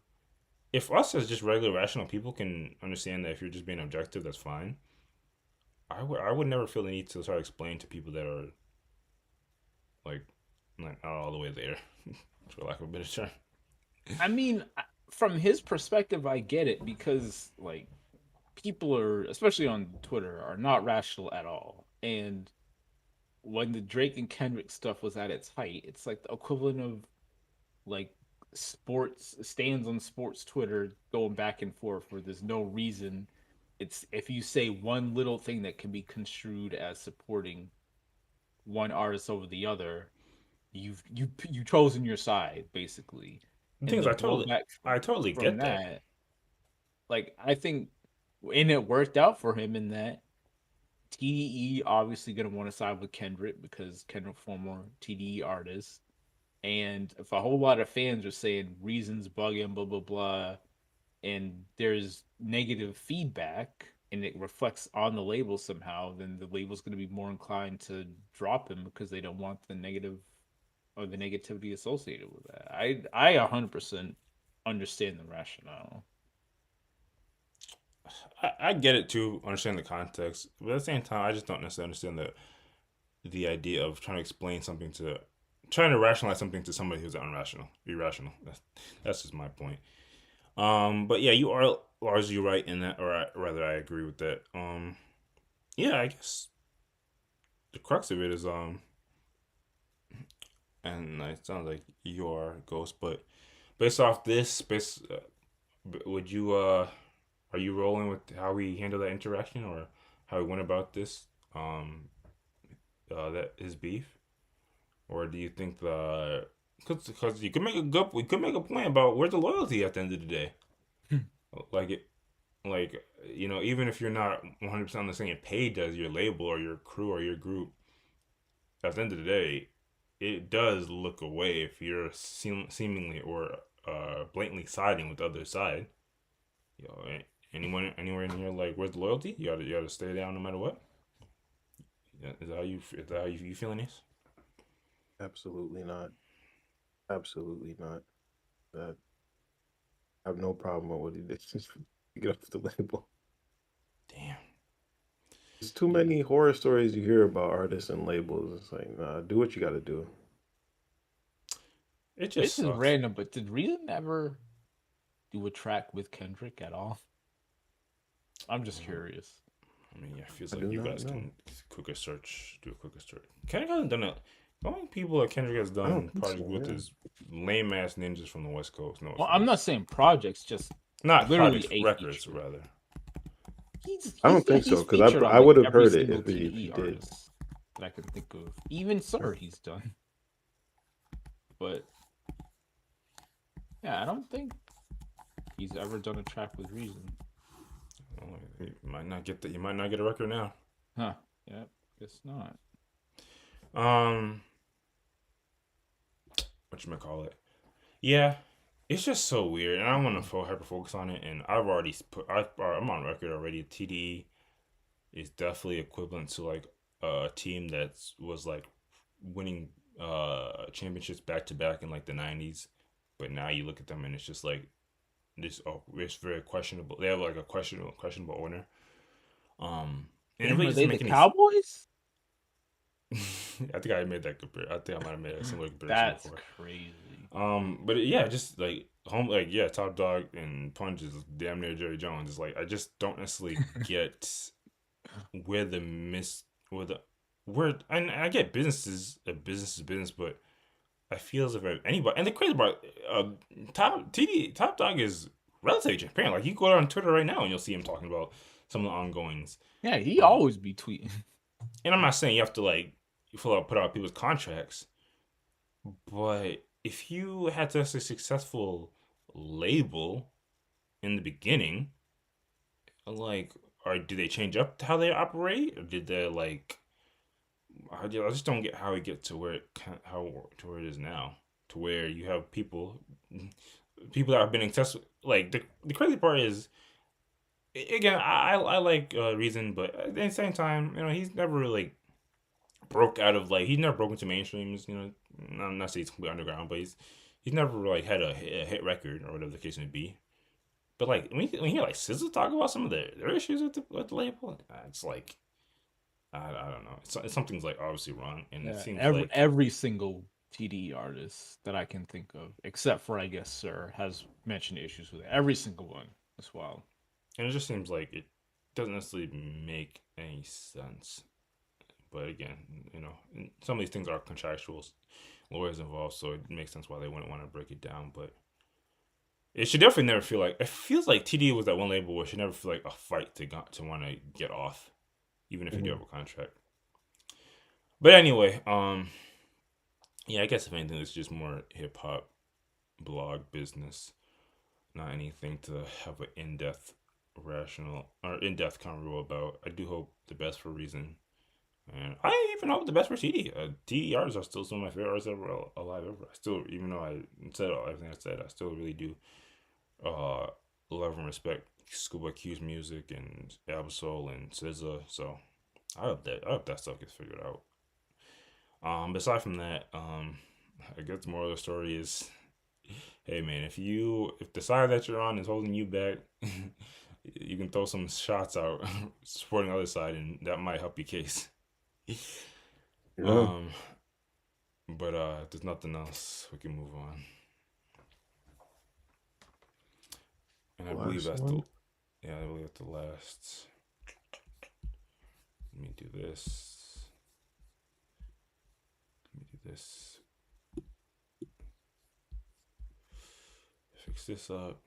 If us as just regular rational people can understand that if you're just being objective, that's fine. I would never feel the need to try to explain to people that are like not all the way there, for lack of a better term. I mean, from his perspective, I get it because like people are, especially on Twitter, are not rational at all. And when the Drake and Kendrick stuff was at its height, it's like the equivalent of like sports stands on sports Twitter going back and forth where there's no reason. It's if you say one little thing that can be construed as supporting one artist over the other, you've chosen your side basically. The thing And is, the blowback I totally from get that. that, like I think, and it worked out for him in that TDE obviously gonna want to side with Kendrick because Kendrick former TDE artist, and if a whole lot of fans are saying reasons bugging blah blah blah, and there's negative feedback and it reflects on the label somehow, then the label's gonna be more inclined to drop him because they don't want the negative or the negativity associated with that. I 100% understand the rationale. I get it too, understand the context, but at the same time, I just don't necessarily understand the idea of trying to rationalize something to somebody who's irrational. That's just my point. But yeah, you are largely right in that, or rather, I agree with that. Yeah, I guess the crux of it is and it sounds like you are Ghost, but based off this, would you are you rolling with how we handle that interaction or how we went about this that his beef, or do you think because you could make we could make a point about where's the loyalty at the end of the day, like it like even if you're not 100% on the same page as your label or your crew or your group, at the end of the day, it does look away if you're seemingly or blatantly siding with the other side. Anywhere in here, like, where's the loyalty? You gotta stay down no matter what. Yeah, is that how you feeling this? Absolutely not. Absolutely not. That I have no problem with what he did. Just get off the label. Damn. There's too many horror stories you hear about artists and labels. It's like, nah, do what you got to do. It just This sucks. is random, but did Reason ever do a track with Kendrick at all? I'm just curious. I mean, yeah, it feels like you guys can do a quicker search. Kendrick hasn't done it. The only people that Kendrick has done projects with is lame ass ninjas from the West Coast. No, Well, I'm not saying projects, just not literally projects, records rather. I don't think so because I would have heard it if he did. That I can think of. Even Sir, he's done. But yeah, I don't think he's ever done a track with Reason. You might not get that. You might not get a record now. Huh? Yeah, guess not. Whatchamacallit? Yeah, it's just so weird, and I don't want to hyper focus on it. And I've already I'm on record already. TDE is definitely equivalent to like a team that was like winning championships back to back in like the 90s, but now you look at them and it's just like it's very questionable. They have like a questionable owner. And it really Are doesn't they make the any Cowboys? I think I made that I think I might have made a similar comparison. That's before. crazy. But yeah, just like Top Dog and Punch is damn near Jerry Jones. It's like I just don't necessarily get where and I get business is business, but I feel as if anybody, and the crazy part, Top Dog is relatively transparent. Like you go on Twitter right now and you'll see him talking about some of the ongoings. Yeah, he always be tweeting. And I'm not saying you have to like put out people's contracts, but if you had such a successful label in the beginning, like, or do they change up how they operate, or did they like? I just don't get how we get to where it is now, to where you have people that have been successful. Like the crazy part is, again, I like Reason, but at the same time, he's never really broke out of he's never broken to mainstreams. I'm not saying he's completely underground, but he's never like had a hit record or whatever the case may be. But like when you hear like SZA talk about some of their issues with the label, it's like I don't know. Something's like obviously wrong, and it seems every like every single TDE artist that I can think of, except for I guess Sir, has mentioned issues with it. Every single one. That's wild. and it just seems like it doesn't necessarily make any sense. But again, some of these things are contractual, lawyers involved, so it makes sense why they wouldn't want to break it down. But it should definitely never feel like, it feels like TDE was that one label where it should never feel like a fight to want to get off, even if you do have a contract. But anyway, yeah, I guess if anything, it's just more hip hop blog business, not anything to have an in-depth convo about. I do hope the best for Reason, and I even hope the best for TD. TD artists are still some of my favorite artists ever alive ever. I still, even though I said everything I said, I still really do love and respect Schoolboy Q's music and Absol and SZA. So I hope that stuff gets figured out. But aside from that, I guess the moral of the story is, hey man, if the side that you're on is holding you back, you can throw some shots out supporting the other side, and that might help your case. Yeah. But if there's nothing else, we can move on. And I believe that's the last. Let me do this. Fix this up.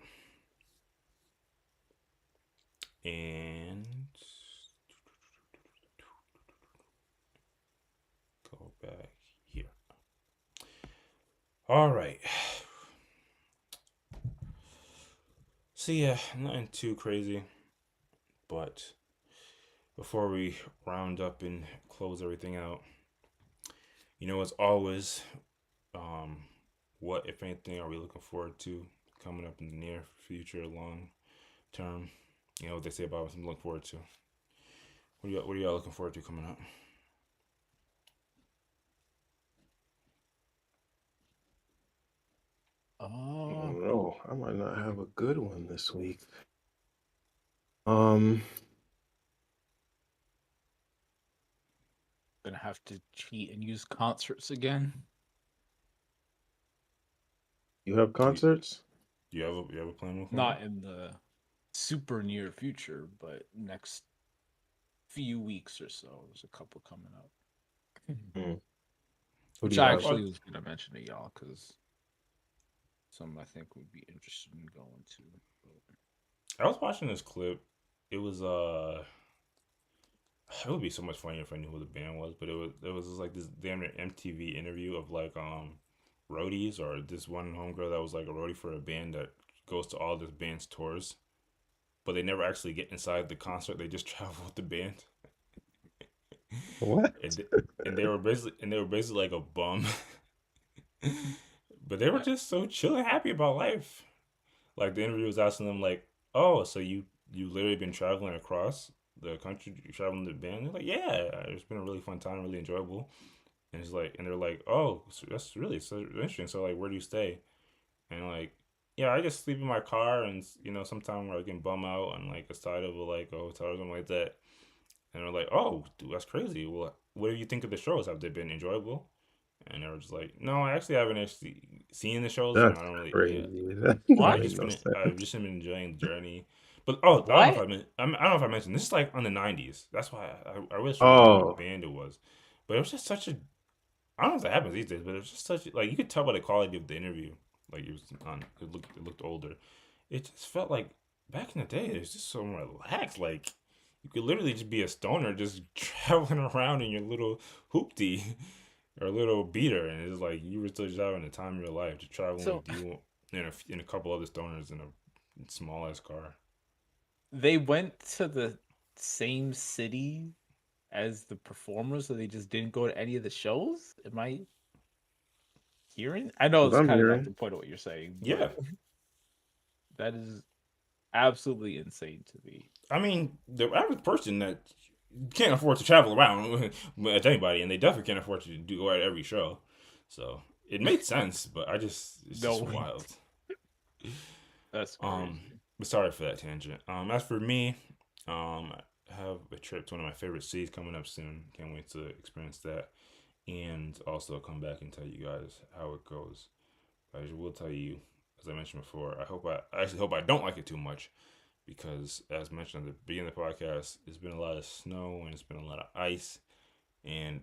And go back here. All right. So yeah, nothing too crazy. But before we round up and close everything out, as always, what, if anything, are we looking forward to coming up in the near future, long term? What they say about what I'm looking forward to. What are y'all looking forward to coming up? I don't know. I might not have a good one this week. Gonna have to cheat and use concerts again. You have concerts? You have a plan with Not in the super near future, but next few weeks or so. There's a couple coming up. Which I actually was gonna mention to y'all because some I think would be interested in going to. I was watching this clip. It was it would be so much funnier if I knew who the band was, but it was just like this damn MTV interview of like roadies, or this one homegirl that was like a roadie for a band that goes to all this band's tours, but they never actually get inside the concert. They just travel with the band. What? And they were basically like a bum, but they were just so chill and happy about life. Like the interview was asking them like, "Oh, so you literally been traveling across the country, traveling the band?" They're like, "Yeah, it's been a really fun time, really enjoyable." And it's like, and they're like, "Oh, that's really so interesting. So like, where do you stay?" And like, "Yeah, I just sleep in my car, and sometimes I can bum out on like a side of a hotel or something like that." And they're like, "Oh, dude, that's crazy. Well, what do you think of the shows? Have they been enjoyable?" And they were just like, "No, I haven't actually seen the shows, and That's I don't really." crazy. Yeah. I've just been enjoying the journey. But I don't know if I mentioned this is like on the '90s. That's why I wish remember what band it was. But it was just such a, I don't know if that happens these days, but it was just such like, you could tell by the quality of the interview. Like it looked older. It just felt like back in the day it was just so relaxed. Like you could literally just be a stoner just traveling around in your little hoopty or little beater, and it's like you were still just having the time of your life, just traveling with you and a couple other stoners in a small ass car. They went to the same city as the performers, so they just didn't go to any of the shows. Am I hearing? I know it's kind of not the point of what you're saying. Yeah, that is absolutely insane to me. I mean, the average person that can't afford to travel around with anybody, and they definitely can't afford to go at every show. So it made sense, but it's just wild. That's crazy. But sorry for that tangent. As for me, I have a trip to one of my favorite cities coming up soon. Can't wait to experience that, and also come back and tell you guys how it goes. I will tell you, as I mentioned before, I actually hope I don't like it too much, because as mentioned at the beginning of the podcast, it's been a lot of snow and it's been a lot of ice, and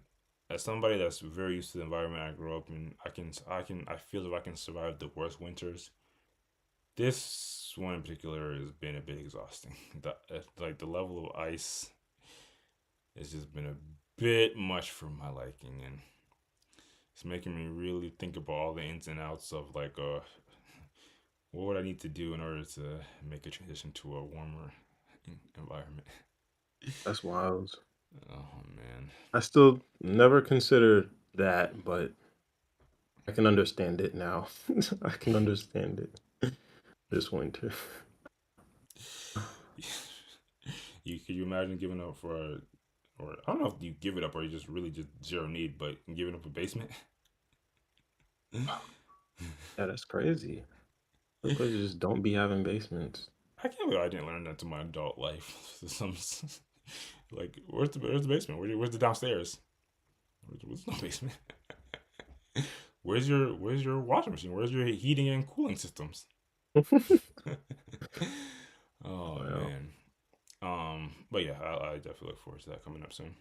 as somebody that's very used to the environment I grew up in, I feel if I can survive the worst winters. This one in particular has been a bit exhausting. The level of ice has just been a bit much for my liking, and it's making me really think about all the ins and outs of like what would I need to do in order to make a transition to a warmer environment. That's wild. Oh man. I still never considered that, but I can understand it now. I can understand it this winter. Could you imagine giving up for, or I don't know if you give it up or you just really just zero need, but giving up a basement? Yeah, that's crazy. The places just don't be having basements. I can't believe I didn't learn that until my adult life. Some like, where's the basement? Where's the downstairs? Where's no basement? Where's your washing machine? Where's your heating and cooling systems? Oh man. But yeah, I definitely look forward to that coming up soon.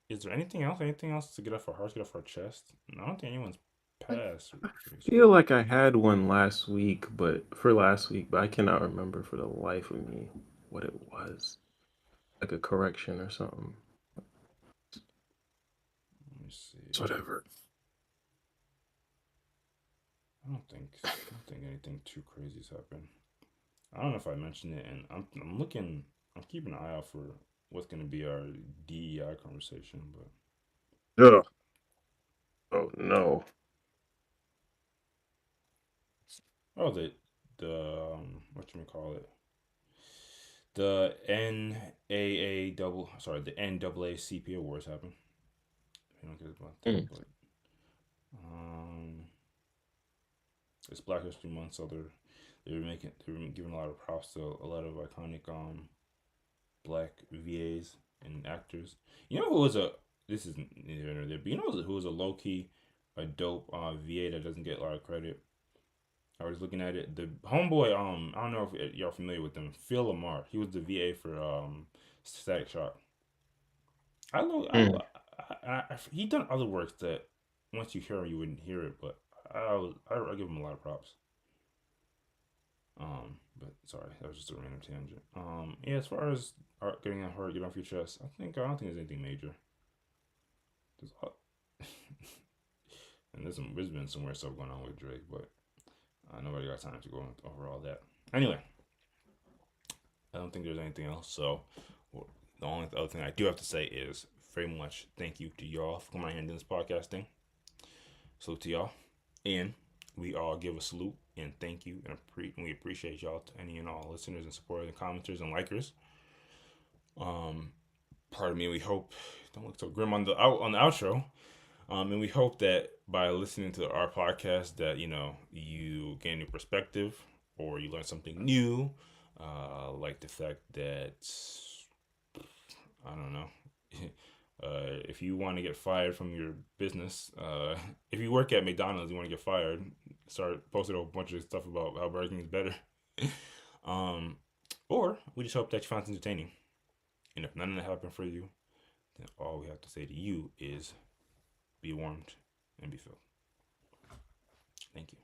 Is there anything else? Anything else to get off our hearts, get off our chest? I don't think anyone's passed. I feel like I had one last week, but I cannot remember for the life of me what it was. Like a correction or something. Let me see. It's whatever. I don't think anything too crazy's happened. I don't know if I mentioned it, and I'm keeping an eye out for what's going to be our DEI conversation, but Ugh. Oh no. oh, the what you call it, the the NAACP awards happened. I don't care about that, but it's Black History Month, so they're giving a lot of props to a lot of iconic black VAs and actors. You know who was this is neither here nor there, but you know who was a low key, a dope VA that doesn't get a lot of credit. I was looking at it. The homeboy, I don't know if y'all familiar with him, Phil Lamar. He was the VA for Static Shock. He done other works that once you hear him, you wouldn't hear it, but I give him a lot of props. But sorry, that was just a random tangent. Yeah, as far as getting hurt, get off your chest, I don't think there's anything major. And there's been some weird stuff going on with Drake, but nobody got time to go over all that. Anyway, I don't think there's anything else. So the only other thing I do have to say is very much thank you to y'all for coming out here and doing this podcasting. Salute to y'all, and we all give a salute and thank you, and we appreciate y'all, to any and all listeners and supporters and commenters and likers. Pardon me. We hope, don't look so grim on the outro. And we hope that by listening to our podcast that you gain a new perspective or you learn something new, like the fact that I don't know. If you want to get fired from your business, if you work at McDonald's, you want to get fired, start posting a bunch of stuff about how Burger King is better. Or we just hope that you found it entertaining. And if none of that happened for you, then all we have to say to you is be warmed and be filled. Thank you.